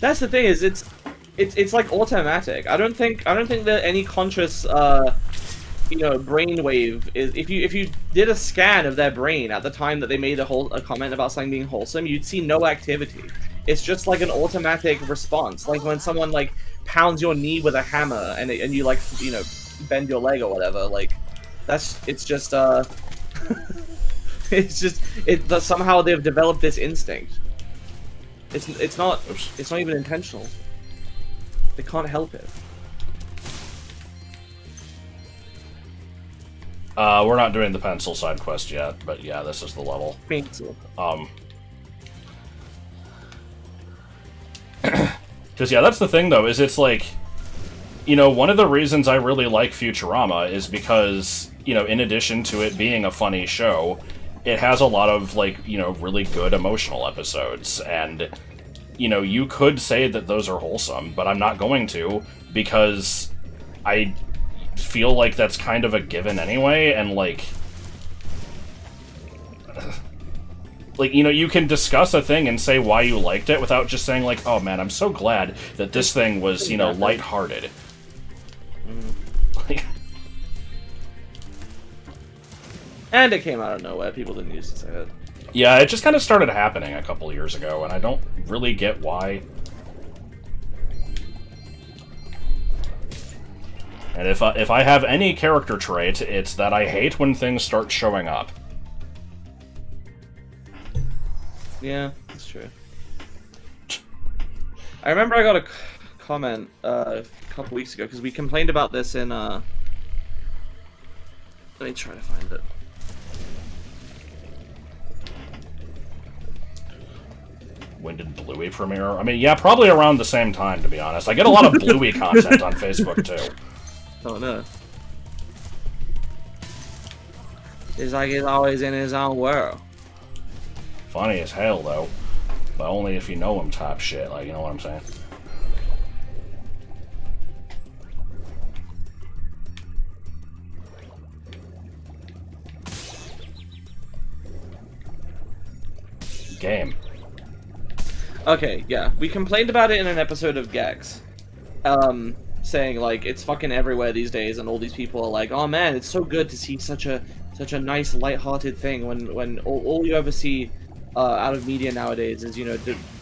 That's the thing, is it's like automatic. I don't think that any conscious you know, brainwave is, if you did a scan of their brain at the time that they made a comment about something being wholesome, you'd see no activity. It's just like an automatic response, like when someone like pounds your knee with a hammer and you like, you know, bend your leg or whatever. Like it's just somehow they've developed this instinct. It's not even intentional. They can't help it. We're not doing the pencil side quest yet, but yeah, this is the level. Pencil. Because, yeah, that's the thing, though, is it's like, you know, one of the reasons I really like Futurama is because, you know, in addition to it being a funny show, it has a lot of, like, you know, really good emotional episodes, and, you know, you could say that those are wholesome, but I'm not going to, because I feel like that's kind of a given anyway, and, like, you know, you can discuss a thing and say why you liked it without just saying, like, oh man, I'm so glad that this thing was, you know, lighthearted. And it came out of nowhere. People didn't used to say it. Yeah, it just kind of started happening a couple years ago, and I don't really get why. And if I have any character trait, it's that I hate when things start showing up. Yeah, that's true. I remember I got a comment a couple weeks ago, because we complained about this in, let me try to find it. When did Bluey premiere? I mean, yeah, probably around the same time, to be honest. I get a lot of Bluey content on Facebook, too. Oh, no. It's like he's always in his own world. Funny as hell, though. But only if you know him type shit, like, you know what I'm saying? Game. Okay, yeah. We complained about it in an episode of Gex. Saying, like, it's fucking everywhere these days, and all these people are like, oh man, it's so good to see such a nice, light-hearted thing when all you ever see out of media nowadays is, you know,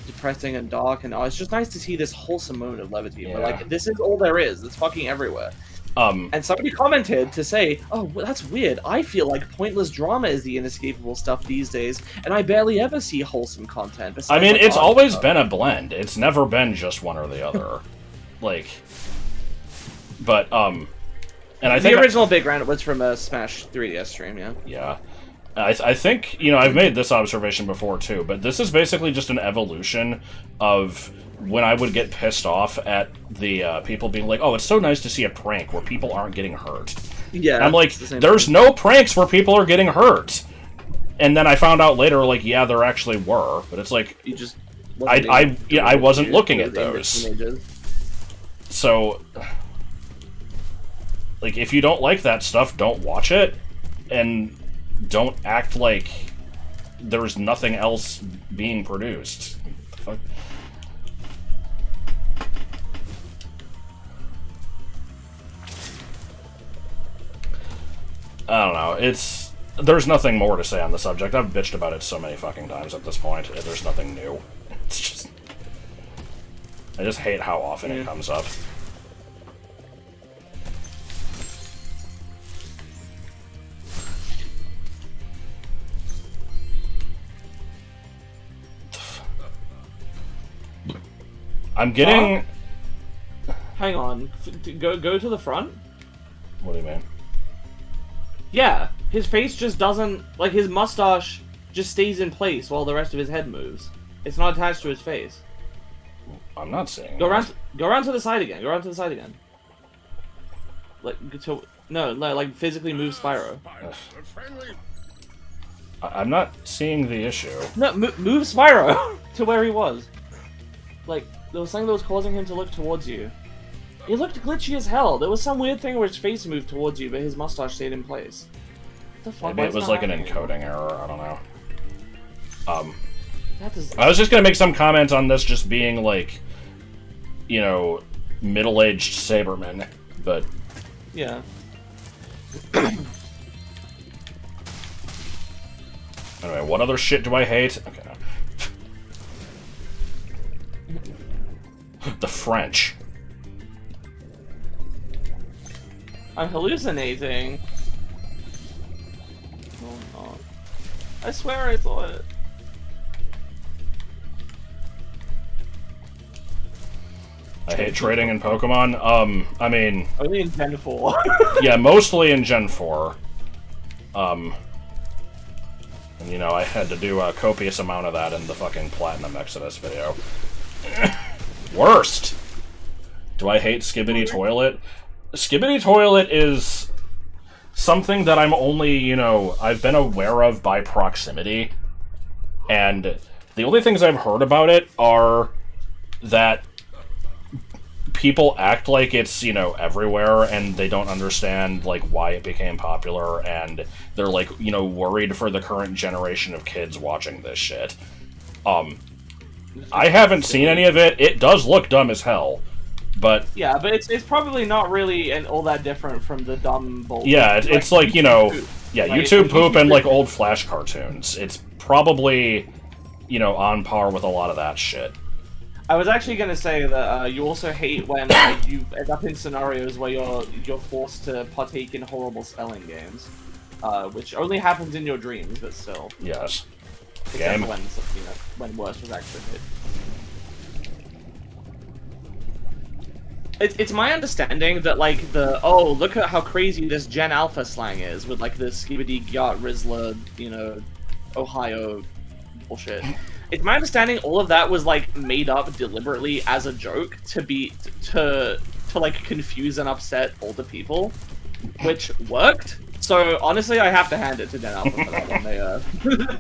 depressing and dark, and it's just nice to see this wholesome moment of levity. Yeah. But, like, this is all there is. It's fucking everywhere. And somebody commented to say, oh, well, that's weird. I feel like pointless drama is the inescapable stuff these days, and I barely ever see wholesome content. I mean, it's always been a blend. It's never been just one or the other. Like, but, and I think... The original Big Round was from a Smash 3DS stream, yeah. Yeah. I think, you know, I've made this observation before, too, but this is basically just an evolution of when I would get pissed off at the people being like, oh, it's so nice to see a prank where people aren't getting hurt. Yeah. And I'm like, there's no pranks where people are getting hurt. And then I found out later, like, yeah, there actually were, but it's like... You just... I wasn't looking at those. So... Like, if you don't like that stuff, don't watch it, and don't act like there's nothing else being produced. What the fuck? I don't know, there's nothing more to say on the subject. I've bitched about it so many fucking times at this point, there's nothing new. It's just... I just hate how often it comes up. I'm getting... Hang on. Go to the front? What do you mean? Yeah. His face just doesn't... Like, his mustache just stays in place while the rest of his head moves. It's not attached to his face. I'm not saying Go around to the side again. Go around to the side again. Like, no, like, physically move Spyro. I'm not seeing the issue. No, move Spyro to where he was. Like, there was something that was causing him to look towards you. He looked glitchy as hell. There was some weird thing where his face moved towards you, but his mustache stayed in place. What the fuck? Maybe it was like an encoding error, I don't know. I was just gonna make some comment on this just being like, you know, middle-aged Saberman, but... Yeah. Anyway, what other shit do I hate? Okay, no. The French. I'm hallucinating. No, I'm not. I swear I saw it. I hate trading in Pokemon. I mean... Only in Gen 4. Yeah, mostly in Gen 4. And, you know, I had to do a copious amount of that in the fucking Platinum Exodus video. Worst! Do I hate Skibidi Toilet? Skibidi Toilet is something that I'm only, you know, I've been aware of by proximity. And the only things I've heard about it are that people act like it's, you know, everywhere, and they don't understand, like, why it became popular, and they're, like, you know, worried for the current generation of kids watching this shit. I haven't seen any of it. It does look dumb as hell, but... Yeah, but it's probably not really all that different from the dumb bold... Yeah, it's like, you know... Poop. Yeah, like, YouTube poop and, like, old Flash cartoons. It's probably, you know, on par with a lot of that shit. I was actually going to say that you also hate when you end up in scenarios where you're forced to partake in horrible spelling games, which only happens in your dreams, but still. Yes. Except when, you know, when worse was actually hit. It's my understanding that, like, oh, look at how crazy this Gen Alpha slang is, with, like, the Skibidi Gyat Rizzler, you know, Ohio bullshit. It's my understanding all of that was, like, made up deliberately as a joke to like, confuse and upset older people, which worked. So honestly, I have to hand it to Den Alpha for that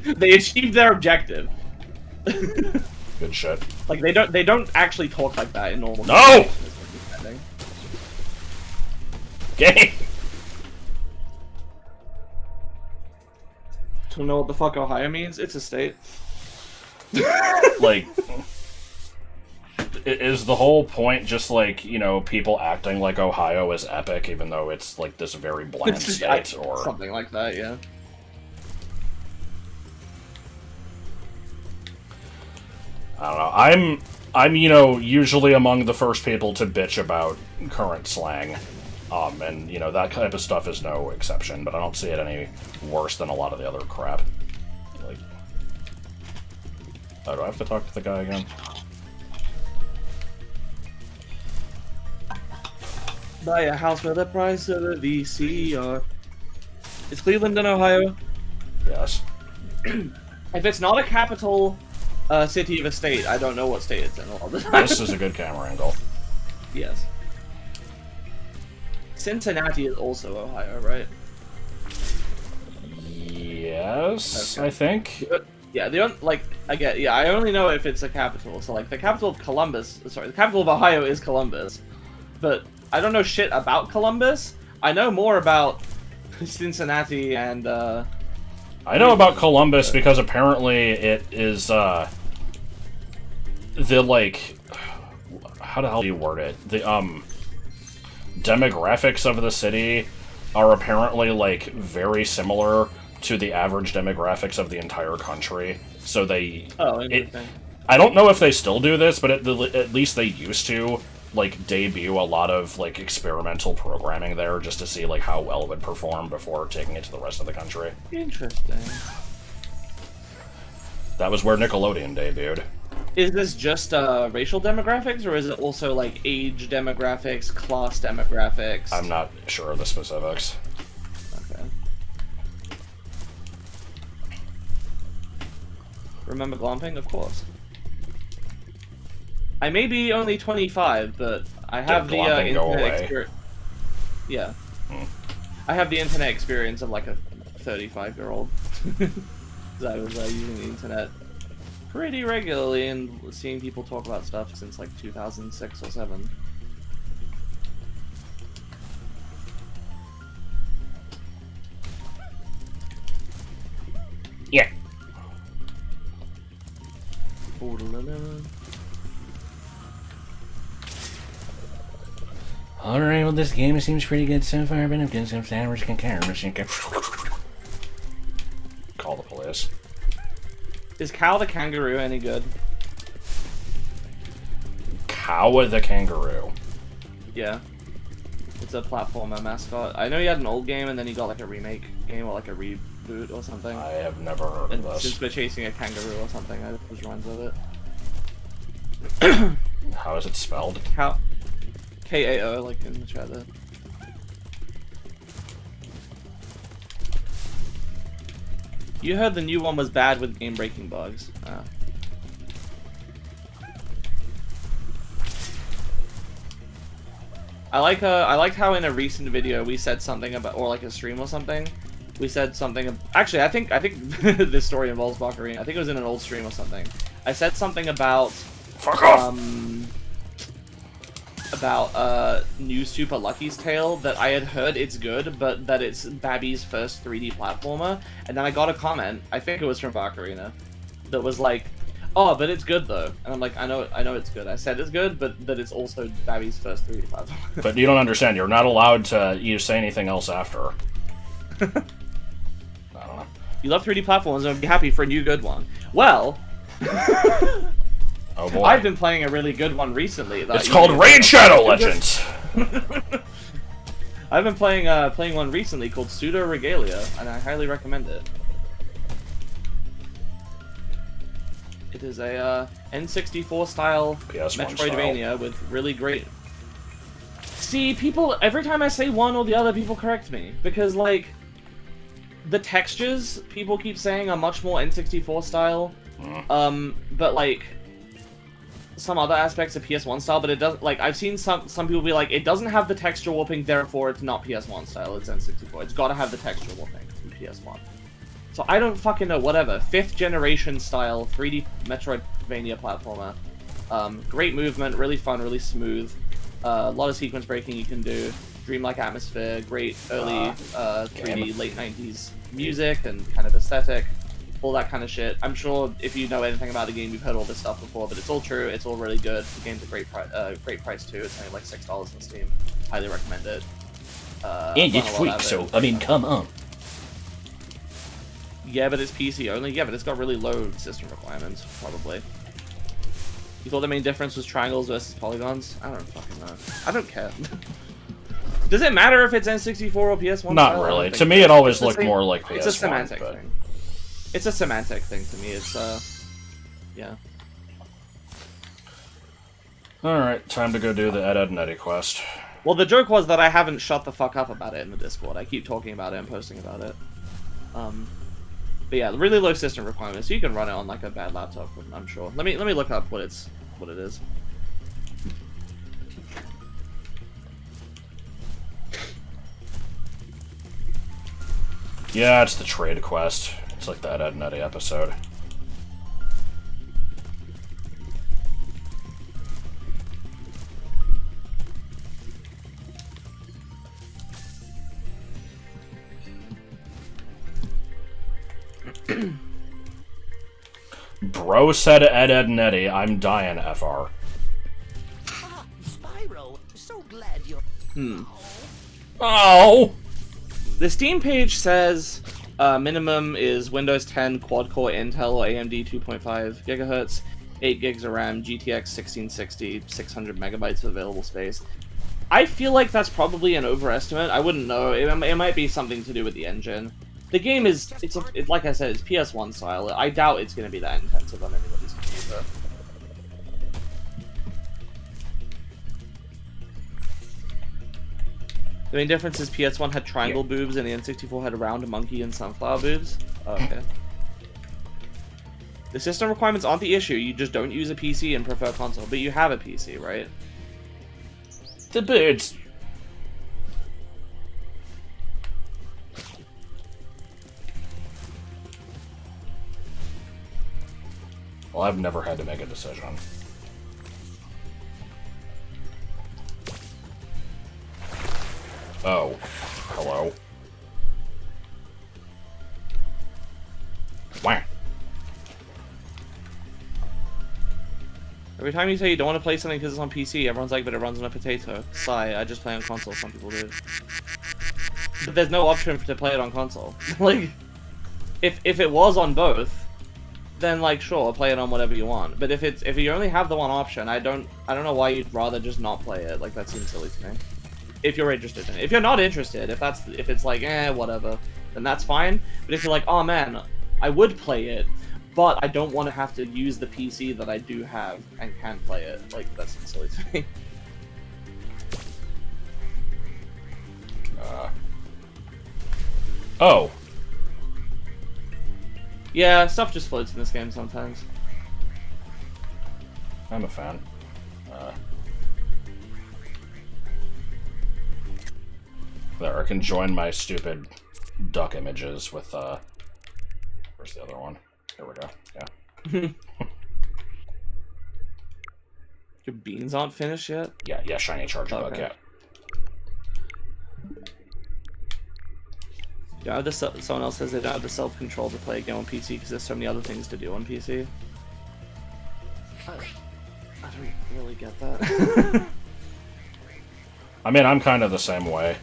one. They achieved their objective. Good shit. Like they don't actually talk like that in normal. No! Game! To know what the fuck Ohio means? It's a state. Like, is the whole point just like, you know, people acting like Ohio is epic even though it's like this very bland state, or something like that, yeah. I don't know. I'm you know, usually among the first people to bitch about current slang. And, you know, that type of stuff is no exception, but I don't see it any worse than a lot of the other crap. Like... Oh, do I have to talk to the guy again? Buy a house for the price of a VCR. Is Cleveland in Ohio? Yes. If it's not a capital city of a state, I don't know what state it's in all the time. This is a good camera angle. Yes. Cincinnati is also Ohio, right? Yes, Okay. I think. Yeah, I only know if it's a capital. So like the capital of the capital of Ohio is Columbus. But I don't know shit about Columbus. I know more about Cincinnati and I know about Columbus because apparently it is the like, how the hell do you word it? The demographics of the city are apparently like very similar to the average demographics of the entire country. So they... Oh, interesting. I don't know if they still do this, but at least they used to, like, debut a lot of, like, experimental programming there just to see, like, how well it would perform before taking it to the rest of the country. Interesting. That was where Nickelodeon debuted. Is this just racial demographics, or is it also, like, age demographics, class demographics? I'm not sure of the specifics. Okay. Remember glomping? Of course. I may be only 25, but I have the internet experience. Yeah. I have the internet experience of like a 35-year-old. I was using the internet pretty regularly and seeing people talk about stuff since like 2006 or 7. Yeah. Alright, well this game seems pretty good so far, but I'm getting some sandwich and carrot. Call the police. Is Cow the kangaroo any good? Cow the kangaroo? Yeah. It's a platformer mascot. I know he had an old game and then he got like a remake game or like a reboot or something. I have never heard And of this. since we're chasing a kangaroo or something, I just runs with it. How is it spelled? Cow. K-A-O, like in the chat there. You heard the new one was bad with game-breaking bugs. I liked how in a recent video we said something about, or like a stream or something, we said something. Actually, I think this story involves Baccarina. I think it was in an old stream or something. I said something about Fuck off! New Super Lucky's Tale, that I had heard it's good, but that it's Babby's first 3D platformer, and then I got a comment, I think it was from Baccarina, that was like, oh, but it's good though. And I'm like, I know it's good. I said it's good, but that it's also Babby's first 3D platformer. But you don't understand, you're not allowed to say anything else after. I don't know. You love 3D platforms and would be happy for a new good one. Well... Oh boy. I've been playing a really good one recently. It's called Raid Shadow Legends! I've been playing one recently called Pseudo Regalia, and I highly recommend it. It is a N64 style PS1 Metroidvania style. with really great... See, people, every time I say one or the other, people correct me. Because, like, the textures, people keep saying, are much more N64 style. But, like... some other aspects of PS1 style, but it doesn't. Like I've seen some people be like, it doesn't have the texture warping, therefore it's not PS1 style. It's N64. It's got to have the texture warping from PS1. So I don't fucking know. Whatever. 5th generation style 3D Metroidvania platformer. Great movement, really fun, really smooth. A lot of sequence breaking you can do. Dreamlike atmosphere, great early 3D late 90s music and kind of aesthetic. All that kind of shit. I'm sure if you know anything about the game, you've heard all this stuff before, but it's all true. It's all really good. The game's a great price too. It's only like $6 on Steam. Highly recommend it. And it's free, so I mean, come on. Yeah, but it's PC only. Yeah, but it's got really low system requirements, probably. You thought the main difference was triangles versus polygons? I don't fucking know. I don't care. Does it matter if it's N64 or PS1? Not really. To me, it always looked more like PS1. It's a semantic thing. It's a semantic thing to me. It's yeah. All right, time to go do the Ed and Eddie quest. Well, the joke was that I haven't shut the fuck up about it in the Discord. I keep talking about it and posting about it. But yeah, really low system requirements. You can run it on like a bad laptop, I'm sure. Let me look up what it is. Yeah, it's the trade quest. It's like the Ed and Eddie episode. Bro said Ed, and Eddie. I'm dying, FR. Ah, Spyro, so glad you're... Oh! The Steam page says minimum is Windows 10 quad-core Intel or AMD 2.5 gigahertz, 8 gigs of RAM, GTX 1660, 600 megabytes of available space. I feel like that's probably an overestimate. I wouldn't know. It might be something to do with the engine. The game is, like I said, it's PS1 style. I doubt it's going to be that intensive on anybody's computer. The main difference is PS1 had triangle boobs and the N64 had round monkey and sunflower boobs. Oh, okay. The system requirements aren't the issue. You just don't use a PC and prefer console. But you have a PC, right? The birds. Well, I've never had to make a decision. Oh. Hello. Wah. Every time you say you don't want to play something because it's on PC, everyone's like, but it runs on a potato. Sigh, I just play on console, some people do. But there's no option to play it on console. Like, if it was on both, then like sure, play it on whatever you want. But if you only have the one option, I don't know why you'd rather just not play it. Like that seems silly to me. If you're interested in it. If you're not interested, if it's like whatever, then that's fine. But if you're like, oh man, I would play it, but I don't want to have to use the PC that I do have and can play it, like that seems silly to me. Oh. Yeah, stuff just floats in this game sometimes. I'm a fan. There, I can join my stupid duck images with, where's the other one? Here we go, yeah. Your beans aren't finished yet? Yeah, shiny charger bug, yeah. Yeah, someone else says they don't have the self-control to play a game on PC because there's so many other things to do on PC. I don't really get that. I mean, I'm kind of the same way.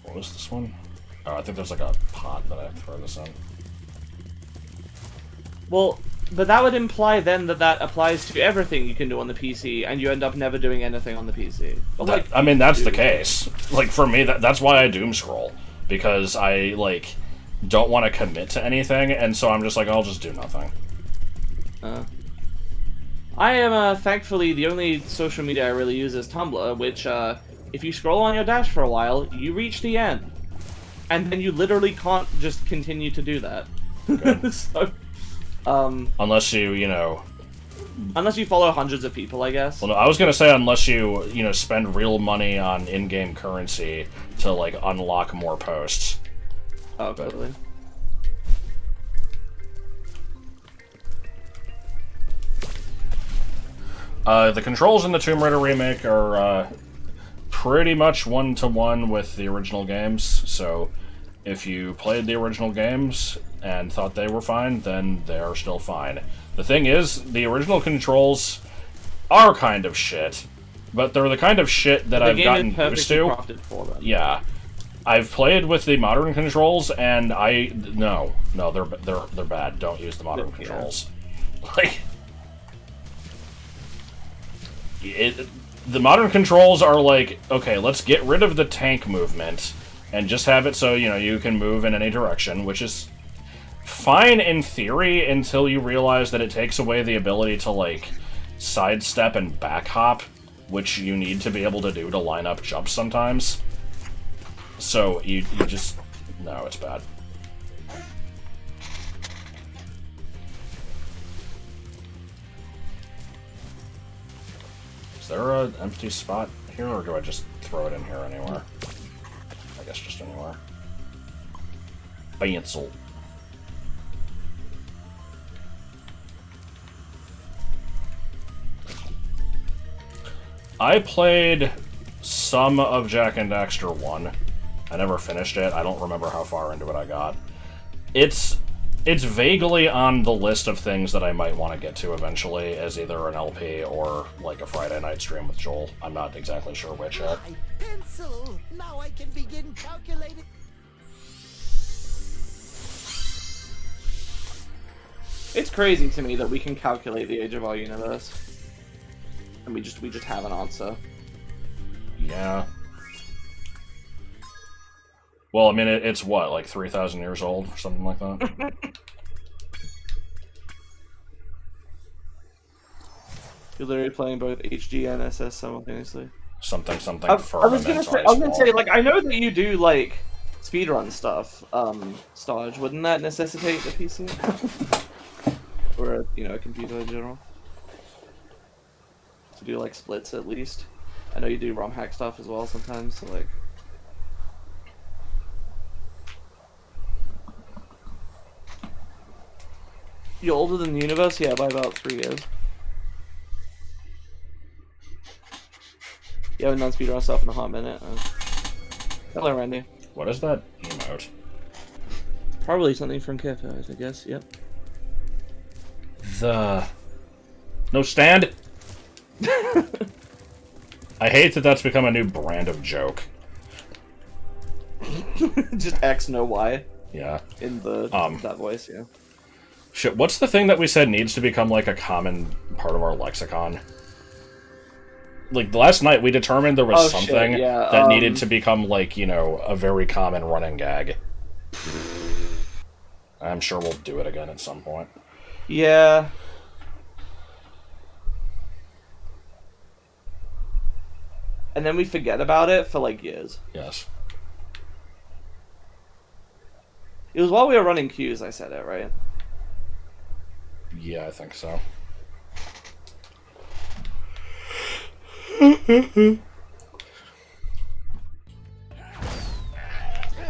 What was this one? Oh, I think there's like a pot that I have to throw this in. Well, but that would imply then that applies to everything you can do on the PC, and you end up never doing anything on the PC. But like, I mean, that's the case. Like, for me, that's why I doom scroll. Because I, like, don't want to commit to anything, and so I'm just like, I'll just do nothing. I am, thankfully, the only social media I really use is Tumblr, which, if you scroll on your dash for a while, you reach the end. And then you literally can't just continue to do that. Good. So, Unless you know... Unless you follow hundreds of people, I guess. Well, no, I was gonna say unless you spend real money on in-game currency to, like, unlock more posts. Oh, totally. The controls in the Tomb Raider remake are, pretty much one-to-one with the original games, so if you played the original games and thought they were fine, then they're still fine. The thing is, the original controls are kind of shit, but they're the kind of shit that I've gotten used to. Crafted for them. Yeah. I've played with the modern controls, and no, they're bad. Don't use the modern controls. Like, the modern controls are like, okay, let's get rid of the tank movement and just have it so, you can move in any direction, which is fine in theory until you realize that it takes away the ability to, like, sidestep and back hop, which you need to be able to do to line up jumps sometimes. So, you just... No, it's bad. Is there an empty spot here, or do I just throw it in here anywhere? I guess just anywhere. Cancel. I played some of Jak and Daxter 1. I never finished it. I don't remember how far into it I got. It's vaguely on the list of things that I might want to get to eventually as either an LP or, like, a Friday night stream with Joel. I'm not exactly sure which yet. My pencil! Now I can begin calculating. It's crazy to me that we can calculate the age of our universe. And we just have an answer. Yeah. Well, I mean, it's what, like 3,000 years old or something like that? You're literally playing both HD and SS simultaneously. Something I was gonna say, like, I know that you do, like, speedrun stuff, Starge. Wouldn't that necessitate a PC? Or, a computer in general? To do, like, splits at least. I know you do ROM hack stuff as well sometimes, so, like... You're older than the universe? Yeah, by about 3 years. You haven't done speedrun stuff in a hot minute. Hello, Randy. What is that emote? Probably something from Cafe, I guess, yep. No stand? I hate that that's become a new brand of joke. Just X, no Y. Yeah. In the that voice, yeah. Shit, what's the thing that we said needs to become, like, a common part of our lexicon? Like, last night we determined there was something that needed to become, like, a very common running gag. I'm sure we'll do it again at some point. Yeah. And then we forget about it for, like, years. Yes. It was while we were running queues I said it, right? Yeah, I think so. I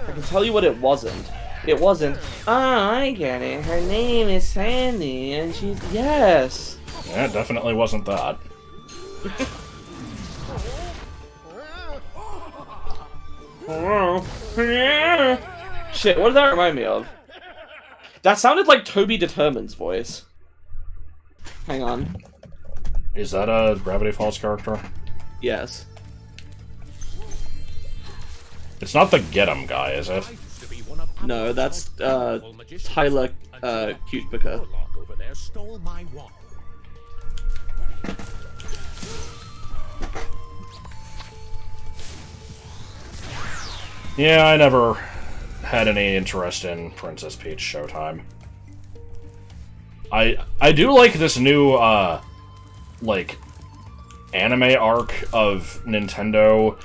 can tell you what it wasn't. It wasn't, oh, I get it, her name is Sandy, and she's... Yes! Yeah, it definitely wasn't that. Shit, what did that remind me of? That sounded like Toby Determine's voice. Hang on. Is that a Gravity Falls character? Yes. It's not the Get 'em guy, is it? No, that's Tyler Cutepicker. over there stole my wand. Yeah, I never had any interest in Princess Peach Showtime. I do like this new, like, anime arc of Nintendo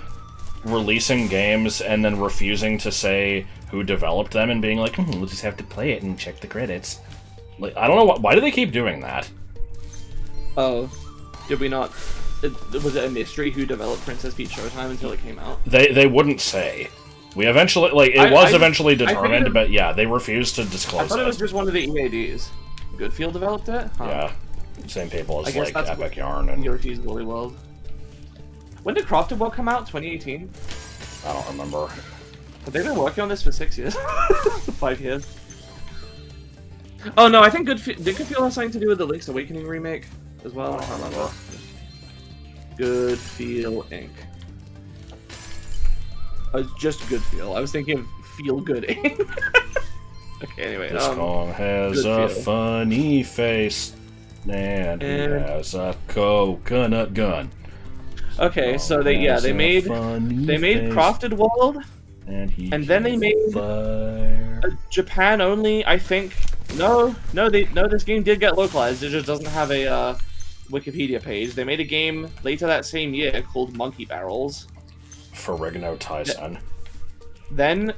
releasing games and then refusing to say who developed them and being like, we'll just have to play it and check the credits. Like, I don't know why do they keep doing that? Oh, did we not? Was it a mystery who developed Princess Peach Showtime until it came out? They wouldn't say. We eventually, like, it was eventually determined, but yeah, they refused to disclose it. I thought it was just one of the EADs. Goodfield developed it? Huh. Yeah. Same people as, like, that's Epic Yarn and... Yoshi's Woolly World. When did Crafted World come out? 2018? I don't remember. Have they been working on this for 6 years? 5 years? Oh no, I think did Goodfield have something to do with the Link's Awakening remake as well? I can't remember. Goodfield Inc. Oh, it's just Goodfield. I was thinking of Feel Good Inc. Okay, anyway. This song has a funny face, and he has a coconut gun. Okay, so they made Crafted World, and then they made a Japan only. I think this game did get localized. It just doesn't have a Wikipedia page. They made a game later that same year called Monkey Barrels for Reignited. Then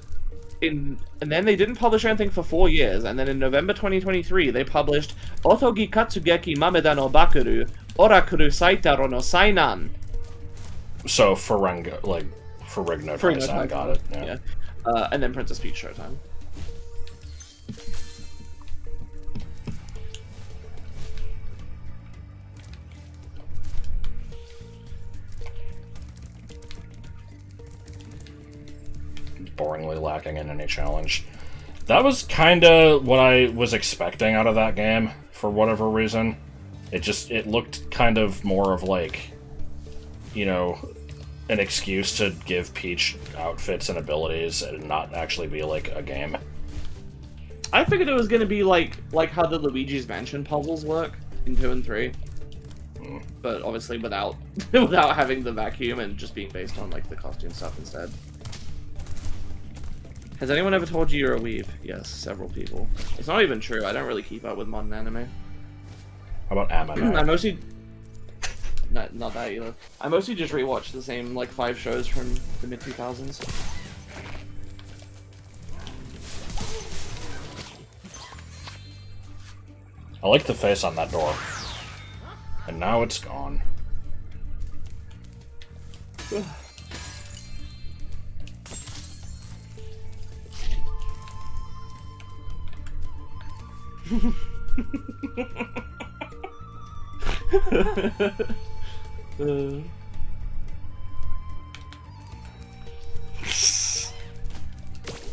they didn't publish anything for 4 years, and then in November 2023 they published Otogi Katsugeki Mameda no Bakuru Orakuru Saitaro no Sainan. So for Reignited, I got it. Yeah. And then Princess Peach Showtime. Boringly lacking in any challenge. That was kind of what I was expecting out of that game, for whatever reason. It looked kind of more of like, you know, an excuse to give Peach outfits and abilities and not actually be like a game. I figured it was going to be like how the Luigi's Mansion puzzles work in 2 and 3. But obviously without having the vacuum and just being based on like the costume stuff instead. Has anyone ever told you you're a weeb? Yes, several people. It's not even true. I don't really keep up with modern anime. How about anime? I mostly... Not that either. I mostly just rewatch the same, like, 5 shows from the mid-2000s. I like the face on that door. And now it's gone.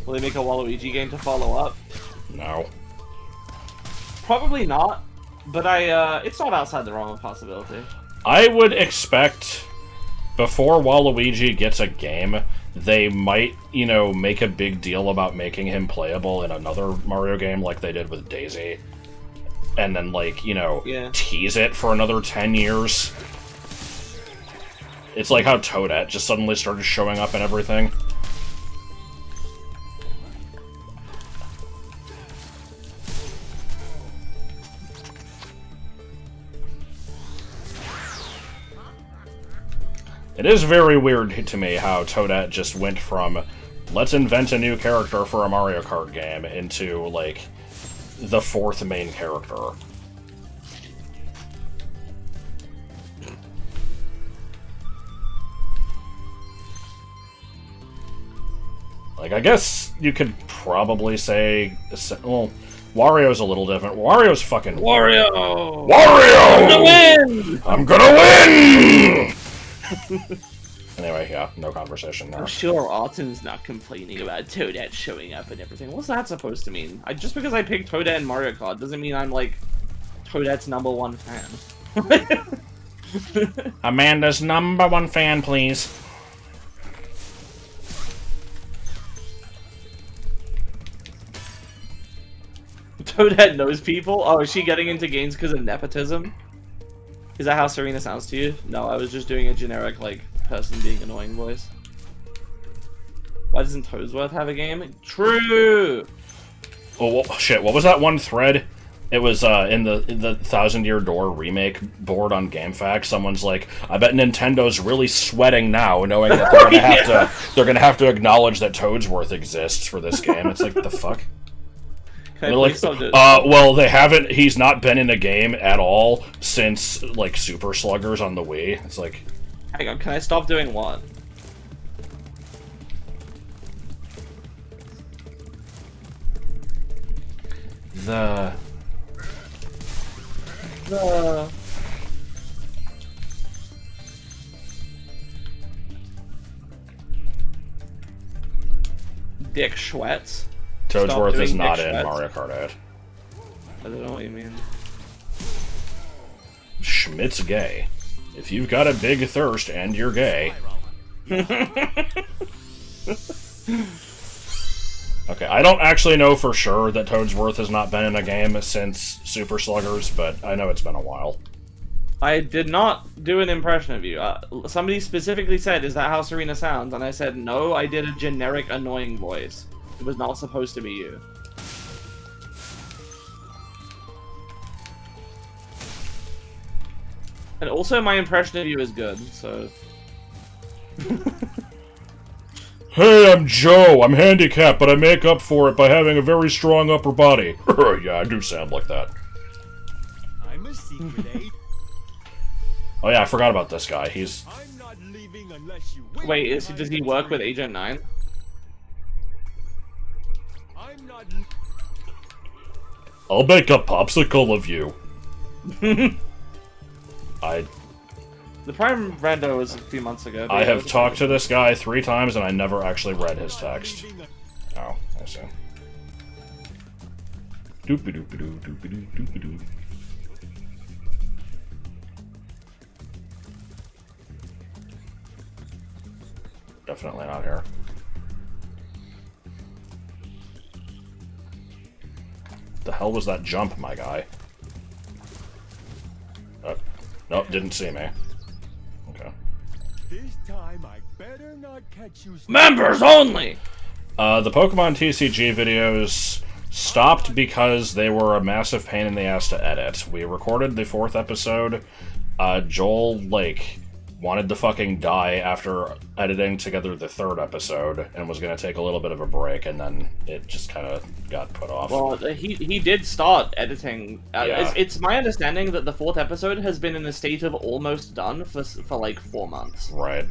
Will they make a Waluigi game to follow up? No. Probably not, but it's not outside the realm of possibility. I would expect before Waluigi gets a game, they might, you know, make a big deal about making him playable in another Mario game like they did with Daisy. And then, like, you know, tease it for another 10 years. It's like how Toadette just suddenly started showing up and everything. It is very weird to me how Toadette just went from, let's invent a new character for a Mario Kart game, into, like, the 4th main character. Like, I guess you could probably say... Well, Wario's a little different. Wario's fucking... Wario! Wario! I'm gonna win! Anyway, yeah, no conversation there. I'm sure Autumn's not complaining about Toadette showing up and everything. What's that supposed to mean? Just because I picked Toadette in Mario Kart doesn't mean I'm, like, Toadette's #1 fan. Amanda's #1 fan, please. Toadette knows people? Oh, is she getting into games because of nepotism? Is that how Serena sounds to you? No, I was just doing a generic, like, person being annoying voice. Why doesn't Toadsworth have a game? True! Oh, shit, what was that one thread? It was, in the Thousand Year Door remake board on GameFAQs. Someone's like, I bet Nintendo's really sweating now, knowing that they're gonna have to acknowledge that Toadsworth exists for this game. It's like, the fuck? Can I Like, please stop doing well, they haven't. He's not been in a game at all since like Super Sluggers on the Wii. It's like, Hang on, can I stop doing what? the Dick Schwetz. Toadsworth Stop is doing not Dick in Schwetz. Mario Kart 8. I don't know what you mean. Schmidt's gay. If you've got a big thirst and you're gay. Okay, I don't actually know for sure that Toadsworth has not been in a game since Super Sluggers, but I know it's been a while. I did not do an impression of you. Somebody specifically said, "Is that how Serena sounds?" And I said, "No, I did a generic annoying voice. It was not supposed to be you." And also, my impression of you is good, so... Hey, I'm Joe. I'm handicapped, but I make up for it by having a very strong upper body. Yeah, I do sound like that. I'm a secret aide. Oh yeah, I forgot about this guy. He's... I'm not leaving unless you Wait, does he work with Agent 9? I'm not. I'll make a popsicle of you. The Prime Rando was a few months ago. I have talked to this guy 3 times and I never actually read his text. Oh, I see. Doopy-doopy-doo, doopy-doo, doopy-doo. Definitely not here. The hell was that jump, my guy? Nope, didn't see me. Okay. This time I better not catch you. Members only! The Pokemon TCG videos stopped because they were a massive pain in the ass to edit. We recorded the 4th episode. Joel, wanted to fucking die after editing together the 3rd episode and was going to take a little bit of a break, and then it just kind of got put off. Well, he did start editing. Yeah. It's my understanding that the 4th episode has been in a state of almost done for like 4 months. Right.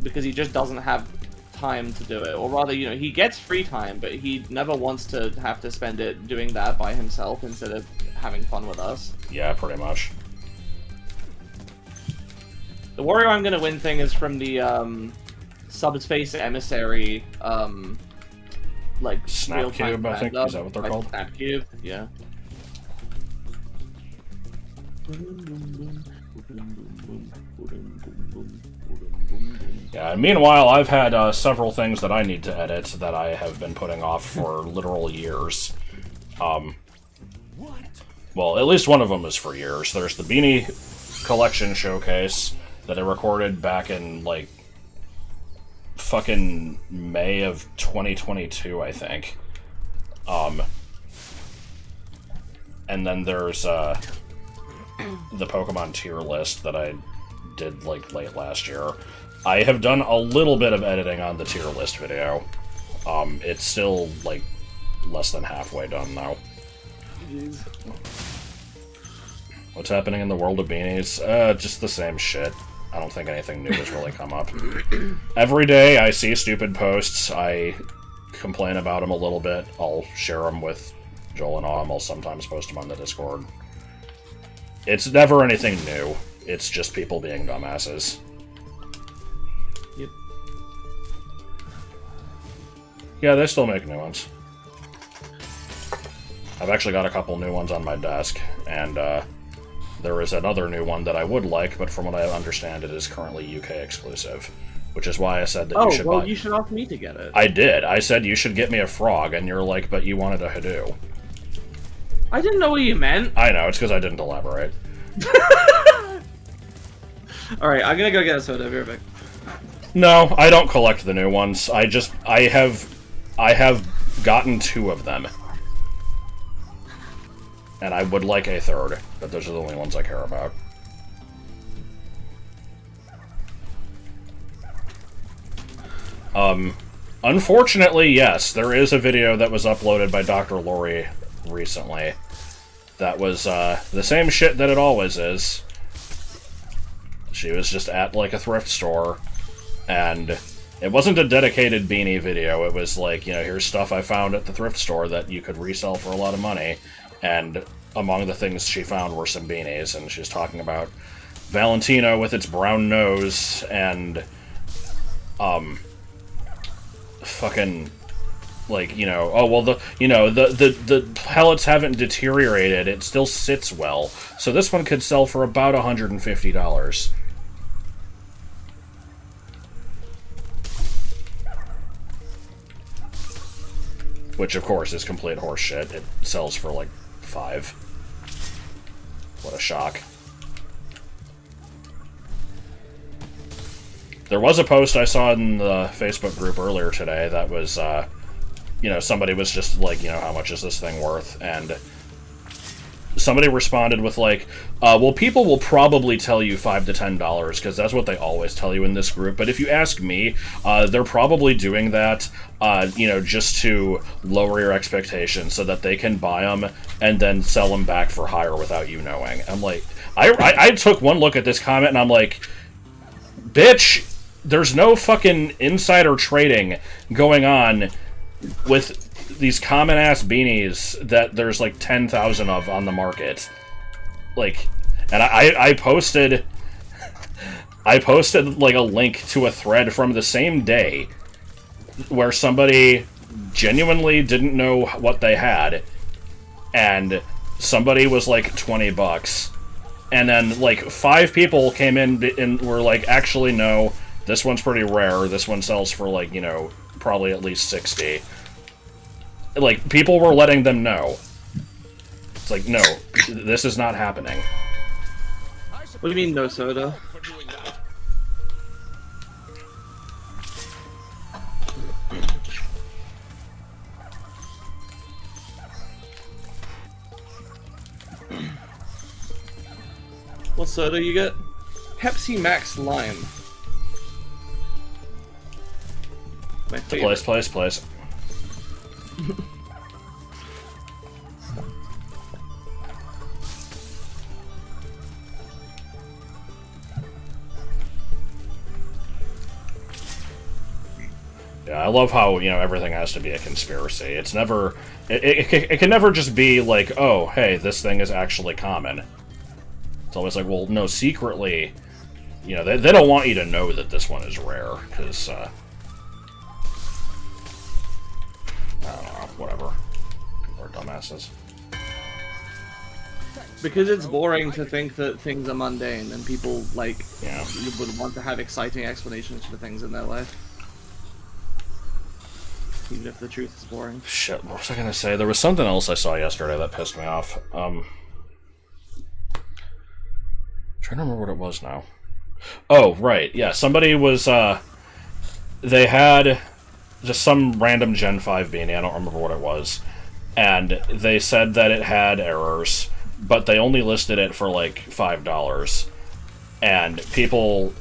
Because he just doesn't have time to do it. Or rather, he gets free time, but he never wants to have to spend it doing that by himself instead of having fun with us. Yeah, pretty much. The Wario I'm Gonna Win thing is from the Subspace Emissary, Snap real-time Cube, I think? Is that what they're called? Snap Cube, yeah. Yeah, and meanwhile, I've had several things that I need to edit that I have been putting off for literal years. Well, at least one of them is for years. There's the Beanie Collection Showcase that I recorded back in, fucking May of 2022, I think. And then there's, the Pokemon tier list that I did, late last year. I have done a little bit of editing on the tier list video. It's still, less than halfway done now. Jeez. What's happening in the world of beanies? Just the same shit. I don't think anything new has really come up. Every day I see stupid posts, I complain about them a little bit, I'll share them with Joel and Autumn, I'll sometimes post them on the Discord. It's never anything new, it's just people being dumbasses. Yep. Yeah, they still make new ones. I've actually got a couple new ones on my desk, and there is another new one that I would like, but from what I understand, it is currently UK exclusive. Which is why I said that you should buy... you should ask me to get it. I did. I said you should get me a frog, and you're like, but you wanted a Hadoo. I didn't know what you meant. I know, it's because I didn't elaborate. Alright, I'm gonna go get a soda, I'll be right back. No, I don't collect the new ones. I have gotten 2 of them. And I would like a 3rd, but those are the only ones I care about. Unfortunately, yes, there is a video that was uploaded by Dr. Lori recently. That was the same shit that it always is. She was just at, like, a thrift store, and it wasn't a dedicated beanie video. It was like, you know, here's stuff I found at the thrift store that you could resell for a lot of money, and among the things she found were some beanies, and she was talking about Valentino with its brown nose, and, fucking, like, you know, oh, well, the pellets haven't deteriorated, it still sits well, so this one could sell for about $150. Which, of course, is complete horseshit. It sells for, like, $5. What a shock. There was a post I saw in the Facebook group earlier today that was, you know, somebody was just like, you know, how much is this thing worth? And somebody responded with, like, well, people will probably tell you $5 to $10, because that's what they always tell you in this group. But if you ask me, they're probably doing that, you know, just to lower your expectations so that they can buy them and then sell them back for higher without you knowing. I'm like, I took one look at this comment and I'm like, bitch, there's no fucking insider trading going on with these common-ass beanies that there's like 10,000 of on the market. Like, and I posted like a link to a thread from the same day where somebody genuinely didn't know what they had, and somebody was like $20, and then like 5 people came in and were like, actually no, this one's pretty rare, this one sells for like, you know, probably at least 60. Like, people were letting them know. It's like, no, this is not happening. What do you mean, no soda? What soda you get? Pepsi Max Lime. My favorite. Place. Yeah, I love how, you know, everything has to be a conspiracy. It's never... It can never just be like, oh, hey, this thing is actually common. It's always like, well, no, secretly... You know, they don't want you to know that this one is rare, because, I don't know, whatever. People are dumbasses. Because it's boring to think that things are mundane, and people, like, Yeah. would want to have exciting explanations for things in their life. Even if the truth is boring. Shit, what was I gonna say? There was something else I saw yesterday that pissed me off. Trying to remember what it was now. Oh, right, yeah, somebody was, they had just some random Gen 5 beanie, I don't remember what it was, and they said that it had errors, but they only listed it for, like, $5. And people...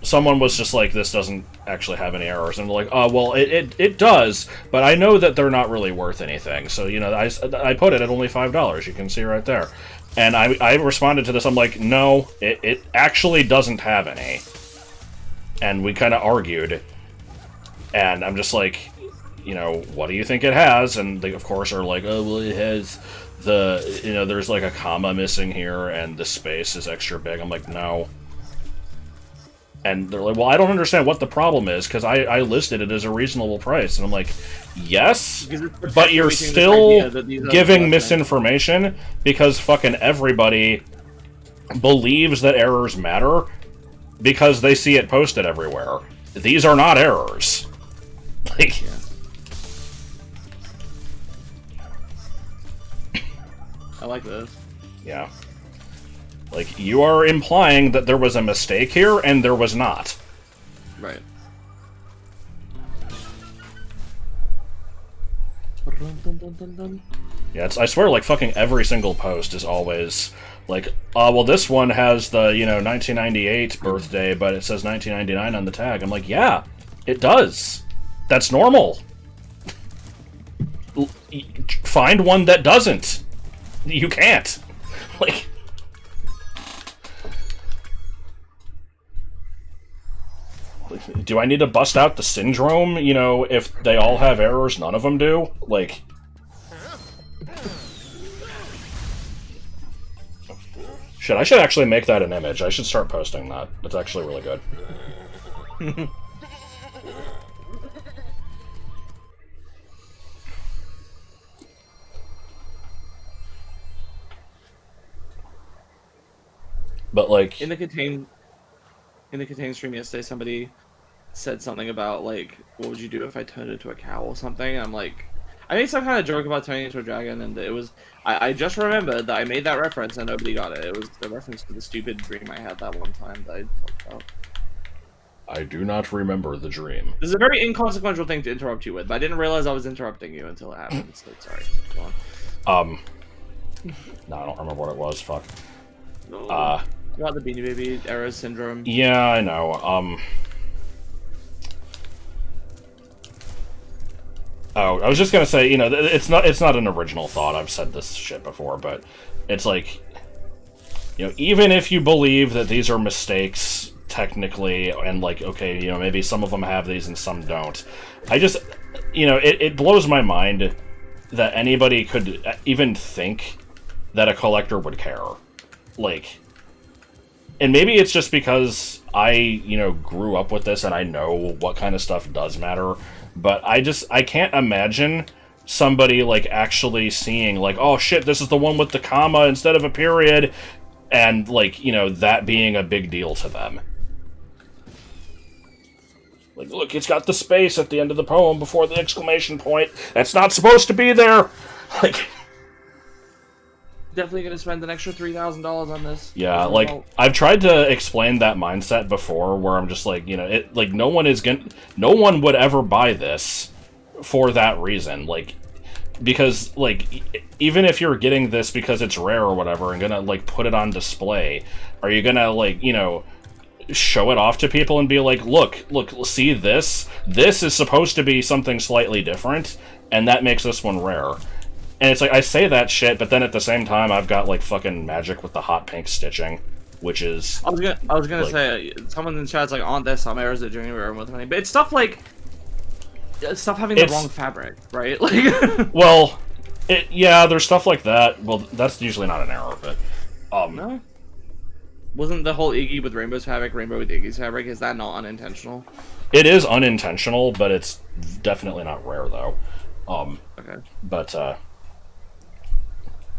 Someone was just like, this doesn't actually have any errors, and they're like, oh, well, it does, but I know that they're not really worth anything, so, you know, I put it at only $5, you can see right there. And I responded to this, I'm like, no, it actually doesn't have any. And we kind of argued, and I'm just like, you know, what do you think it has? And they, of course, are like, oh, well, it has the, you know, there's like a comma missing here, and the space is extra big. I'm like, no. And they're like, well, I don't understand what the problem is, because I listed it as a reasonable price. And I'm like, yes, but you're still giving misinformation, because fucking everybody believes that errors matter because they see it posted everywhere. These are not errors. Like, Yeah. I like this. yeah. Like, you are implying that there was a mistake here, and there was not. Right. Yeah, I swear, like, fucking every single post is always, like, well, this one has the, you know, 1998 birthday, but it says 1999 on the tag. I'm like, yeah, it does. That's normal. Find one that doesn't. You can't. Like... Do I need to bust out the syndrome, you know, if they all have errors, none of them do? Like... Shit, I should actually make that an image. I should start posting that. It's actually really good. But, like... In the Contain stream yesterday, somebody said something about, like, what would you do if I turned into a cow or something? I'm like... I made some kind of joke about turning into a dragon, and it was... I just remembered that I made that reference and nobody got it. It was the reference to the stupid dream I had that one time that I talked about. I do not remember the dream. This is a very inconsequential thing to interrupt you with, but I didn't realize I was interrupting you until it happened, so sorry. Go on. No, I don't remember what it was, fuck. About the Beanie Baby era syndrome. Yeah, I know, Oh, I was just gonna say, you know, it's not an original thought, I've said this shit before, but it's like, you know, even if you believe that these are mistakes, technically, and like, okay, you know, maybe some of them have these and some don't, I just, you know, it blows my mind that anybody could even think that a collector would care. Like, and maybe it's just because I, you know, grew up with this and I know what kind of stuff does matter, but I can't imagine somebody, like, actually seeing, like, oh shit, this is the one with the comma instead of a period, and, like, you know, that being a big deal to them. Like, look, it's got the space at the end of the poem before the exclamation point. That's not supposed to be there! Like... Definitely gonna spend an extra $3,000 on this. Yeah, like, I've tried to explain that mindset before, where I'm just like, you know, it, like, no one would ever buy this for that reason, like, because, like, even if you're getting this because it's rare or whatever, and gonna, like, put it on display, are you gonna, like, you know, show it off to people and be like, look, see this? This is supposed to be something slightly different, and that makes this one rare. And it's like, I say that shit, but then at the same time, I've got, like, fucking magic with the hot pink stitching, which is... I was gonna like, say, someone in chat's like, aren't there some errors that January with money? But it's stuff like... stuff having the wrong fabric, right? Like... Well, yeah, there's stuff like that. Well, that's usually not an error, but... No? Wasn't the whole Iggy with Rainbow's fabric, Rainbow with Iggy's fabric, is that not unintentional? It is unintentional, but it's definitely not rare, though. Okay. But,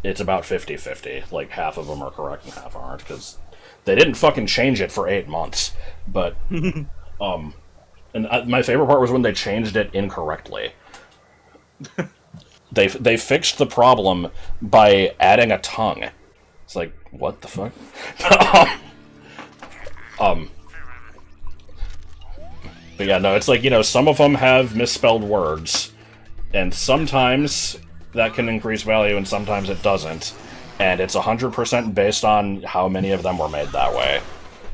it's about 50-50. Like, half of them are correct and half aren't, because they didn't fucking change it for 8 months. But, and my favorite part was when they changed it incorrectly. They fixed the problem by adding a tongue. It's like, what the fuck? But yeah, no, it's like, you know, some of them have misspelled words, and sometimes that can increase value, and sometimes it doesn't. And it's 100% based on how many of them were made that way.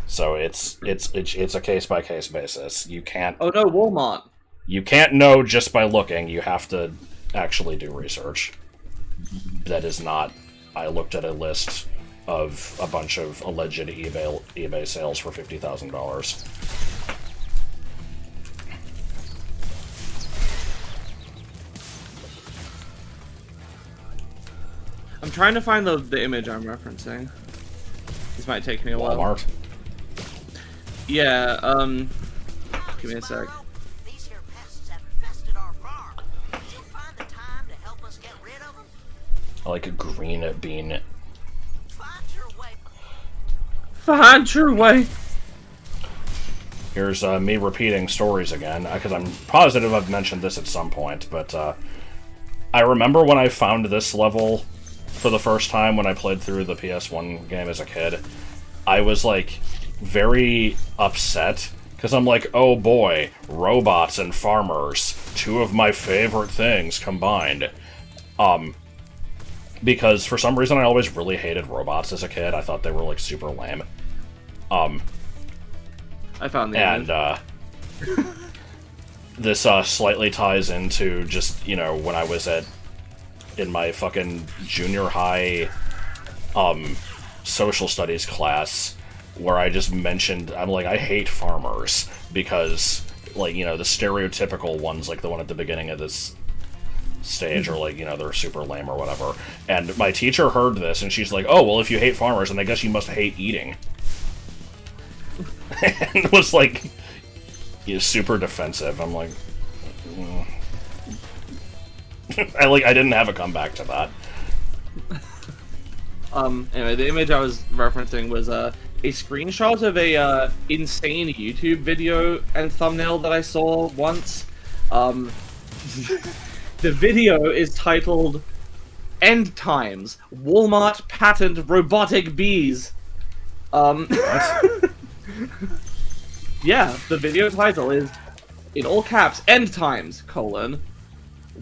So it's a case-by-case basis. You can't... Oh no, Walmart! You can't know just by looking. You have to actually do research. That is not... I looked at a list of a bunch of alleged eBay sales for $50,000. I'm trying to find the image I'm referencing. This might take me a while. Walmart? Yeah, give me a sec. These here pests have infested our farm. Did you find the time to help us get rid of them? I like a green bean. Find your way. Find your way! Here's me repeating stories again, because I'm positive I've mentioned this at some point, but I remember when I found this level for the first time when I played through the PS1 game as a kid, I was, like, very upset, because I'm like, oh boy, robots and farmers, two of my favorite things combined. Because for some reason I always really hated robots as a kid. I thought they were, like, super lame. I found the image. this slightly ties into just, you know, when I was in my fucking junior high social studies class, where I just mentioned, I'm like, I hate farmers, because, like, you know, the stereotypical ones, like the one at the beginning of this stage, are like, you know, they're super lame or whatever. And my teacher heard this, and she's like, oh, well, if you hate farmers, then I guess you must hate eating. And was like, super defensive. I'm like, I didn't have a comeback to that. Anyway, the image I was referencing was a screenshot of a insane YouTube video and thumbnail that I saw once. The video is titled "End Times: Walmart Patent Robotic Bees." Yeah, the video title is, in all caps, "End Times: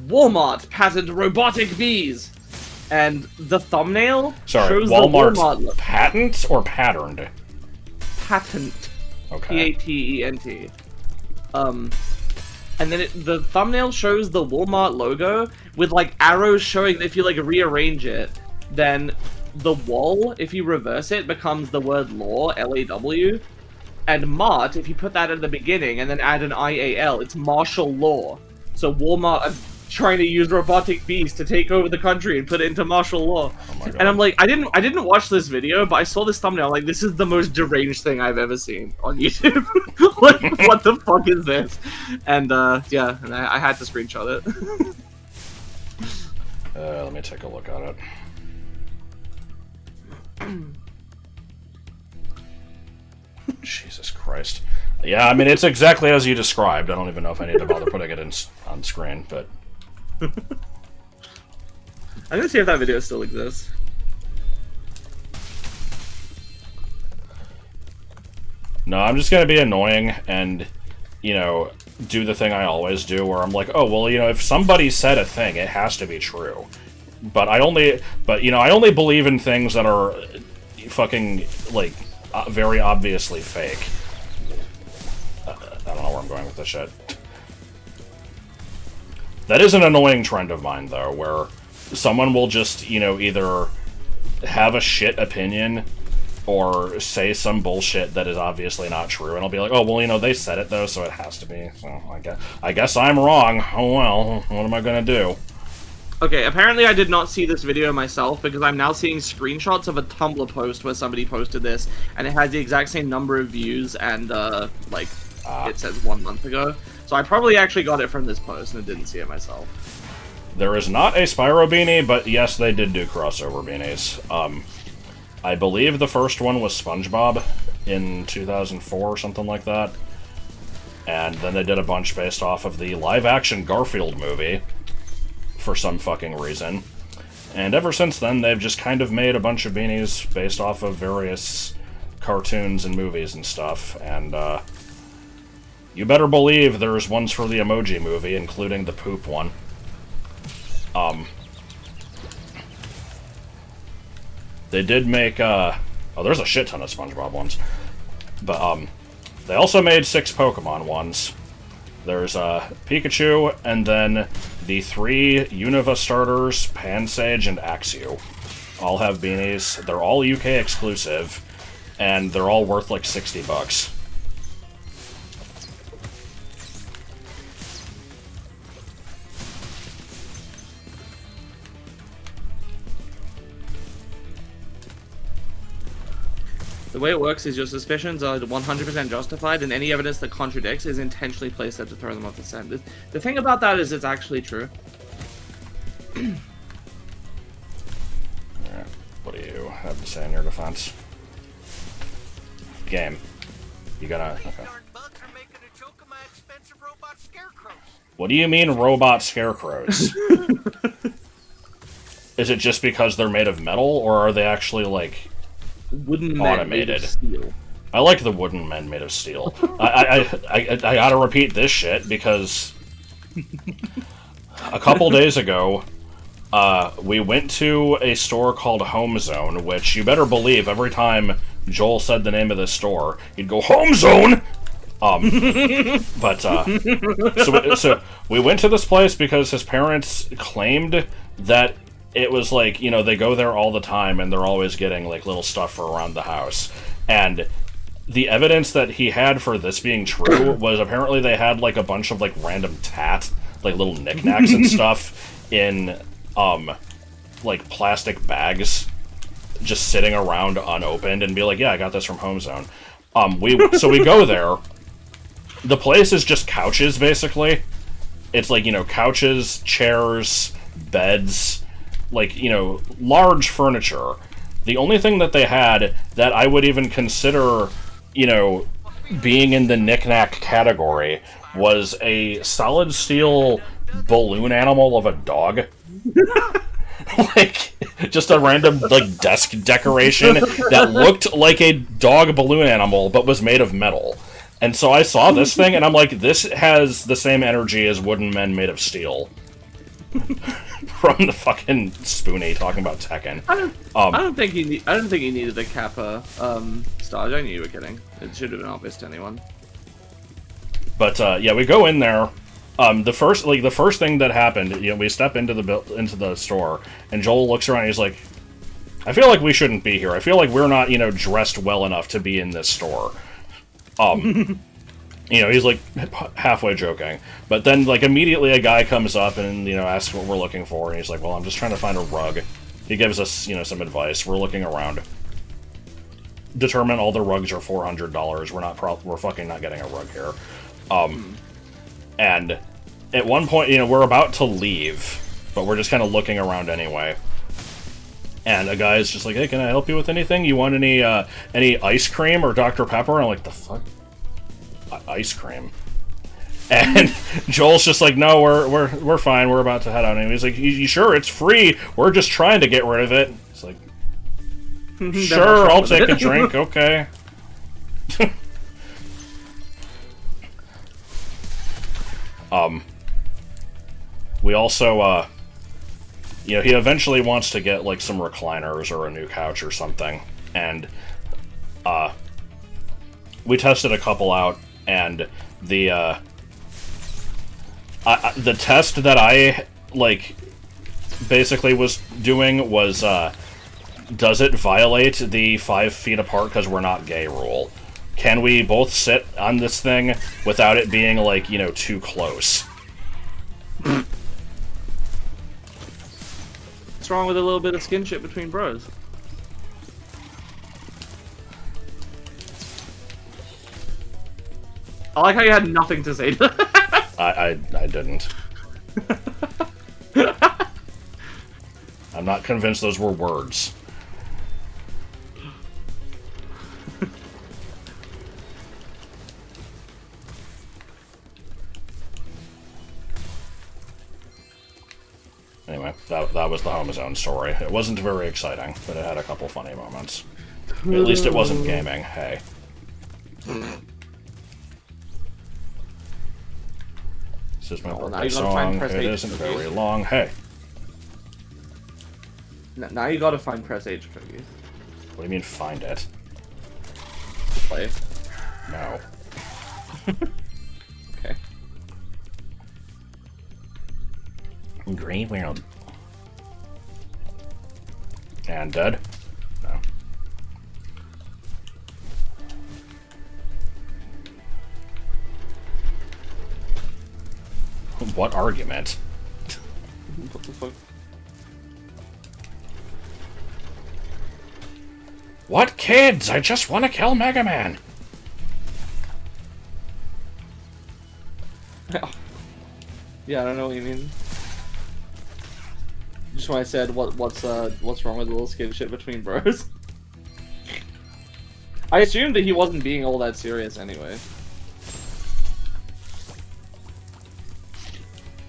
Walmart Patent Robotic Bees." And the thumbnail shows Walmart's the Walmart patent or patterned? Patent. Okay. Patent. And then the thumbnail shows the Walmart logo with like arrows showing if you like rearrange it, then the wall, if you reverse it, becomes the word law, L-A-W. And Mart, if you put that at the beginning and then add an I-A-L, it's martial law. So Walmart are trying to use robotic bees to take over the country and put it into martial law. Oh my God. And I'm like, I didn't watch this video, but I saw this thumbnail. I'm like, this is the most deranged thing I've ever seen on YouTube. Like, what the fuck is this? And yeah, and I had to screenshot it. Let me take a look at it. Jesus Christ. Yeah, I mean, it's exactly as you described. I don't even know if I need to bother putting it on screen, but... I'm gonna see if that video still exists. No, I'm just gonna be annoying and, you know, do the thing I always do, where I'm like, oh, well, you know, if somebody said a thing, it has to be true. But I only believe in things that are fucking, like, very obviously fake. I don't know where I'm going with this shit. That is an annoying trend of mine, though, where someone will just, you know, either have a shit opinion or say some bullshit that is obviously not true, and I'll be like, oh, well, you know, they said it, though, so it has to be. So I guess I'm wrong. Oh, well, what am I gonna do? Okay, apparently I did not see this video myself, because I'm now seeing screenshots of a Tumblr post where somebody posted this, and it has the exact same number of views, and, like, it says 1 month ago. So I probably actually got it from this post and didn't see it myself. There is not a Spyro beanie, but yes, they did do crossover beanies. I believe the first one was SpongeBob in 2004 or something like that. And then they did a bunch based off of the live-action Garfield movie, for some fucking reason. And ever since then, they've just kind of made a bunch of beanies based off of various cartoons and movies and stuff, and, you better believe there's ones for the Emoji Movie, including the poop one. They did make, oh, there's a shit ton of SpongeBob ones. But, they also made 6 Pokemon ones. There's, Pikachu, and then the 3 Unova starters, Pansage and Axew. All have beanies. They're all UK exclusive, and they're all worth like $60. The way it works is your suspicions are 100% justified, and any evidence that contradicts is intentionally placed there to throw them off the scent. The thing about that is it's actually true. Alright, what do you have to say in your defense? Game. You gotta... Okay. What do you mean, robot scarecrows? Is it just because they're made of metal, or are they actually, like... Wooden men automated. made of steel. I like the wooden men made of steel. I gotta repeat this shit because a couple days ago, we went to a store called Home Zone, which you better believe every time Joel said the name of this store, he'd go, Home Zone! So we went to this place because his parents claimed that it was like, you know, they go there all the time and they're always getting like little stuff for around the house. And the evidence that he had for this being true was apparently they had like a bunch of like random like little knickknacks and stuff in like plastic bags just sitting around unopened, and be like, yeah, I got this from Home Zone. We go there. The place is just couches, basically. It's like, you know, couches, chairs, beds, like, you know, large furniture. The only thing that they had that I would even consider, you know, being in the knick-knack category was a solid steel balloon animal of a dog. Like, just a random, like, desk decoration that looked like a dog balloon animal, but was made of metal. And so I saw this thing, and I'm like, this has the same energy as wooden men made of steel. From the fucking Spoonie talking about Tekken. I don't think you needed the Kappa stage. I knew you were kidding. It should have been obvious to anyone. But yeah, we go in there. The first thing that happened, you know, we step into the store, and Joel looks around and he's like, I feel like we shouldn't be here. I feel like we're not, you know, dressed well enough to be in this store. You know, he's like halfway joking. But then, like, immediately a guy comes up and, you know, asks what we're looking for, and he's like, well, I'm just trying to find a rug. He gives us, you know, some advice. We're looking around. Determine all the rugs are $400. We're fucking not getting a rug here. And at one point, you know, we're about to leave, but we're just kind of looking around anyway. And a guy is just like, hey, can I help you with anything? You want any ice cream or Dr. Pepper? And I'm like, the fuck? Ice cream. And Joel's just like, no, we're fine. We're about to head out. And he's like, you sure? It's free. We're just trying to get rid of it. It's like, sure, I'll take a drink. Okay. We also, you know, he eventually wants to get, like, some recliners or a new couch or something. And, we tested a couple out, and the test that I, like, basically was doing was, does it violate the 5 feet apart because we're not gay rule? Can we both sit on this thing without it being, like, you know, too close? What's wrong with a little bit of skinship between bros? I like how you had nothing to say to that. I didn't. I'm not convinced those were words. Anyway, that was the Home Zone story. It wasn't very exciting, but it had a couple funny moments. At least it wasn't gaming, hey. This is my birthday song. It isn't very long, hey. Now you gotta find Press H for you. What do you mean, find it? Play. No. Okay. Green World. And dead? No. What argument? What the fuck? What kids? I just want to kill Mega Man. Yeah, I don't know what you mean. Just when I said what's wrong with the little skin shit between bros. I assumed that he wasn't being all that serious anyway.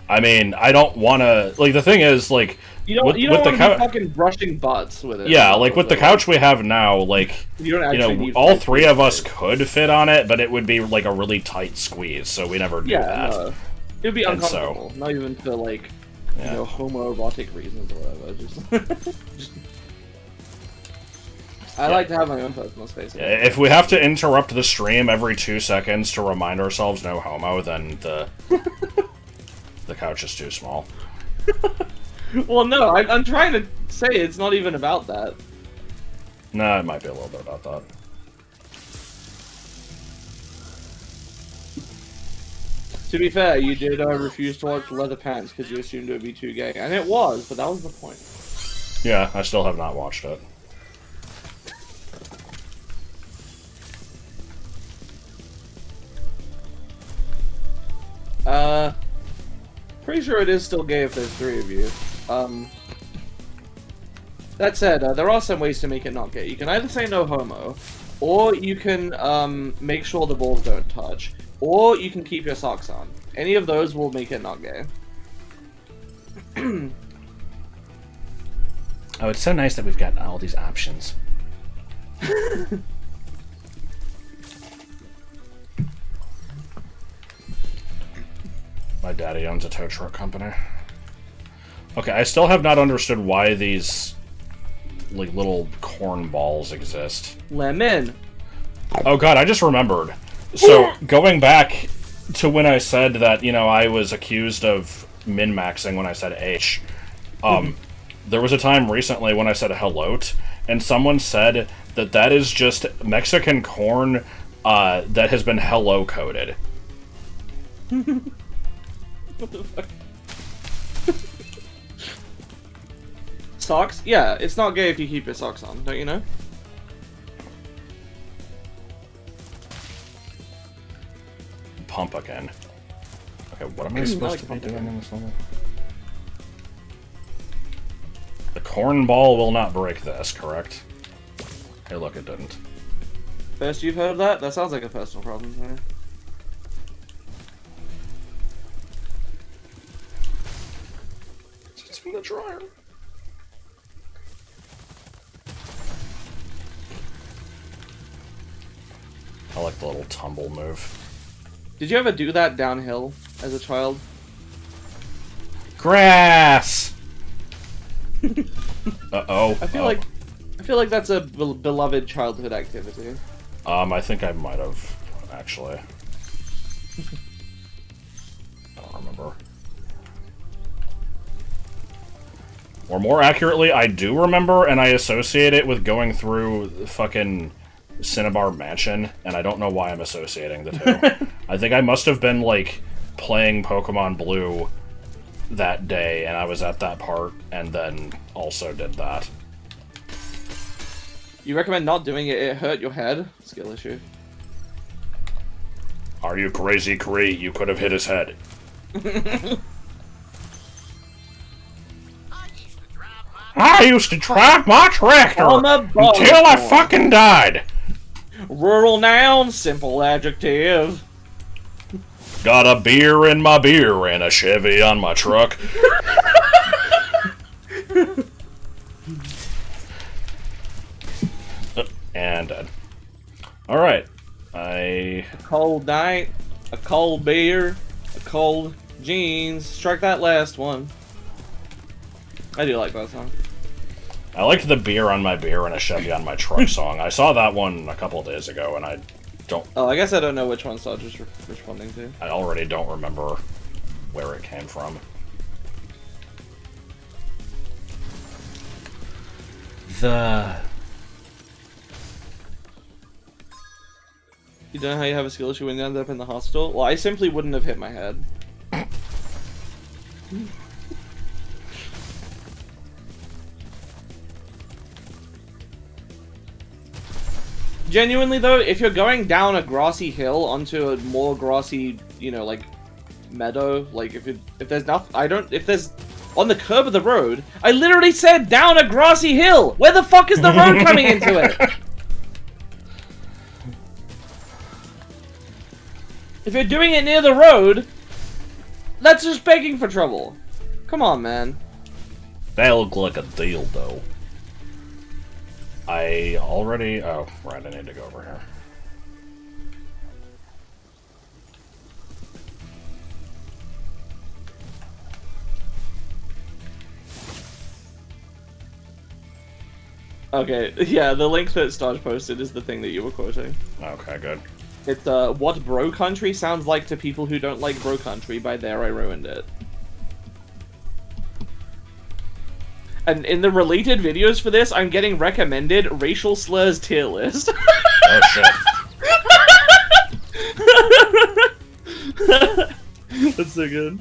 I mean, I don't want to... Like, the thing is, like... You don't want to be fucking brushing butts with it. Yeah, like, with the couch we have now, like... You know, all 3 of us could fit on it, but it would be, like, a really tight squeeze, so we never do that. No. It would be uncomfortable. Not even for, like... Yeah. You know, homoerotic reasons or whatever. Just I like to have my own personal space. If we have to interrupt the stream every 2 seconds to remind ourselves no homo, then the couch is too small. Well, no, I'm trying to say it's not even about that. Nah, it might be a little bit about that. To be fair, you did refuse to watch Leather Pants because you assumed it would be too gay. And it was, but that was the point. Yeah, I still have not watched it. Pretty sure it is still gay if there's 3 of you. That said, there are some ways to make it not gay. You can either say no homo, or you can make sure the balls don't touch, or you can keep your socks on. Any of those will make it not gay. Oh, it's so nice that we've got all these options. My daddy owns a tow truck company. Okay, I still have not understood why these like little corn balls exist. Lemon. Oh god, I just remembered. So, going back to when I said that, you know, I was accused of min-maxing when I said H, there was a time recently when I said hellote, and someone said that that is just Mexican corn that has been hello-coated. What the fuck? Socks? Yeah, it's not gay if you keep your socks on, don't you know? Pump again. Okay, what am I supposed to be doing in this level? The corn ball will not break this, correct? Hey, look, it didn't. First you've heard of that? That sounds like a personal problem to me. It's in the dryer. I like the little tumble move. Did you ever do that downhill as a child? Grass! Uh-oh. I feel like that's a beloved childhood activity. I think I might have, actually. I don't remember. Or more accurately, I do remember, and I associate it with going through fucking Cinnabar Mansion, and I don't know why I'm associating the two. I think I must have been, like, playing Pokemon Blue that day, and I was at that part, and then also did that. You recommend not doing it? It hurt your head? Skill issue. Are you crazy, Kree? You could have hit his head. I used to drive my tractor until I fucking died. Rural noun, simple adjective. Got a beer in my beer and a Chevy on my truck. And dead. Alright. A cold night, a cold beer, a cold jeans. Strike that last one. I do like that song. I liked the beer on my beer and a Chevy on my truck song. I saw that one a couple of days ago, and I don't... Oh, I guess I don't know which one Sarge is responding to. I already don't remember where it came from. You don't know how you have a skill issue when you end up in the hospital? Well, I simply wouldn't have hit my head. Genuinely though, if you're going down a grassy hill onto a more grassy, you know, like meadow, like if there's nothing, if there's on the curb of the road, I literally said down a grassy hill. Where the fuck is the road coming into it? If you're doing it near the road, that's just begging for trouble. Come on, man. That looked like a deal, though. I already... Oh, right, I need to go over here. Okay, yeah, the link that Starge posted is the thing that you were quoting. Okay, good. It's what bro country sounds like to people who don't like bro country. By there I ruined it. And in the related videos for this, I'm getting recommended racial slurs tier list. Oh shit. That's so good.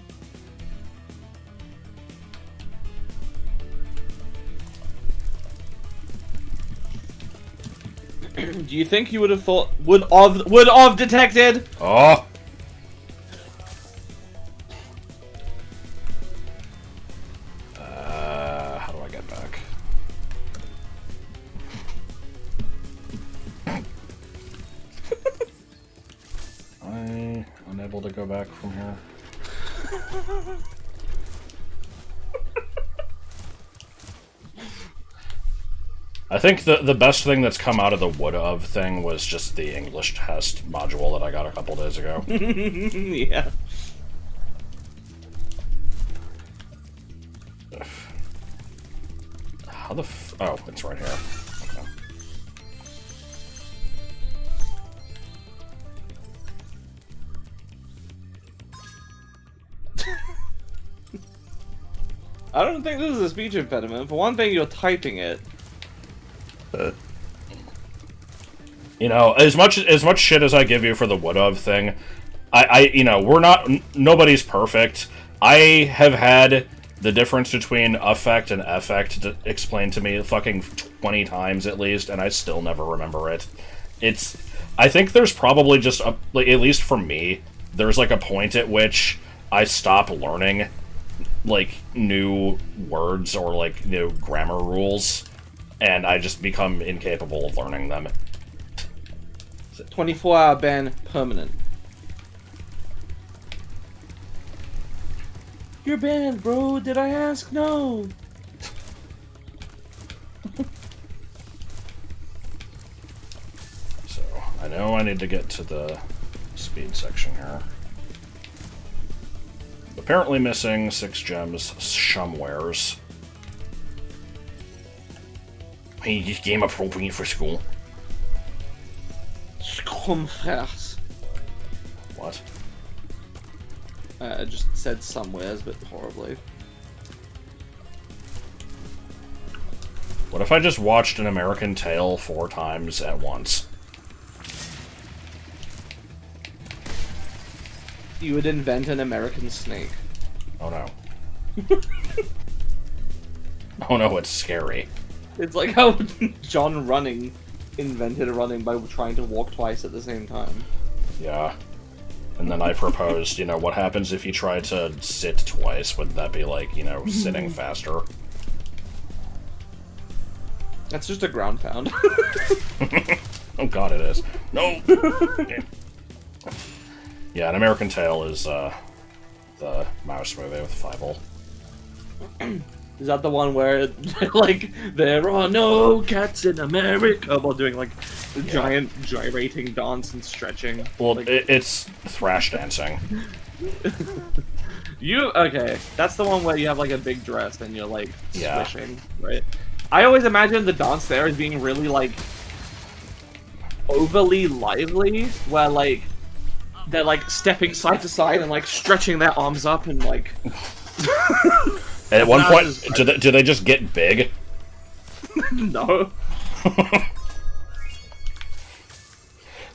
Do you think you would have thought would have detected? Oh. How do I get back? I'm unable to go back from here. I think the best thing that's come out of the would of thing was just the English test module that I got a couple days ago. Yeah. How the oh, it's right here. Okay. I don't think this is a speech impediment. For one thing, you're typing it. You know, as much shit as I give you for the would of thing, you know, nobody's perfect. I have had the difference between affect and effect explained to me fucking 20 times at least, and I still never remember it. I think there's probably just like, at least for me, there's like a point at which I stop learning like new words or like new grammar rules, and I just become incapable of learning them. 24-hour ban permanent. You're banned, bro. Did I ask? No. So, I know I need to get to the speed section here. Apparently missing 6 gems somewheres. Hey, this game appropriate for school. Scumfers. What? I just said somewheres, but horribly. What if I just watched An American Tail 4 times at once? You would invent an American snake. Oh no. Oh no, it's scary. It's like how John Running invented running by trying to walk twice at the same time. Yeah. And then I proposed, you know, what happens if you try to sit twice? Would that be like, you know, sitting faster? That's just a ground pound. Oh god, it is. No! Yeah, An American Tail is, the mouse movie with Fievel. Is that the one where, like, there are no cats in America while doing, like, the giant gyrating dance and stretching? Well, like, it's thrash dancing. Okay, that's the one where you have, like, a big dress and you're, like, Yeah. swishing, right? I always imagine the dance there as being really, like, overly lively, where, like, they're, like, stepping side to side and, like, stretching their arms up and, like... And at one point, do they just get big? No.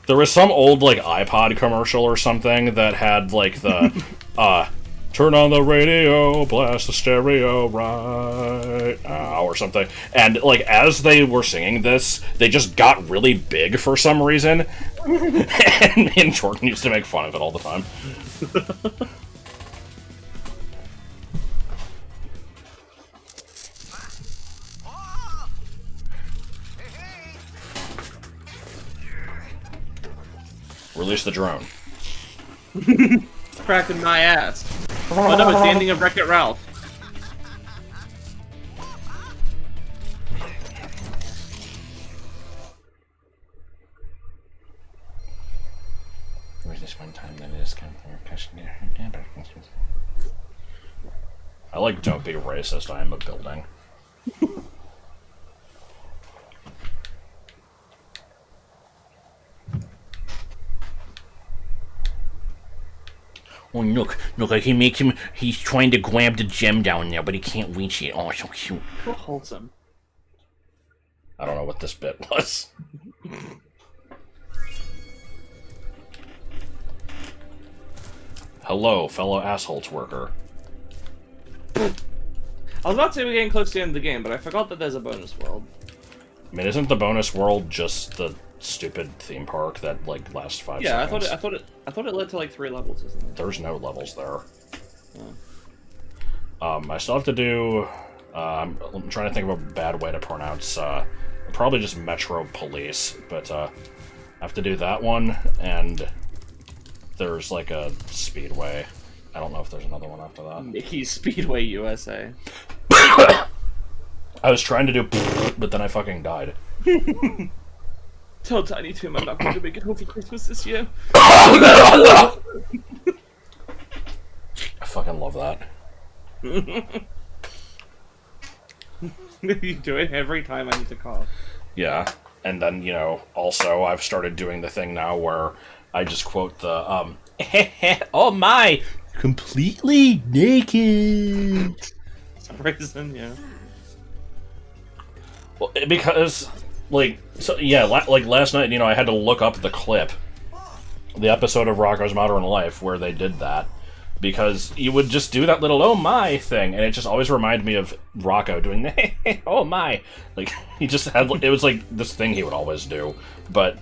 There was some old, like, iPod commercial or something that had, like, the, turn on the radio, blast the stereo right now, or something. And, like, as they were singing this, they just got really big for some reason. And me and Jordan used to make fun of it all the time. Release the drone. Cracking my ass. Oh no, it's the ending of Wreck-It Ralph. There was this one time that it is kind of I like don't be racist, I am a building. Oh, look, he's trying to grab the gem down there, but he can't reach it. Oh, so cute. So wholesome. I don't know what this bit was. Hello, fellow assholes worker. I was about to say we're getting close to the end of the game, but I forgot that there's a bonus world. I mean, isn't the bonus world just the stupid theme park that like lasts 5 seconds? I thought it led to like 3 levels or something. There's no levels there. I still have to do. I'm trying to think of a bad way to pronounce. Probably just Metro Police, but I have to do that one, and there's like a Speedway. I don't know if there's another one after that. Mickey Speedway USA. I was trying to do, but then I fucking died. Tell Tiny Tim I'm not going to make it home for Christmas this year. I fucking love that. You do it every time I need to cough. Yeah, and then, you know, also I've started doing the thing now where I just quote the, oh my, completely naked. Reason, yeah. Well, because, like, so yeah, like last night, you know, I had to look up the clip, the episode of Rocko's Modern Life where they did that, because you would just do that little oh my thing, and it just always reminded me of Rocco doing the oh my. Like, he just had, it was like this thing he would always do, but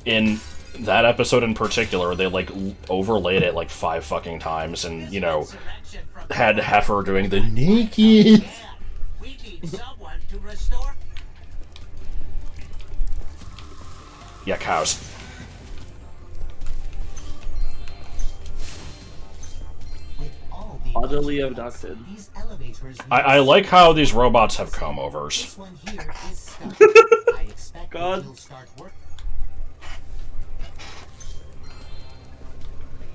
in that episode in particular, they like overlaid it like 5 fucking times, and, you know, had Heifer doing the naked. We need someone to restore. Yeah, cows. Utterly abducted. I like how these robots have comb-overs. God.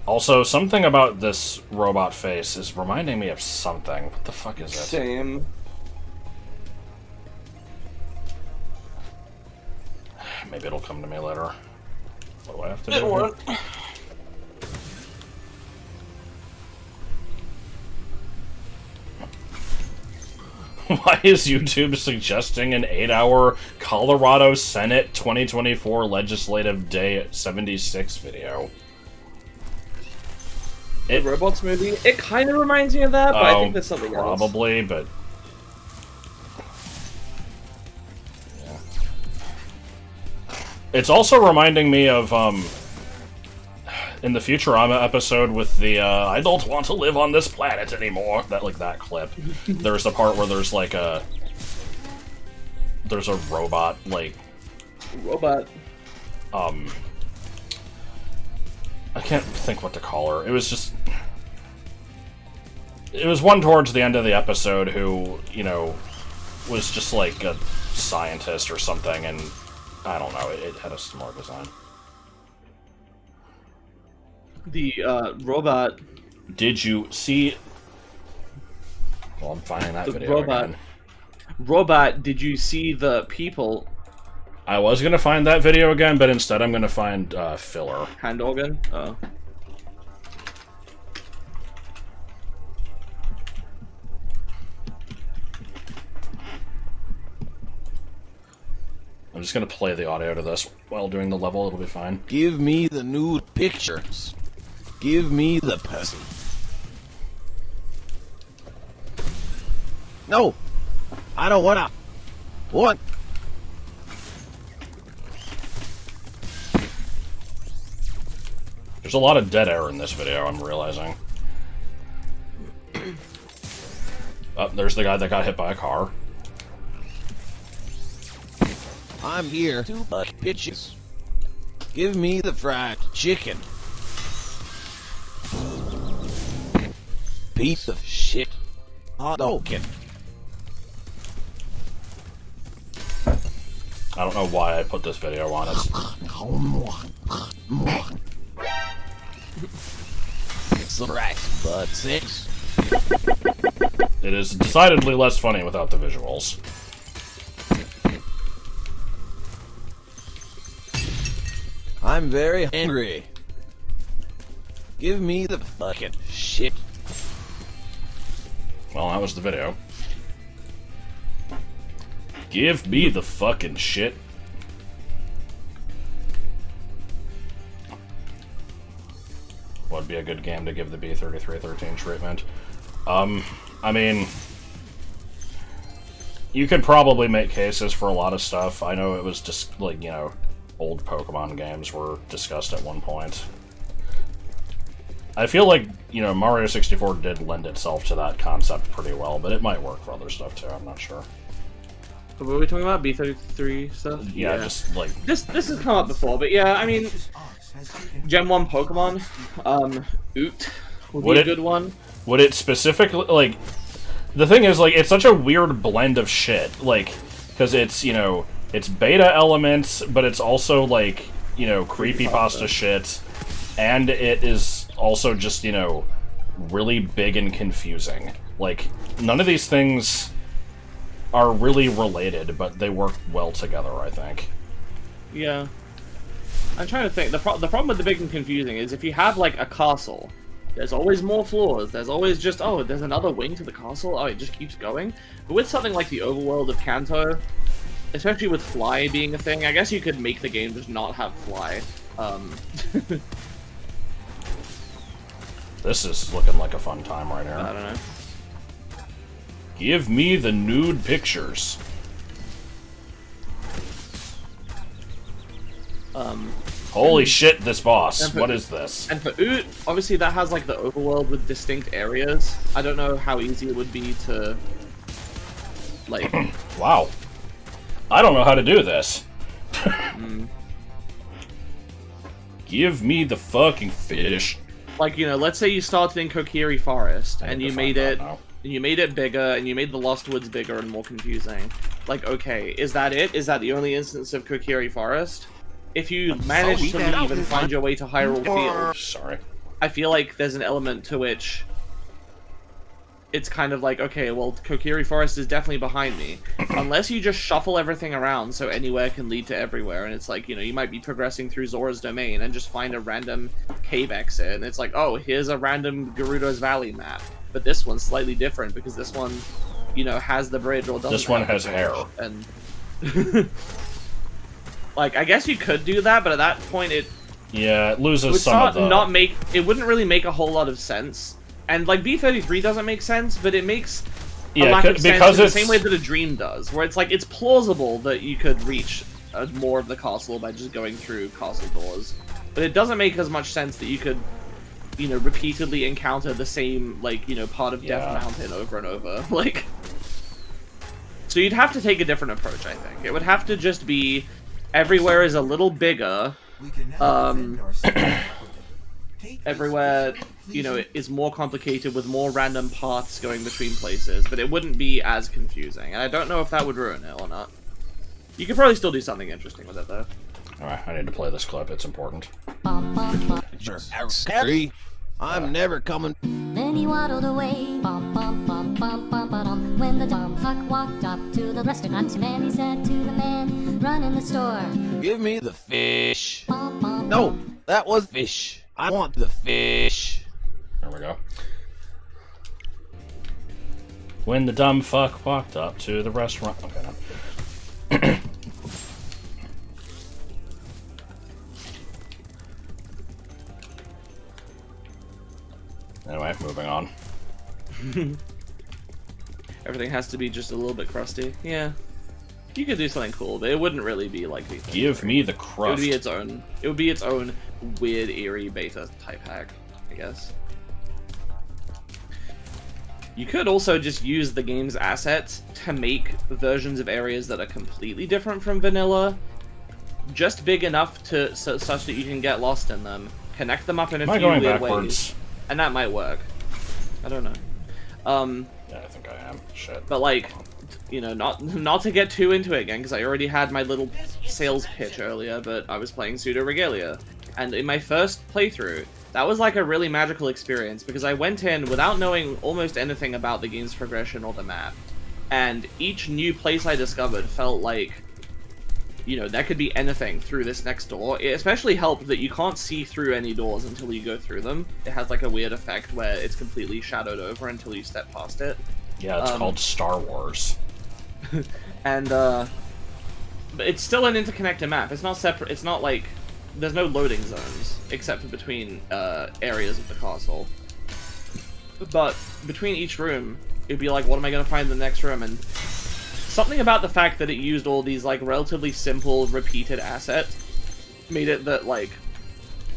Also, something about this robot face is reminding me of something. What the fuck is it? Same. Maybe it'll come to me later. What do I have to do? Why is YouTube suggesting an 8-hour Colorado Senate 2024 Legislative Day 76 video? The Robots movie? It kind of reminds me of that, but I think there's something else. Probably, but... yeah. It's also reminding me of, in the Futurama episode with the, I don't want to live on this planet anymore, that clip. There's the part where there's, like, there's a robot, like... Robot. I can't think what to call her. It was just... It was one towards the end of the episode who, you know, was just like a scientist or something, and I don't know, it had a similar design. The, robot... Did you see... Well, I'm finding that the video robot. again. Robot, did you see the people... I was gonna find that video again, but instead I'm gonna find, filler. Hand organ? Oh. I'm just gonna play the audio to this while doing the level, it'll be fine. Give me the nude pictures. Give me the person. No! I don't wanna... What? There's a lot of dead air in this video, I'm realizing. Oh, there's the guy that got hit by a car. I'm here to butt bitches. Give me the fried chicken. Piece of shit. Hot dog. I don't know why I put this video on. It's the right butt six. It is decidedly less funny without the visuals. I'm very angry. Give me the fucking shit. Well, that was the video. Give me the fucking shit. Would be a good game to give the B3313 treatment. I mean, you could probably make cases for a lot of stuff. I know it was just, like, you know, old Pokemon games were discussed at one point. I feel like, you know, Mario 64 did lend itself to that concept pretty well, but it might work for other stuff too, I'm not sure. What were we talking about? B33 stuff? Yeah, just, like... This has come up before, but yeah, I mean... Gen 1 Pokemon, Oot would be a good one. Would it specifically, like... The thing is, like, it's such a weird blend of shit, like, because it's, you know, it's beta elements, but it's also, like, you know, creepypasta shit, and it is also just, you know, really big and confusing. Like, none of these things are really related, but they work well together, I think. Yeah. I'm trying to think. The problem with the big and confusing is if you have, like, a castle, there's always more floors. There's always just, oh, there's another wing to the castle. Oh, it just keeps going. But with something like the overworld of Kanto, especially with fly being a thing, I guess you could make the game just not have fly. This is looking like a fun time right here. I don't know. Give me the nude pictures. Holy shit, this boss. What is this? And for Oot, obviously that has like the overworld with distinct areas. I don't know how easy it would be to, like... Wow. I don't know how to do this. Give me the fucking fish. Like, you know, let's say you started in Kokiri Forest, and you made it bigger, and you made the Lost Woods bigger and more confusing. Like, okay, is that it? Is that the only instance of Kokiri Forest? If you manage to leave and find your way to Hyrule Field, sorry, I feel like there's an element to which it's kind of like, okay, well, Kokiri Forest is definitely behind me. Unless you just shuffle everything around so anywhere can lead to everywhere, and it's like, you know, you might be progressing through Zora's Domain and just find a random cave exit, and it's like, oh, here's a random Gerudo's Valley map. But this one's slightly different because this one, you know, has the bridge or doesn't. This one has hair. And like, I guess you could do that, but at that point it... Yeah, it loses some of the... It wouldn't really make a whole lot of sense. And, like, B33 doesn't make sense, but it makes a lack of sense in the same way that a dream does. Where it's like, it's plausible that you could reach more of the castle by just going through castle doors. But it doesn't make as much sense that you could, you know, repeatedly encounter the same, like, you know, part of Death Mountain over and over. Like... So you'd have to take a different approach, I think. It would have to just be... Everywhere is a little bigger. Everywhere, you know, is more complicated with more random paths going between places, but it wouldn't be as confusing. And I don't know if that would ruin it or not. You could probably still do something interesting with it, though. Alright, I need to play this clip. It's important. Harry, I'm never coming. Then he waddled away. When the dumb fuck walked up to the restaurant, man, he said to the man, run in the store. Give me the fish. No, that was fish. I want the fish. There we go. When the dumb fuck walked up to the restaurant. Okay, no. Anyway, moving on. Everything has to be just a little bit crusty. Yeah. You could do something cool, but it wouldn't really be like the... Give me the crust. It would be its own weird, eerie beta type hack, I guess. You could also just use the game's assets to make versions of areas that are completely different from vanilla, just big enough to such that you can get lost in them, connect them up in a few weird ways, and that might work. I don't know. Yeah, I think I am. Shit. But like, you know, not to get too into it again, because I already had my little sales pitch earlier, but I was playing Pseudo Regalia. And in my first playthrough, that was like a really magical experience, because I went in without knowing almost anything about the game's progression or the map. And each new place I discovered felt like you know, there could be anything through this next door. It especially helped that you can't see through any doors until you go through them. It has like a weird effect where it's completely shadowed over until you step past it. Yeah, it's called Star Wars. And but it's still an interconnected map. It's not separate. It's not like there's no loading zones except for between areas of the castle. But between each room, it'd be like, what am I gonna find in the next room? And something about the fact that it used all these like relatively simple repeated assets made it that like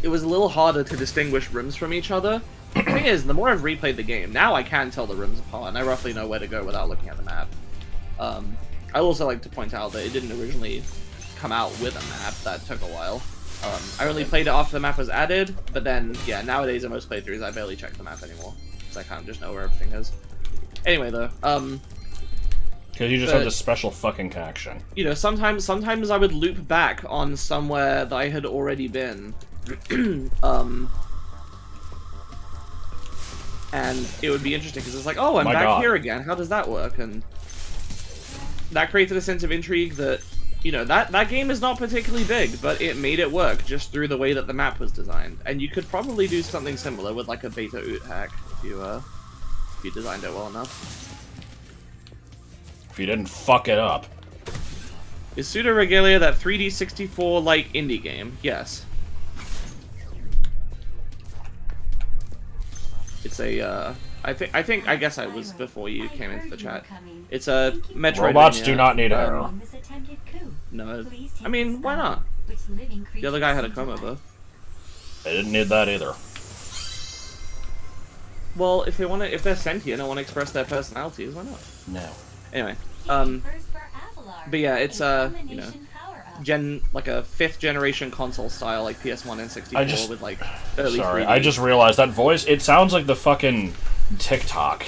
it was a little harder to distinguish rooms from each other. The thing is, the more I've replayed the game, now I can tell the rooms apart, and I roughly know where to go without looking at the map. I also like to point out that it didn't originally come out with a map. That took a while. I only played it after the map was added, but then, yeah, nowadays in most playthroughs I barely check the map anymore, because I kind of just know where everything is. Anyway, though, because you just have this special fucking connection. You know, sometimes I would loop back on somewhere that I had already been, and it would be interesting because it's like, oh, I'm back here again. How does that work? And that created a sense of intrigue that, you know, that game is not particularly big, but it made it work just through the way that the map was designed. And you could probably do something similar with like a beta oot hack if you designed it well enough. If you didn't fuck it up. Is Pseudo Regalia that 3D 64 like indie game? Yes. It's a I guess I was before you came into the chat. It's a Metroidvania. Robots do not need hair. No, I mean, why not? The other guy had a comb over. They didn't need that either. Well, if they're sentient and want to express their personalities, why not? No. Anyway, but yeah, it's you know, like a 5th generation console style, like PS1 and 64 with like early 3D. I just realized that voice. It sounds like the fucking TikTok.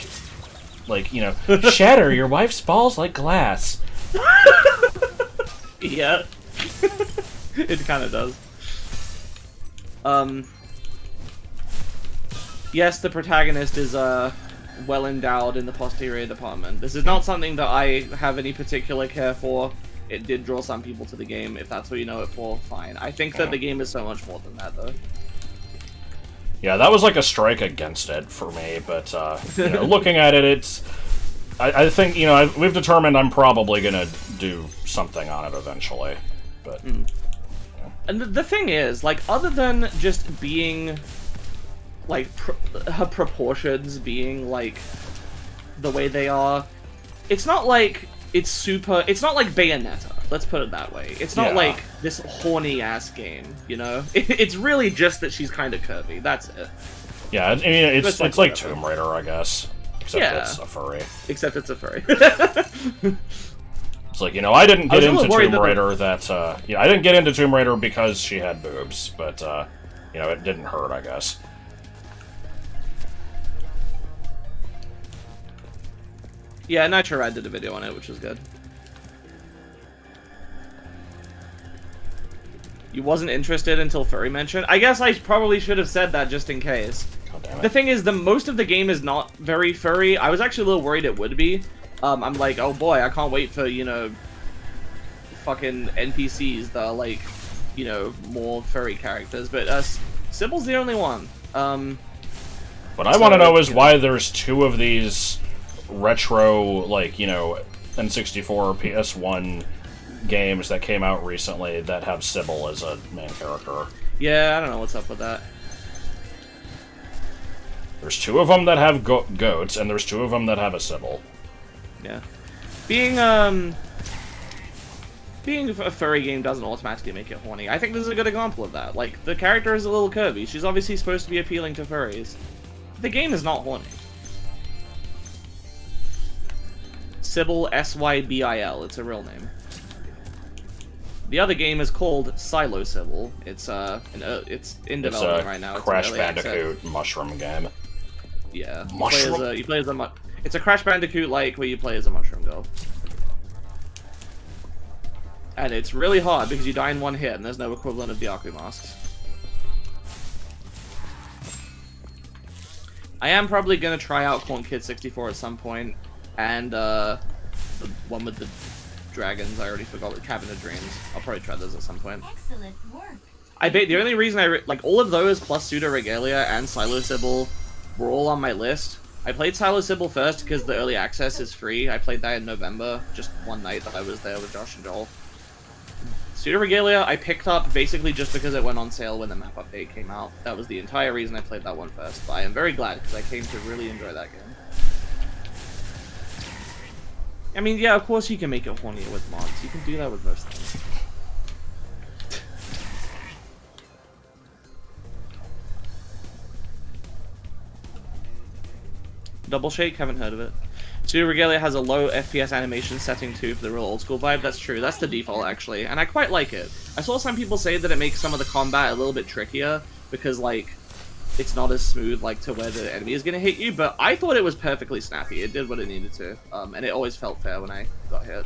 Like, you know, shatter your wife's balls like glass. Yeah, it kind of does. Yes, the protagonist is well endowed in the posterior department. This is not something that I have any particular care for. It did draw some people to the game. If that's what you know it for, fine. I think that the game is so much more than that, though. Yeah, that was like a strike against it for me, but, you know, looking at it, it's... I think, you know, we've determined I'm probably gonna do something on it eventually, but... Yeah. And the thing is, like, other than just being, like, her proportions being, like, the way they are, it's not like it's super... It's not like Bayonetta, let's put it that way. It's not like this horny-ass game, you know? It's really just that she's kind of curvy, that's it. Yeah, I mean, it's like Tomb Raider, I guess. Except it's a furry. Except it's a furry. It's like, you know, I didn't get into Tomb Raider I didn't get into Tomb Raider because she had boobs, but, you know, it didn't hurt, I guess. Yeah, Nitro Rad did a video on it, which was good. You wasn't interested until furry mention? I guess I probably should have said that just in case. God damn it. The thing is, most of the game is not very furry. I was actually a little worried it would be. I'm like, oh boy, I can't wait for, you know, fucking NPCs that are like, you know, more furry characters. But Sybil's the only one. What I want to know is why there's 2 of these retro, like, you know, N64 PS1 games that came out recently that have Sybil as a main character. Yeah, I don't know what's up with that. There's 2 of them that have goats, and there's 2 of them that have a Sybil. Yeah. Being a furry game doesn't automatically make it horny. I think this is a good example of that. Like, the character is a little curvy. She's obviously supposed to be appealing to furries. The game is not horny. Sybil, S-Y-B-I-L. It's a real name. The other game is called Silo Sybil. It's in development right now. It's a Crash Bandicoot mushroom game. Yeah. Mushroom? You play as a it's a Crash Bandicoot-like where you play as a mushroom girl. And it's really hard because you die in one hit and there's no equivalent of the Aku masks. I am probably gonna try out Corn Kid 64 at some point, and the one with the dragons. I already forgot the Cavern of Dreams. I'll probably try those at some point. Excellent work. I bet the only reason like all of those plus Pseudo Regalia and Silo Sybil were all on my list. I played Silo Sybil first because the early access is free. I played that in November, just one night that I was there with Josh and Joel. Pseudo Regalia I picked up basically just because it went on sale when the map update came out. That was the entire reason I played that one first. But I am very glad because I came to really enjoy that game. I mean, yeah, of course you can make it hornier with mods. You can do that with most things. Double Shake? Haven't heard of it. Pseudo Regalia has a low FPS animation setting too for the real old school vibe. That's true. That's the default actually, and I quite like it. I saw some people say that it makes some of the combat a little bit trickier because like it's not as smooth like to where the enemy is gonna hit you. But I thought it was perfectly snappy. It did what it needed to, and it always felt fair when I got hit.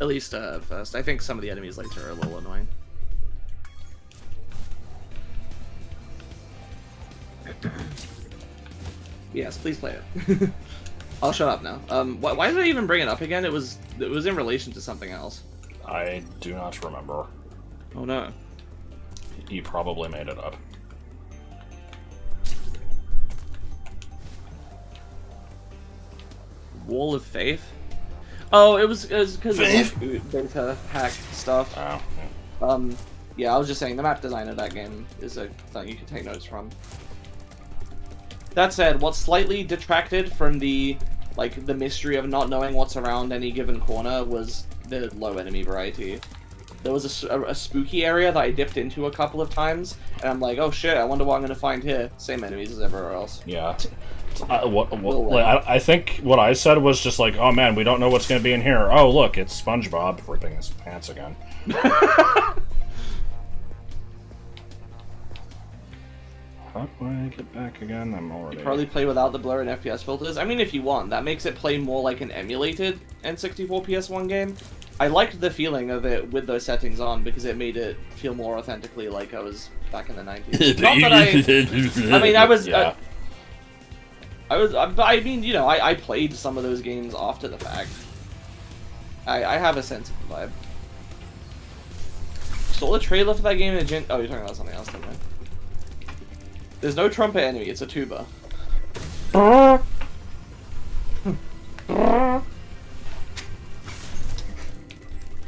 At least at first. I think some of the enemies later are a little annoying. Yes, please play it. I'll shut up now. Why did I even bring it up again? It was in relation to something else. I do not remember. Oh no. You probably made it up. Wall of Faith? Oh, it was because of like, beta hack stuff. Oh. Yeah. Yeah, I was just saying the map design of that game is a thing you can take notes from. That said, what slightly detracted from the mystery of not knowing what's around any given corner was the low enemy variety. There was a spooky area that I dipped into a couple of times, and I'm like, oh shit, I wonder what I'm gonna find here. Same enemies as everywhere else. Yeah. I think what I said was just like, oh man, we don't know what's gonna be in here. Oh look, it's SpongeBob ripping his pants again. How do I get back again? I'm already... You probably play without the blur and FPS filters. I mean, if you want. That makes it play more like an emulated N64 PS1 game. I liked the feeling of it with those settings on because it made it feel more authentically like I was back in the 90s. Not that I mean, I was... Yeah. I mean, you know, I played some of those games after the fact. I have a sense of the vibe. Saw the trailer for that game in the oh, you're talking about something else, didn't you? There's no trumpet enemy, it's a tuba.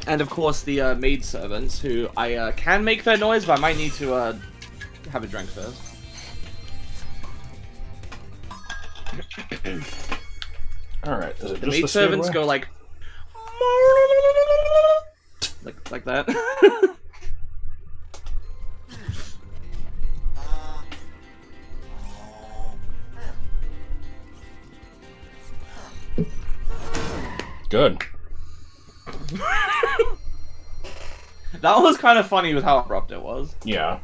And of course the maid servants, who I can make their noise, but I might need to have a drink first. Alright, is it The just maid servants go like that. Good. That was kind of funny with how abrupt it was. Yeah.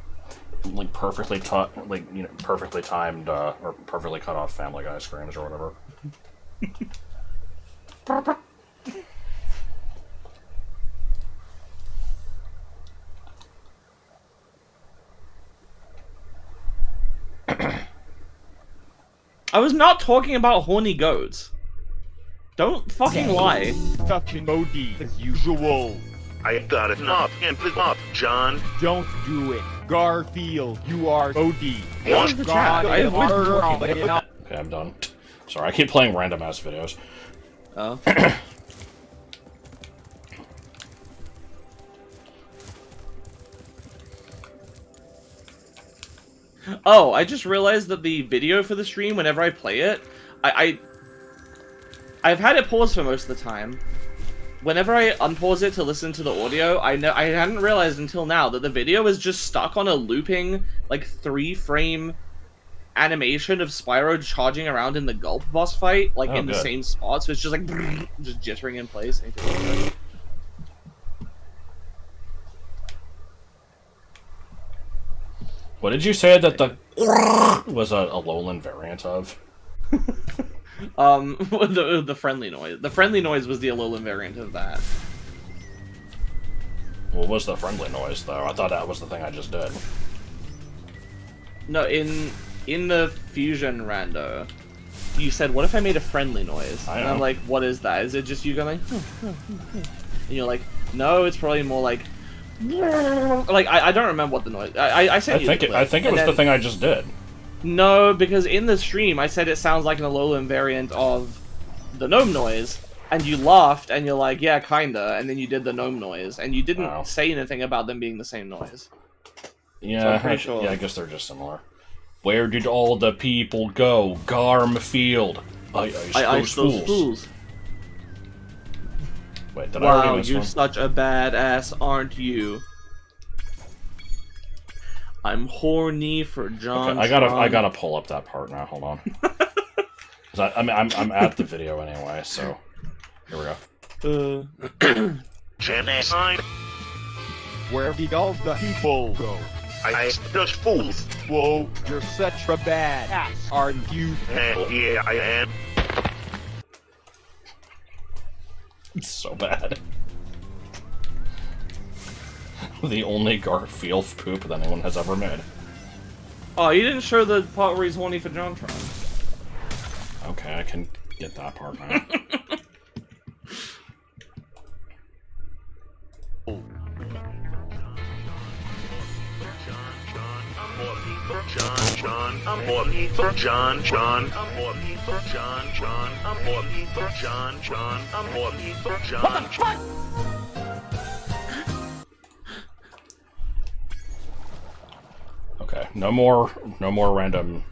Like perfectly perfectly timed, or perfectly cut off Family Guy screams or whatever. I was not talking about horny goats. Don't fucking lie. Fucking OD as usual. I got it. Up, amp it up, John. Don't do it. Garfield, you are OD. What? God, I have Okay, I'm done. Sorry, I keep playing random ass videos. Oh. Oh, I just realized that the video for the stream, whenever I play it, I've had it paused for most of the time. Whenever I unpause it to listen to the audio, I hadn't realized until now that the video is just stuck on a looping, like, 3-frame animation of Spyro charging around in the Gulp boss fight, like, in the same spot, so it's just like, just jittering in place. What did you say that the was a lowland variant of? The friendly noise. The friendly noise was the Alolan variant of that. What was the friendly noise, though? I thought that was the thing I just did. No, in the Fusion Rando, you said, what if I made a friendly noise? I And know. I'm like, what is that? Is it just you going, and you're like, no, it's probably more like, I don't remember what the noise. I said I think it was the thing I just did. No, because in the stream I said it sounds like an Alolan variant of the gnome noise, and you laughed and you're like, yeah, kinda, and then you did the gnome noise, and you didn't say anything about them being the same noise. Yeah, So I'm pretty sure. Yeah, I guess they're just similar. Where did all the people go? Garmfield. I iced those fools. Wait, did I already Wow, miss you're one? such a badass, aren't you? I'm horny for John. Okay, I gotta pull up that part now. Hold on. 'Cause I'm at the video anyway, so here we go. Genocide. Where did all the people go? I those fools. Whoa, you're such a bad ass, aren't you? Hell yeah, I am. It's so bad. The only Garfield poop that anyone has ever made. Oh, you didn't show the part where he's horny for JonTron. Okay, I can get that part now. John, I'm horny for John, I'm horny for John, I'm horny for John, I'm horny for John. What the fuck? Okay, no more random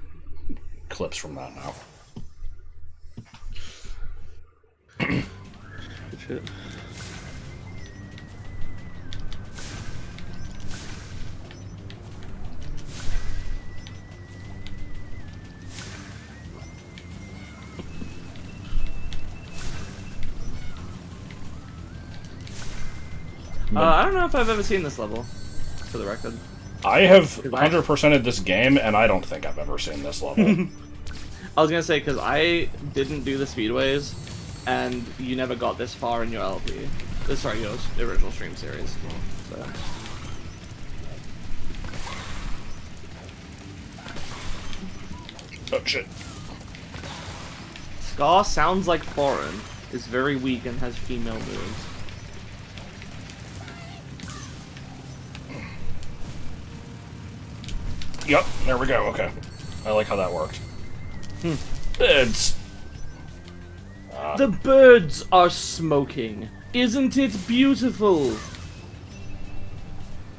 clips from that now. Shit. I don't know if I've ever seen this level, for the record. I have 100%ed this game, and I don't think I've ever seen this level. I was gonna say, because I didn't do the speedways, and you never got this far in your LP. Sorry, your original stream series. So. Oh shit. Scar sounds like foreign, is very weak, and has female moves. Yep, there we go, okay. I like how that worked. Birds! The birds are smoking. Isn't it beautiful?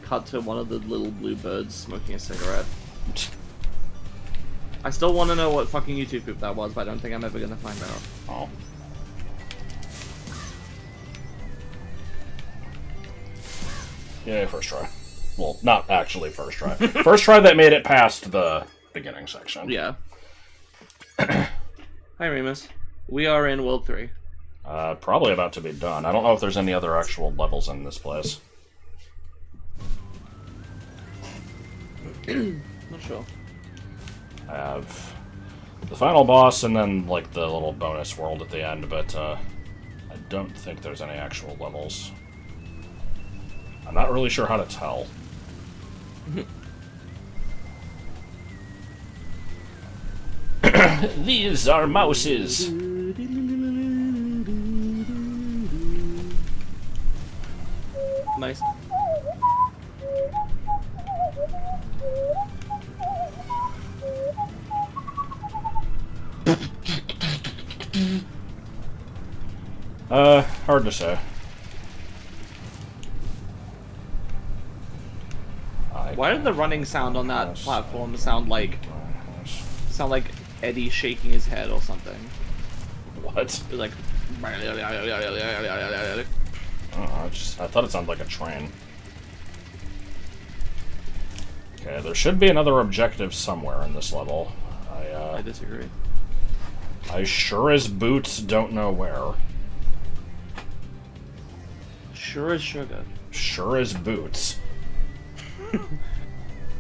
Cut to one of the little blue birds smoking a cigarette. I still want to know what fucking YouTube poop that was, but I don't think I'm ever gonna find out. Oh. Yeah, first try. Well, not actually first try. First try that made it past the beginning section. Yeah. Hi, Remus. We are in World 3. Probably about to be done. I don't know if there's any other actual levels in this place. Not sure. I have the final boss and then, like, the little bonus world at the end, but, I don't think there's any actual levels. I'm not really sure how to tell. These are mouses. Nice. Hard to say. Why did the running sound on that platform sound like Eddie shaking his head or something? What? It was like. I don't know, I thought it sounded like a train. Okay, there should be another objective somewhere in this level. I disagree. I sure as boots don't know where. Sure as sugar. Sure as boots.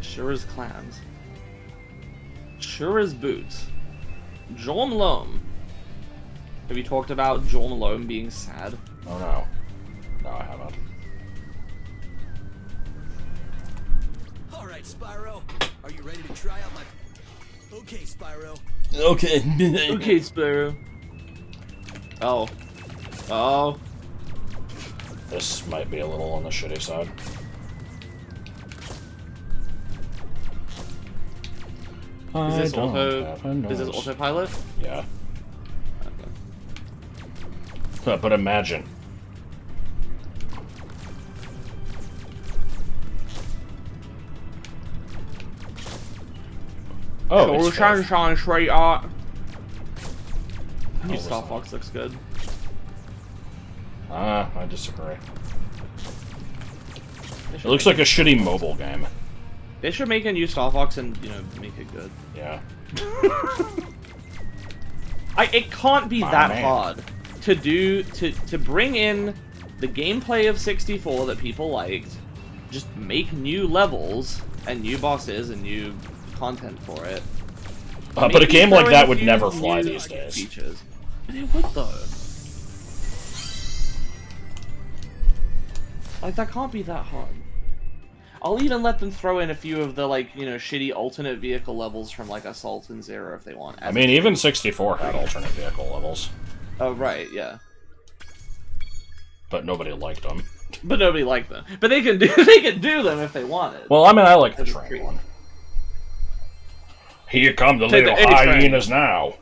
Sure as clams. Sure as boots. Joel Malone. Have you talked about Joel Malone being sad? Oh no. No, I haven't. Alright, Spyro. Are you ready to try out my... Okay, Spyro. Okay. Okay, Spyro. Oh. Oh. This might be a little on the shitty side. Is this I don't have a Is this nose. autopilot? Yeah. But imagine. Oh, it's fine. Sunshine, sweetheart. New was Star that? Fox looks good. I disagree. It looks like a shitty mobile game. They should make a new Star Fox and, you know, make it good. Yeah. It can't be My that man. hard to bring in the gameplay of 64 that people liked, just make new levels and new bosses and new content for it. But a Maybe game throw like in that a would few never fly new these days. Features. But it would though. Like, that can't be that hard. I'll even let them throw in a few of the, like, you know, shitty alternate vehicle levels from, like, Assault and Zero if they want. I mean, even 64 had alternate vehicle levels. Oh, right, yeah. But nobody liked them. But nobody liked them. But they can do them if they wanted. Well, I mean, I like the train one. Here come the Take little the A train. hyenas now.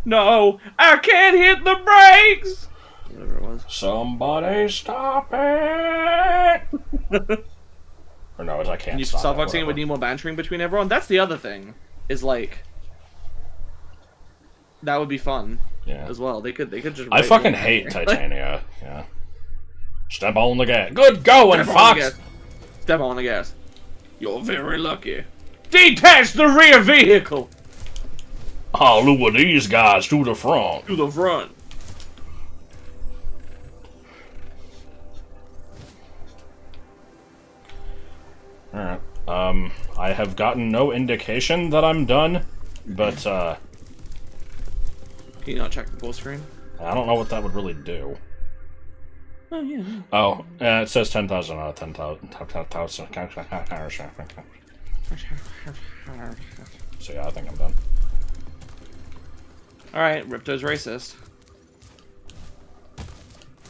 No, I can't hit the brakes! Whatever it was. Somebody stop it! Or no, I can't You stop Star it. Fox game would need more bantering between everyone? That's the other thing. Is like... That would be fun. Yeah. As well. They could just... I write fucking more hate bantering. Titania. Yeah. Step on the gas. Good going, Step on the Fox! gas. Step on the gas. You're very lucky. Detach the rear vehicle! I'll lure these guys to the front. To the front. Alright. I have gotten no indication that I'm done, but, Can you not check the full screen? I don't know what that would really do. Oh, yeah. Oh, it says 10,000 out of 10,000. So yeah, I think I'm done. Alright, Ripto's racist.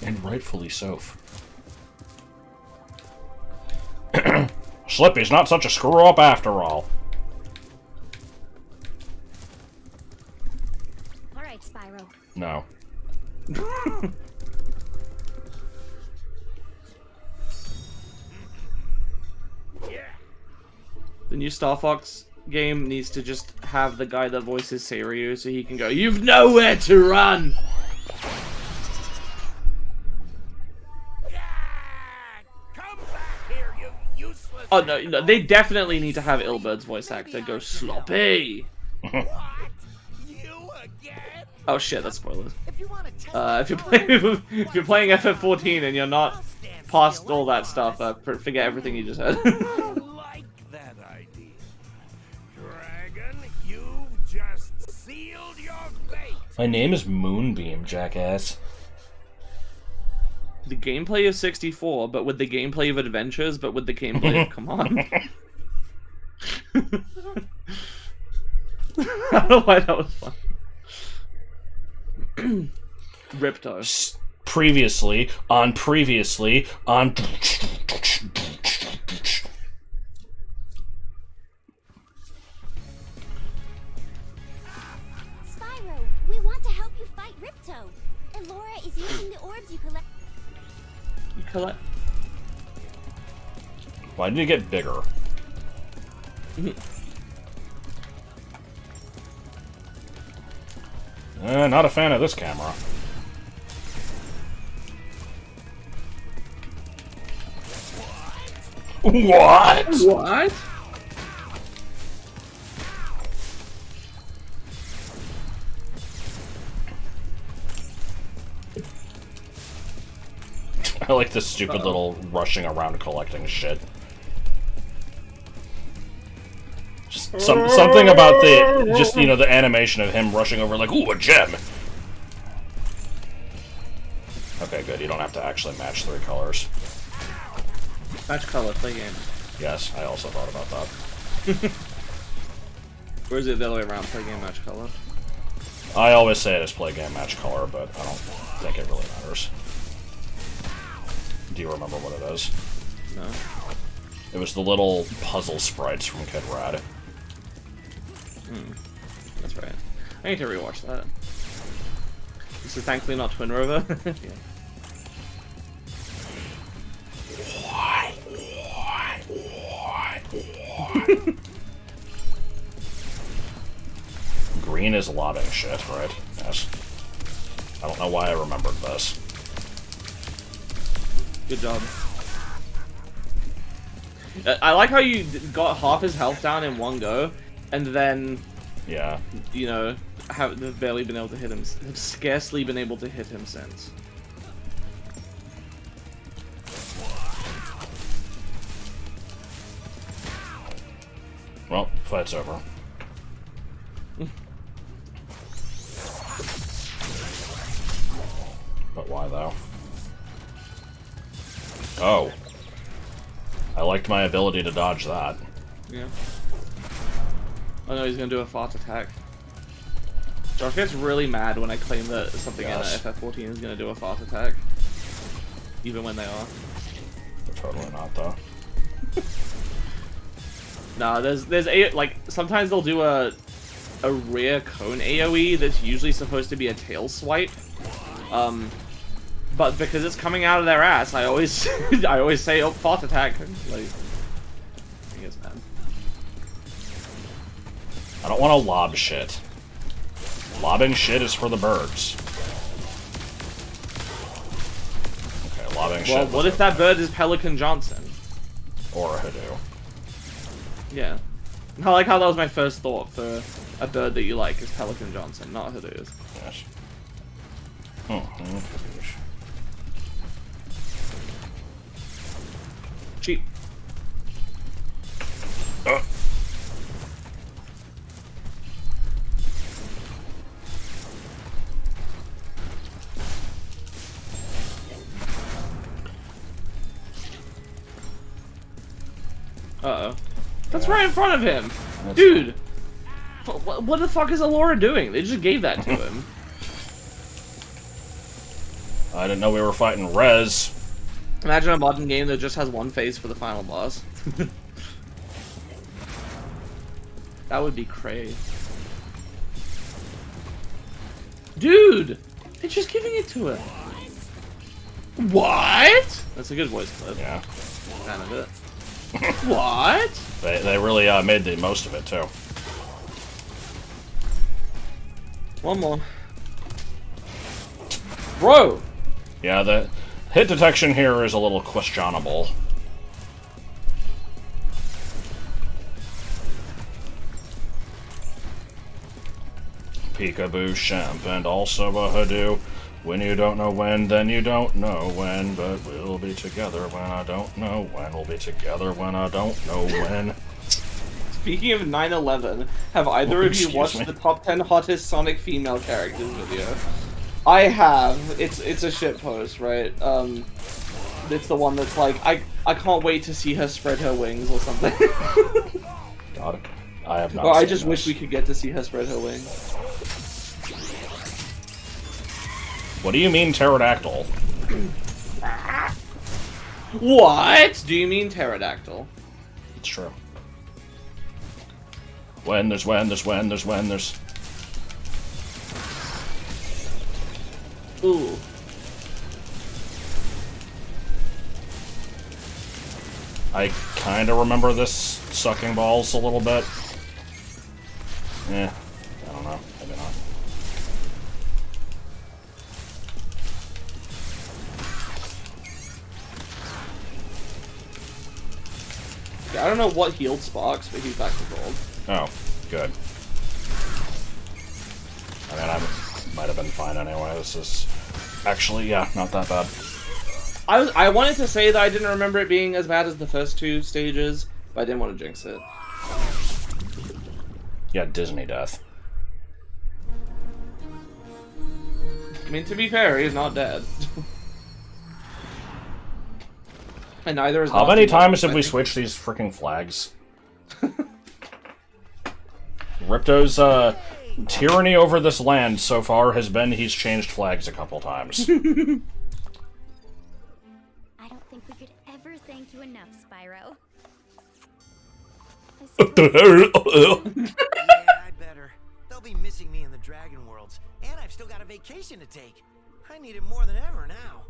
And rightfully so. Slippy's not such a screw-up after all. Alright, Spyro. No. The new Star Fox game needs to just have the guy that voices Seiryu so he can go, "You've nowhere to run!" Come back here, you useless. Oh, no, they definitely need to have Ilbird's voice actor go sloppy. What? You again? Oh shit, that's spoilers. If you're playing FF14 and you're not past all that stuff, forget everything you just said. I like that idea. Dragon, you've just sealed your fate. My name is Moonbeam, jackass. The gameplay of 64, but with the gameplay of Adventures, but with the gameplay of Come On. I don't know why that was fun. Ripto. Previously on... Spyro, we want to help you fight Ripto. And Laura is using the orbs you collect. You collect. Why did it get bigger? Not a fan of this camera. What? What? I like this stupid little rushing around collecting shit. Just something about the, just, you know, the animation of him rushing over like, ooh, a gem! Okay, good, you don't have to actually match 3 colors. Match color, play game. Yes, I also thought about that. Or is it the other way around, play game match color? I always say it is play game match color, but I don't think it really matters. Do you remember what it is? No. It was the little puzzle sprites from Kid Rad. That's right. I need to rewatch that. This is thankfully not Twin Rover. Yeah. Green is lobbing shit, right? Yes. I don't know why I remembered this. Good job. I like how you got half his health down in one go, and then, yeah, you know, have barely been able to hit him. Have scarcely been able to hit him since. Well, fight's over. But why though? Oh. I liked my ability to dodge that. Yeah. Oh no, he's gonna do a fart attack. Josh gets really mad when I claim that something in FF14 is gonna do a fart attack. Even when they are. They're totally not though. Nah, there's like sometimes they'll do a rear cone AoE that's usually supposed to be a tail swipe. But because it's coming out of their ass, I always I always say, oh, fart attack. Like, I guess, man. I don't want to lob shit. Lobbing shit is for the birds. Okay, lobbing shit. Well, what if that bird is Pelican Johnson? Or a hoodoo. Yeah. I like how that was my first thought for a bird that you like is Pelican Johnson, not hoodoos. Yes. Oh, cheap. Uh-oh. That's right in front of him! Dude! What the fuck is Alora doing? They just gave that to him. I didn't know we were fighting Rez. Imagine a modern game that just has one phase for the final boss. That would be crazy. Dude! They're just giving it to him. What? That's a good voice clip. Yeah. Kind of it. What? They really made the most of it, too. One more. Bro! Yeah, the hit detection here is a little questionable. Peekaboo, Shemp, and also a hoodoo. When you don't know when, then you don't know when, but we'll be together when I don't know when. We'll be together when I don't know when. Speaking of 9/11, have either of you watched the top 10 hottest Sonic female characters video? I have. It's a shitpost, right? It's the one that's like, I can't wait to see her spread her wings or something. God, I have not. Or I just wish we could get to see her spread her wings. What do you mean pterodactyl? What? Do you mean pterodactyl? It's true. When there's. Ooh. I kind of remember this sucking balls a little bit. Eh, I don't know. Maybe not. I don't know what healed Sparks, but he's back to gold. Oh, good. I mean, I might have been fine anyway. This is actually, yeah, not that bad. I wanted to say that I didn't remember it being as bad as the first two stages, but I didn't want to jinx it. Yeah, Disney death. I mean, to be fair, he's not dead. And neither is. How many times have we switched these freaking flags? Ripto's tyranny over this land so far has been he's changed flags a couple times. I don't think we could ever thank you enough, Spyro. Yeah, I'd better. They'll be missing me in the Dragon Worlds, and I've still got a vacation to take. I need it more than ever now.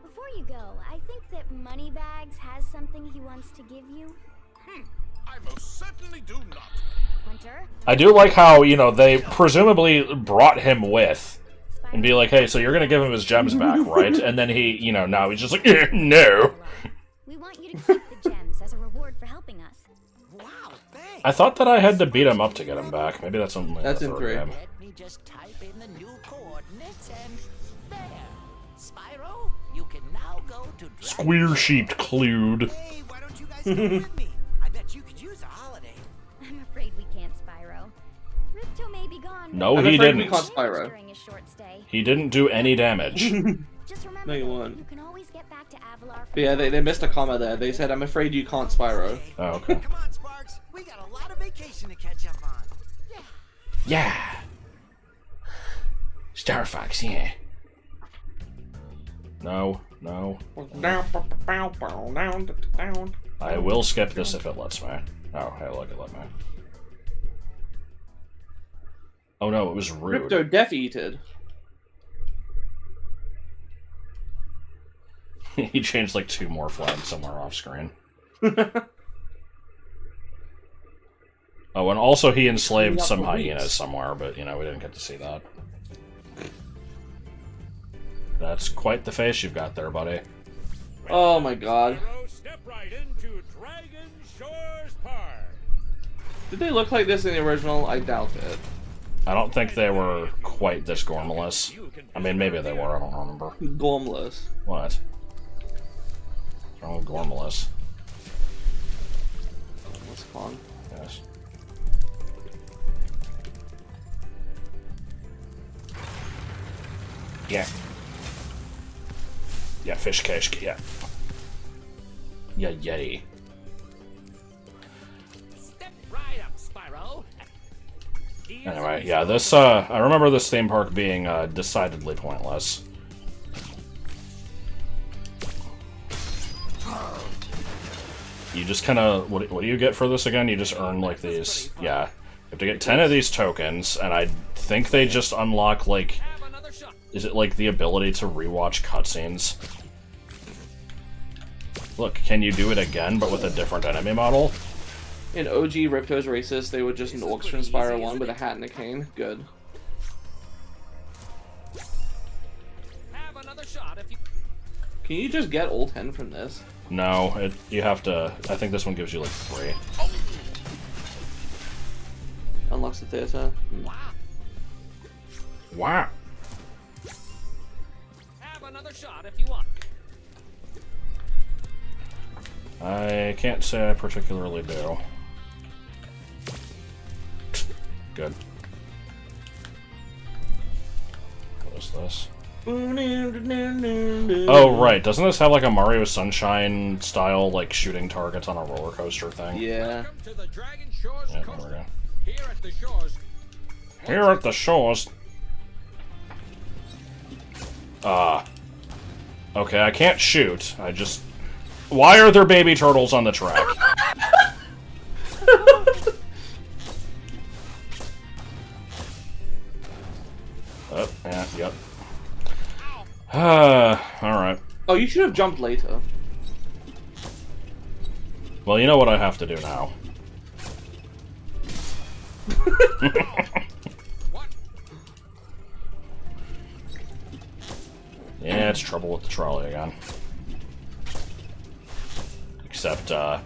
Before you go, I think that Moneybags has something he wants to give you. I most certainly do not. Hunter? I do like how, you know, they presumably brought him with and be like, hey, so you're gonna give him his gems back, right? And then he, you know, now he's just like, no. We want you to keep the gems as a reward for helping us. Wow, thanks. I thought that I had to beat him up to get him back. Maybe that's something like That's the in third 3. game. Let me just type in the new coordinates and there. Spyro, you can now go to Squeer sheeped clued. Hey, why don't you guys come with me? I bet you could use a holiday. I'm afraid we can't, Spyro. Ripto may be gone. No, I'm he afraid didn't. we can't Spyro. During his short stay. He didn't do any damage. Just remember No, you though, won't. you can always get back to Avalar from But yeah, they missed a comma there. They said, I'm afraid you can't Spyro. Oh, okay. Come on, Sparks. We got a lot of vacation to catch up on. Yeah. Star Fox, yeah. No, no. I will skip this if it lets me. Oh, hey, look, it let me. Oh no, it was rude. Ripto defeated. He changed like 2 more flags somewhere off screen. Oh, and also he enslaved some hyenas somewhere, but, you know, we didn't get to see that. That's quite the face you've got there, buddy. Oh my god. Step right into Dragon Shores Park. Did they look like this in the original? I doubt it. I don't think they were quite this gormless. I mean, maybe they were, I don't remember. Gormless. What? What's wrong with gormless? What's fun? Yes. Yeah. Yeah, fish cash, yeah. Yeah, yeti. Step right up, Spyro. Anyway, yeah, this, I remember this theme park being, decidedly pointless. You just kinda, what do you get for this again? You just earn, like, these, yeah. You have to get 10 of these tokens, and I think they just unlock, like, is it, like, the ability to rewatch cutscenes? Look, can you do it again, but with a different enemy model? In OG Ripto's Racist, they would just Norks from Spyro 1 with a hat and a cane. Good. Can you just get all 10 from this? No, you have to, I think this one gives you, like, 3. Unlocks the theater. Wow. Have another shot if you want. I can't say I particularly do. Good. What is this? Oh, right. Doesn't this have like a Mario Sunshine style, like shooting targets on a roller coaster thing? Yeah. To the Dragon Shores Yeah, there Coaster. we go. Here at the shores. Here at the shores. Okay, I can't shoot. I just... Why are there baby turtles on the track? Oh, yeah, yep. Alright. Oh, you should have jumped later. Well, you know what I have to do now. Yeah, it's trouble with the trolley again. Except, a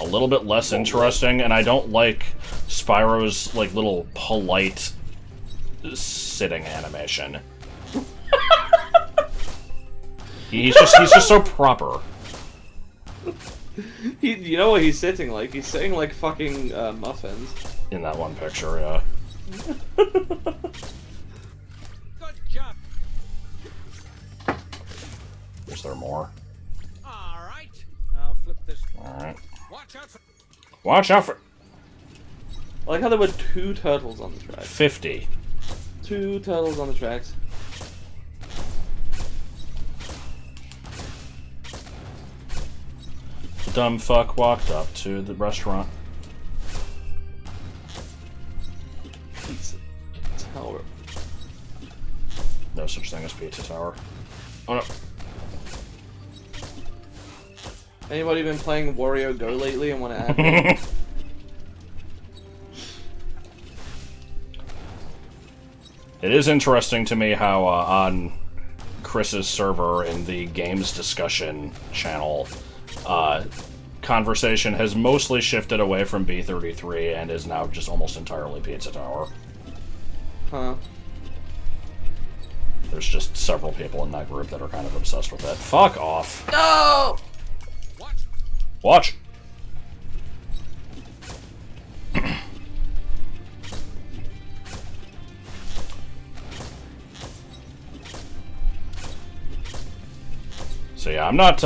little bit less interesting, and I don't like Spyro's, like, little polite sitting animation. he's just so proper. You know what he's sitting like? He's sitting like fucking muffins. In that one picture, yeah. Good job. Is there more? All right. I'll flip this. Alright. Watch out for. Watch out for... I like how there were 2 turtles on the track. 50. 2 turtles on the tracks. The dumb fuck walked up to the restaurant. Pizza Tower. No such thing as Pizza Tower. Oh no. Anybody been playing Wario Go lately and want to add me? It is interesting to me how on Chris's server in the games discussion channel, conversation has mostly shifted away from B33 and is now just almost entirely Pizza Tower. Huh. There's just several people in that group that are kind of obsessed with it. Fuck off. No! Watch! So yeah, I'm not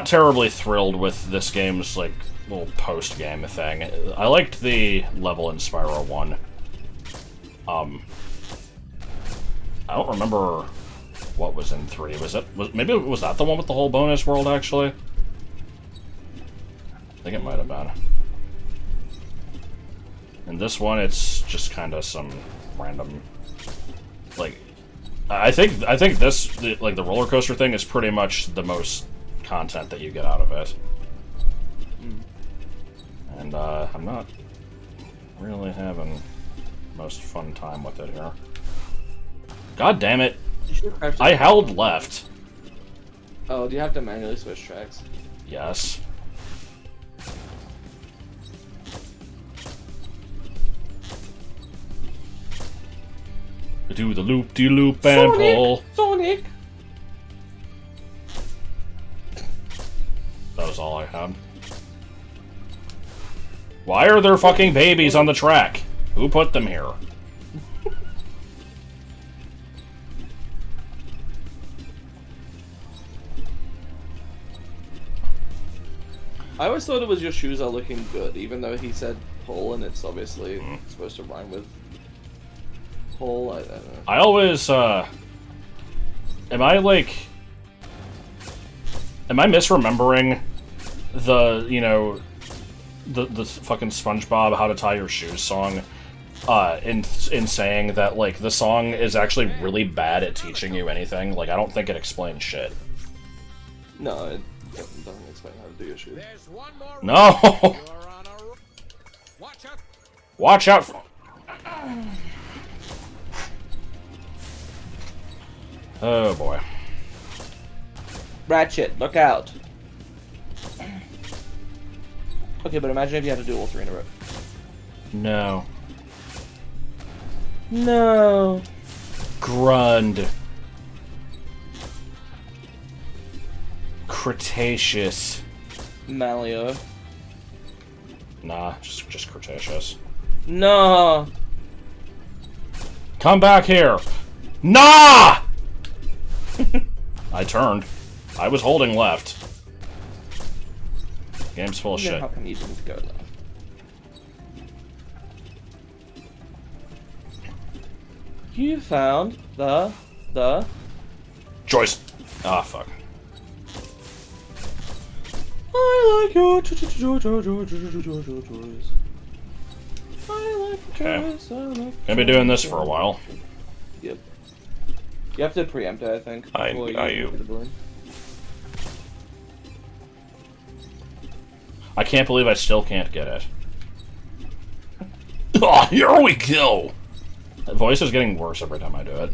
terribly thrilled with this game's, like, little post-game thing. I liked the level in Spyro 1. I don't remember what was in 3. Maybe was that the one with the whole bonus world, actually? I think it might have been. In this one, it's just kind of some random, like, I think this, like, the roller coaster thing is pretty much the most content that you get out of it. And, I'm not really having most fun time with it here. God damn it! I held left. Oh, do you have to manually switch tracks? Yes. Do the loop-de-loop and pull. Sonic! That was all I had. Why are there fucking babies on the track? Who put them here? I always thought it was your shoes are looking good, even though he said pull and it's obviously supposed to rhyme with pull. I don't know. I always, am I misremembering the, you know, the fucking SpongeBob How to Tie Your Shoes song, in saying that, like, the song is actually really bad at teaching you anything? Like, I don't think it explains shit. No, it doesn't explain how to do your shoes. No! Watch out for... Oh boy. Ratchet, look out. Okay, but imagine if you had to do all 3 in a row. No. No. Grund. Cretaceous. Malio. Nah, just Cretaceous. No. Come back here. Nah! I turned. I was holding left. Game's full of shit. How come you didn't go left? You found the choice. Ah, fuck. I like your choice. I like Okay. choice. I like Gonna be doing this for a while. Yep. You have to preempt it, I think. before you. do the balloon. I can't believe I still can't get it. Oh, here we go! That voice is getting worse every time I do it.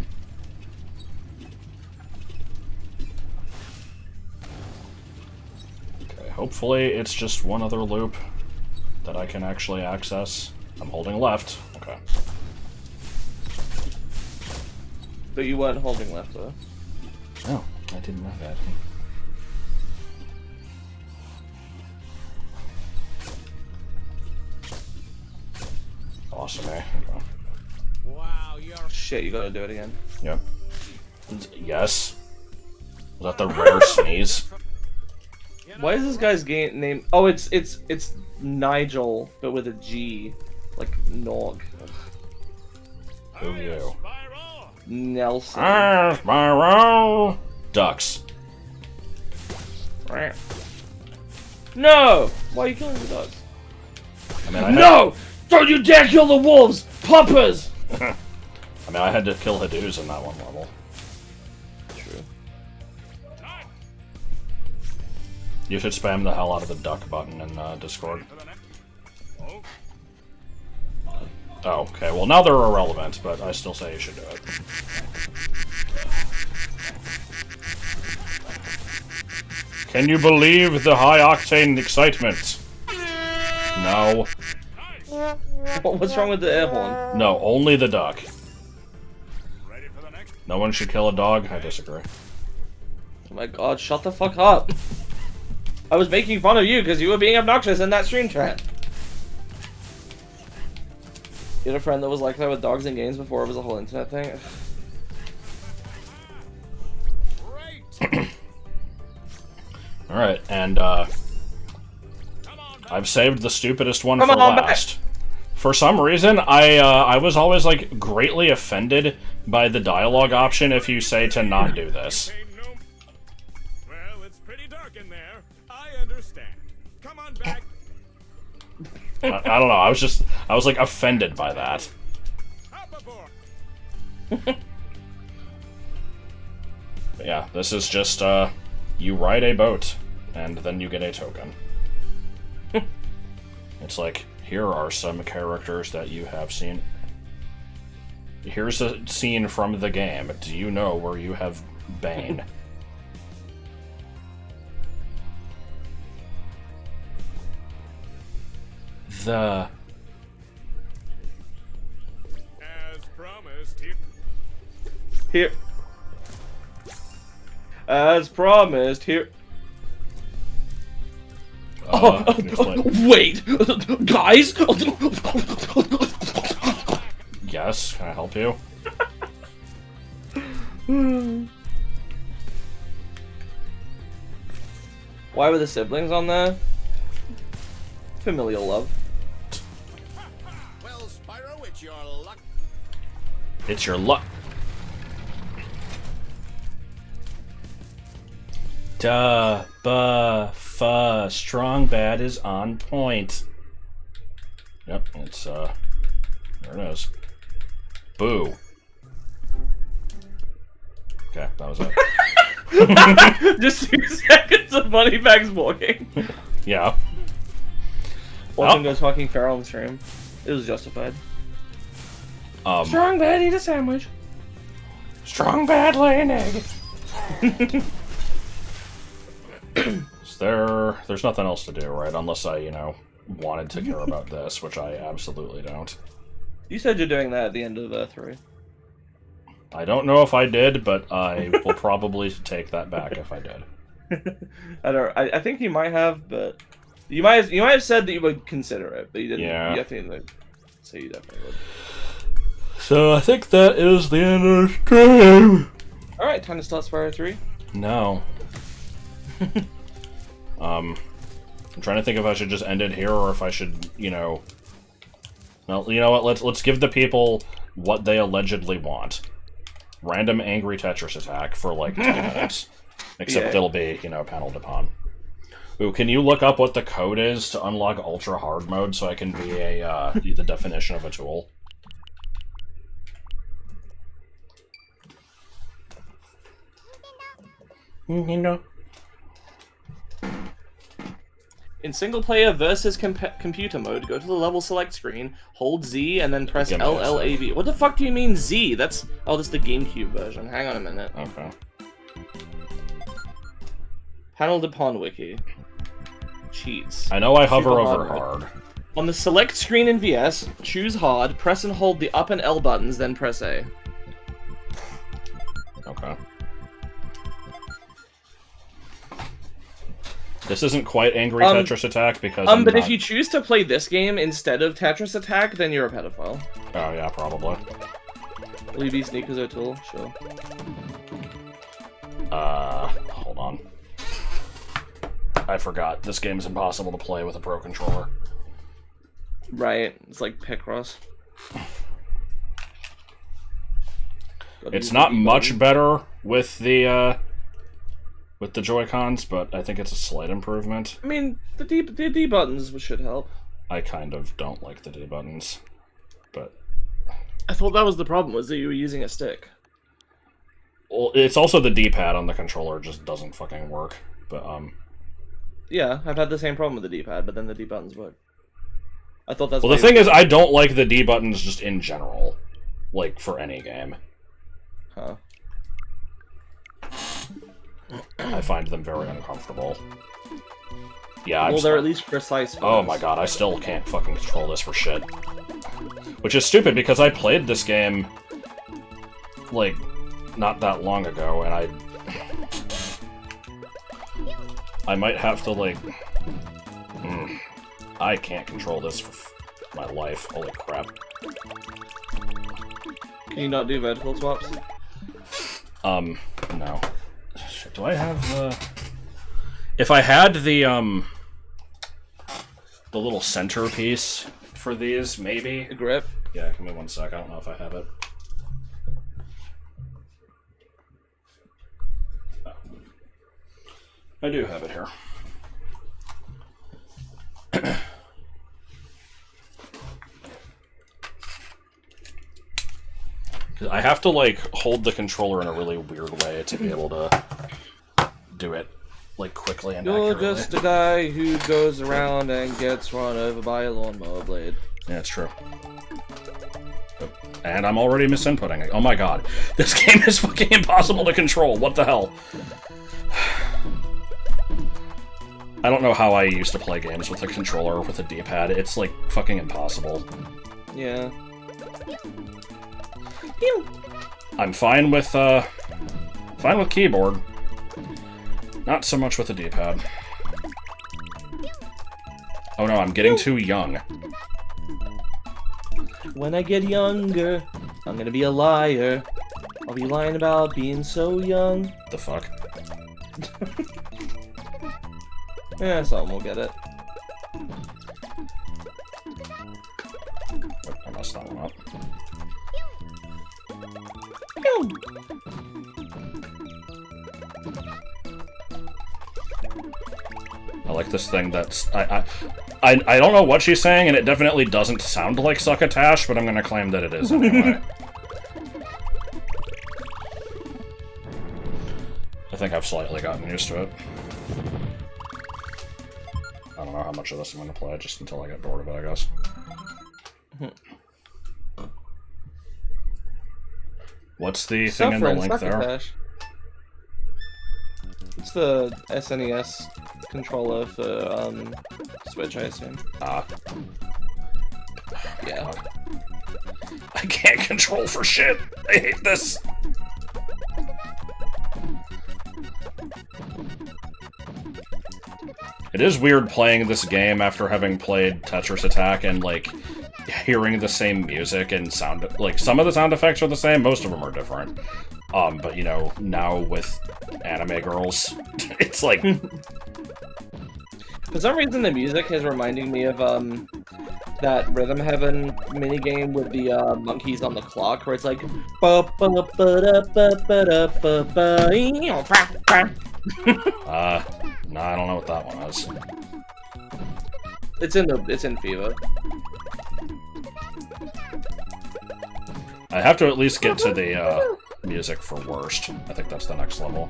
Okay, hopefully it's just one other loop that I can actually access. I'm holding left. Okay. But you weren't holding left, though. Oh, I didn't know that. Awesome, eh? Okay. Wow, you're... Shit, you gotta do it again. Yep. Yes. Was that the rare sneeze? Why is this guy's name? Oh, it's Nigel, but with a G, like Nog. Who you? Nelson. Spyro. Ducks. No! Why are you killing the ducks? I mean, No! Don't you dare kill the wolves! Puppers! I mean, I had to kill Hadooz in that one level. True. You should spam the hell out of the duck button in Discord. Oh, okay. Well, now they're irrelevant, but I still say you should do it. Can you believe the high-octane excitement? No. What's wrong with the air horn? No, only the duck. No one should kill a dog? I disagree. Oh my god, shut the fuck up. I was making fun of you because you were being obnoxious in that stream chat. You had a friend that was like that with dogs and games before it was a whole internet thing? Alright, and I've saved the stupidest one for last. For some reason, I was always like greatly offended by the dialogue option if you say to not do this. Well, it's pretty dark in there. I understand. Come on back. I don't know, I was like offended by that. But yeah, this is just, you ride a boat, and then you get a token. It's like, here are some characters that you have seen. Here's a scene from the game. Do you know where you have Bane? As promised, Here. As promised, here. Wait! Guys! Yes, can I help you? Why were the siblings on there? Familial love. well, Spyro, it's your luck. It's your luck. Duh, buh, fuh, strong bad is on point. Yep, it's, there it is. Boo. Okay, that was it. Just 2 seconds of Moneybags walking. Yeah. Watching those fucking feral on stream. It was justified. Strong bad, eat a sandwich. Strong bad, lay an egg. There's nothing else to do, right? Unless I, you know, wanted to care about this, which I absolutely don't. You said you're doing that at the end of 3. I don't know if I did, but I will probably take that back if I did. I think you might have, but you might have said that you would consider it, but you didn't. Yeah. You definitely so you definitely would. So I think that is the end of the stream. All right, time to start Spyro 3. No. I'm trying to think if I should just end it here or if I should, you know. Well, you know what? Let's give the people what they allegedly want. Random angry Tetris attack for like 2 minutes. Except it'll be, you know, paneled upon. Ooh, can you look up what the code is to unlock ultra hard mode so I can be a the definition of a tool? No. In single player versus computer mode, go to the level select screen, hold Z, and then press LLAB. What the fuck do you mean Z? That's the GameCube version. Hang on a minute. Okay. Paneled upon wiki. Cheats. I know I hover Super over hard. On the select screen in VS, choose hard, press and hold the up and L buttons, then press A. Okay. This isn't quite angry Tetris attack because but if you choose to play this game instead of Tetris Attack, then you're a pedophile. Oh yeah, probably. Will you be Sneakers O'Toole? Sure. Hold on. I forgot. This game is impossible to play with a Pro Controller. Right. It's like Picross. It's not much better with the Joy-Cons, but I think it's a slight improvement. I mean, the D buttons should help. I kind of don't like the D buttons, but I thought that was the problem, was that you were using a stick. well, it's also the D-pad on the controller just doesn't fucking work. But yeah, I've had the same problem with the D-pad, but then the D buttons work. I thought that's. well, the thing is, I don't like the D buttons just in general, like for any game. Huh. I find them very uncomfortable. Yeah, well, they're at least precise. Oh my god, I still can't fucking control this for shit. Which is stupid because I played this game like not that long ago, and I might have to like. I can't control this for my life. Holy crap! Can you not do vertical swaps? No. Do I have the... If I had the little centerpiece for these, maybe? The grip? Yeah, give me 1 sec. I don't know if I have it. Oh. I do have it here. I have to, like, hold the controller in a really weird way to be able to do it, like, quickly and You're accurately. just a guy who goes around and gets run over by a lawnmower blade. Yeah, it's true. And I'm already misinputting it. Oh my god. This game is fucking impossible to control. What the hell? I don't know how I used to play games with a controller with a D-pad. It's, like, fucking impossible. Yeah. I'm fine with keyboard. Not so much with the D-pad. Oh no, I'm getting too young. When I get younger, I'm gonna be a liar. I'll be lying about being so young. The fuck? Yeah, someone will get it. I messed that one up. I like this thing that's... I don't know what she's saying, and it definitely doesn't sound like succotash, but I'm gonna claim that it is anyway. I think I've slightly gotten used to it. I don't know how much of this I'm gonna play, just until I get bored of it, I guess. What's the thing in the link there? It's the SNES controller for Switch, I assume. Ah. Yeah. I can't control for shit. I hate this. It is weird playing this game after having played Tetris Attack and, like, hearing the same music and sound... Like, some of the sound effects are the same, most of them are different. But, you know, now with anime girls, it's like... For some reason, the music is reminding me of, that Rhythm Heaven minigame with the, monkeys on the clock, where it's like... No, I don't know what that one is. It's in FIFA. I have to at least get to the, music for worst. I think that's the next level.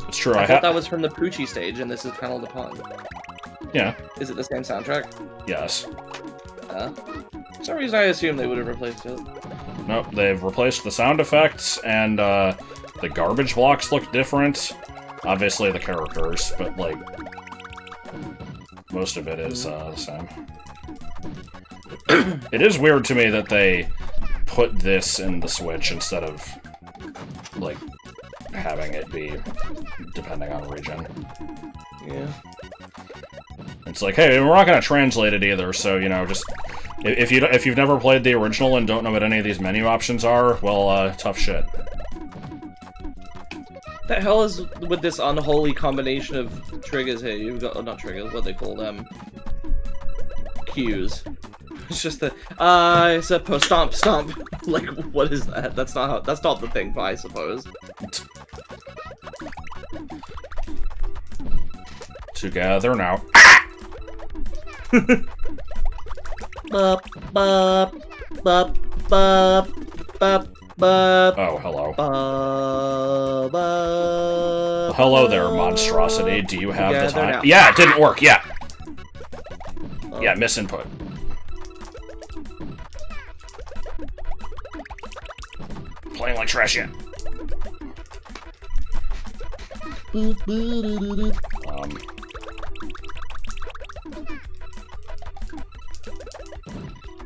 It's true, I thought that was from the Poochie stage, and this is Panel de Pond. Yeah. Is it the same soundtrack? Yes. For some reason I assumed they would have replaced it. Nope, they've replaced the sound effects, and, the garbage blocks look different. Obviously the characters, but, like, most of it is, the same. It is weird to me that they put this in the Switch instead of, like, having it be depending on region. Yeah. It's like, hey, we're not gonna translate it either, so, you know, just... If you've never played the original and don't know what any of these menu options are, well, tough shit. The hell is with this unholy combination of triggers here? You've got, not triggers, what do they call them? Cues. It's just the, I suppose, stomp. Like, what is that? That's not the thing, but I suppose. Together now. Bup, bup, bup, bup, bup, bup. Oh, hello. Bup, Hello there, monstrosity. Do you have the time? now. Yeah, it didn't work, yeah. Yeah, misinput. Playing like trash yet.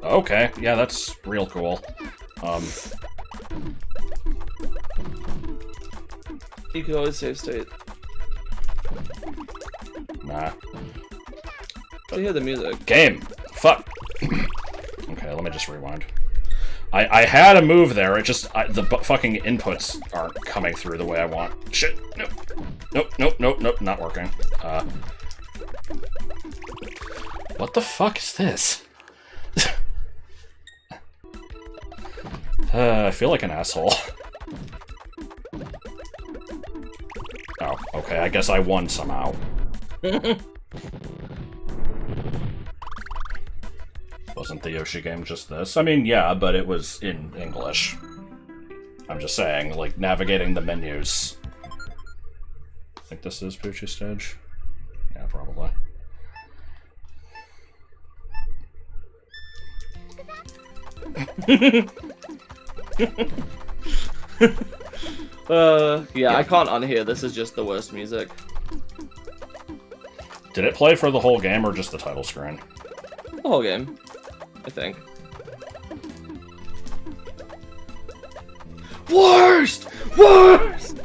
Okay, yeah, that's real cool. You can always save state. Nah. To hear the music. Game! Fuck! Okay, let me just rewind. I had a move there, it just, the fucking inputs aren't coming through the way I want. Shit! Nope, not working. What the fuck is this? I feel like an asshole. Oh, okay, I guess I won somehow. Wasn't the Yoshi game just this? I mean, yeah, but it was in English. I'm just saying, like, navigating the menus. I think this is Poochie stage? Yeah, probably. Yeah, I can't unhear. This is just the worst music. Did it play for the whole game or just the title screen? The whole game, I think. Worst! Worst!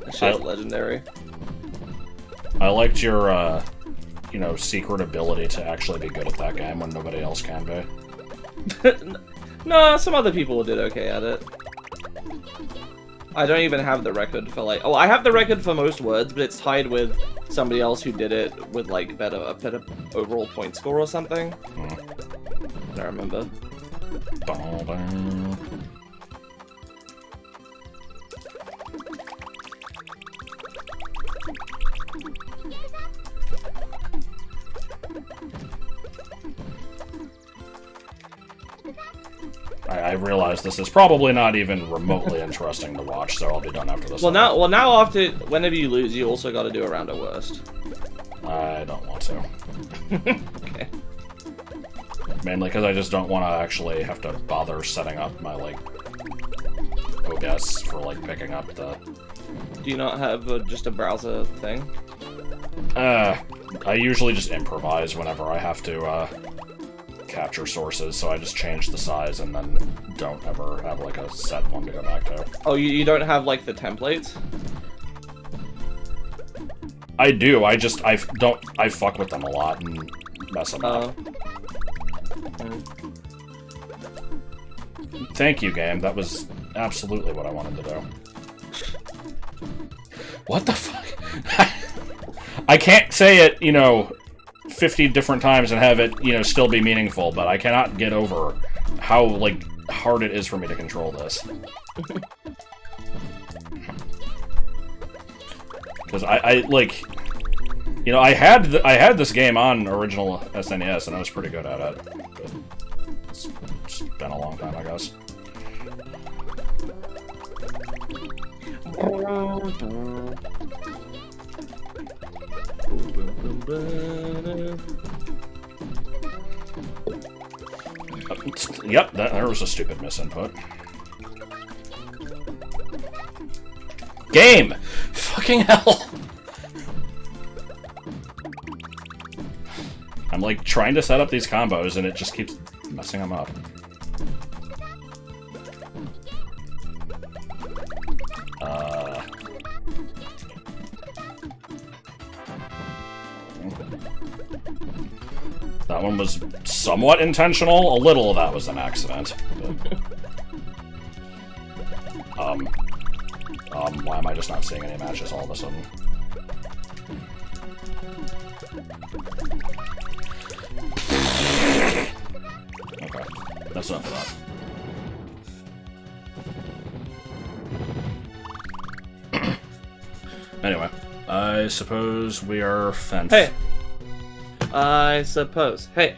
That shit's legendary. I liked your, you know, secret ability to actually be good at that game when nobody else can be. No, some other people did okay at it. I don't even have the record for, like... Oh, I have the record for most words, but it's tied with somebody else who did it with, like, a better overall point score or something. I don't remember. I realize this is probably not even remotely interesting to watch, so I'll be done after this. Well, now after whenever you lose, you also got to do a round of worst. I don't want to. Okay. Mainly because I just don't want to actually have to bother setting up my, like, OBS for, like, picking up the... Do you not have just a browser thing? I usually just improvise whenever I have to, capture sources, so I just change the size and then don't ever have, like, a set one to go back to. Oh, you don't have, like, the templates? I do, I fuck with them a lot and mess them up. Thank you, game. That was absolutely what I wanted to do. What the fuck? I can't say it, you know, 50 different times and have it, you know, still be meaningful, but I cannot get over how, like, hard it is for me to control this. Because I like, you know, I had this game on original SNES and I was pretty good at it. But it's been a long time, I guess. Yep, there was a stupid misinput. Game! Fucking hell! I'm like trying to set up these combos and it just keeps messing them up. That one was somewhat intentional. A little of that was an accident. But, Why am I just not seeing any matches all of a sudden? Okay, that's enough of that. Anyway, I suppose we are fenced. Hey! I suppose. Hey!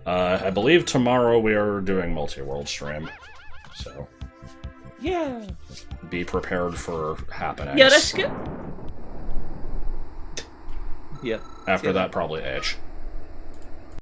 I believe tomorrow we are doing multi-world stream, so... Yeah! Be prepared for happenings. Yeah, that's good. Yeah. After that, probably H.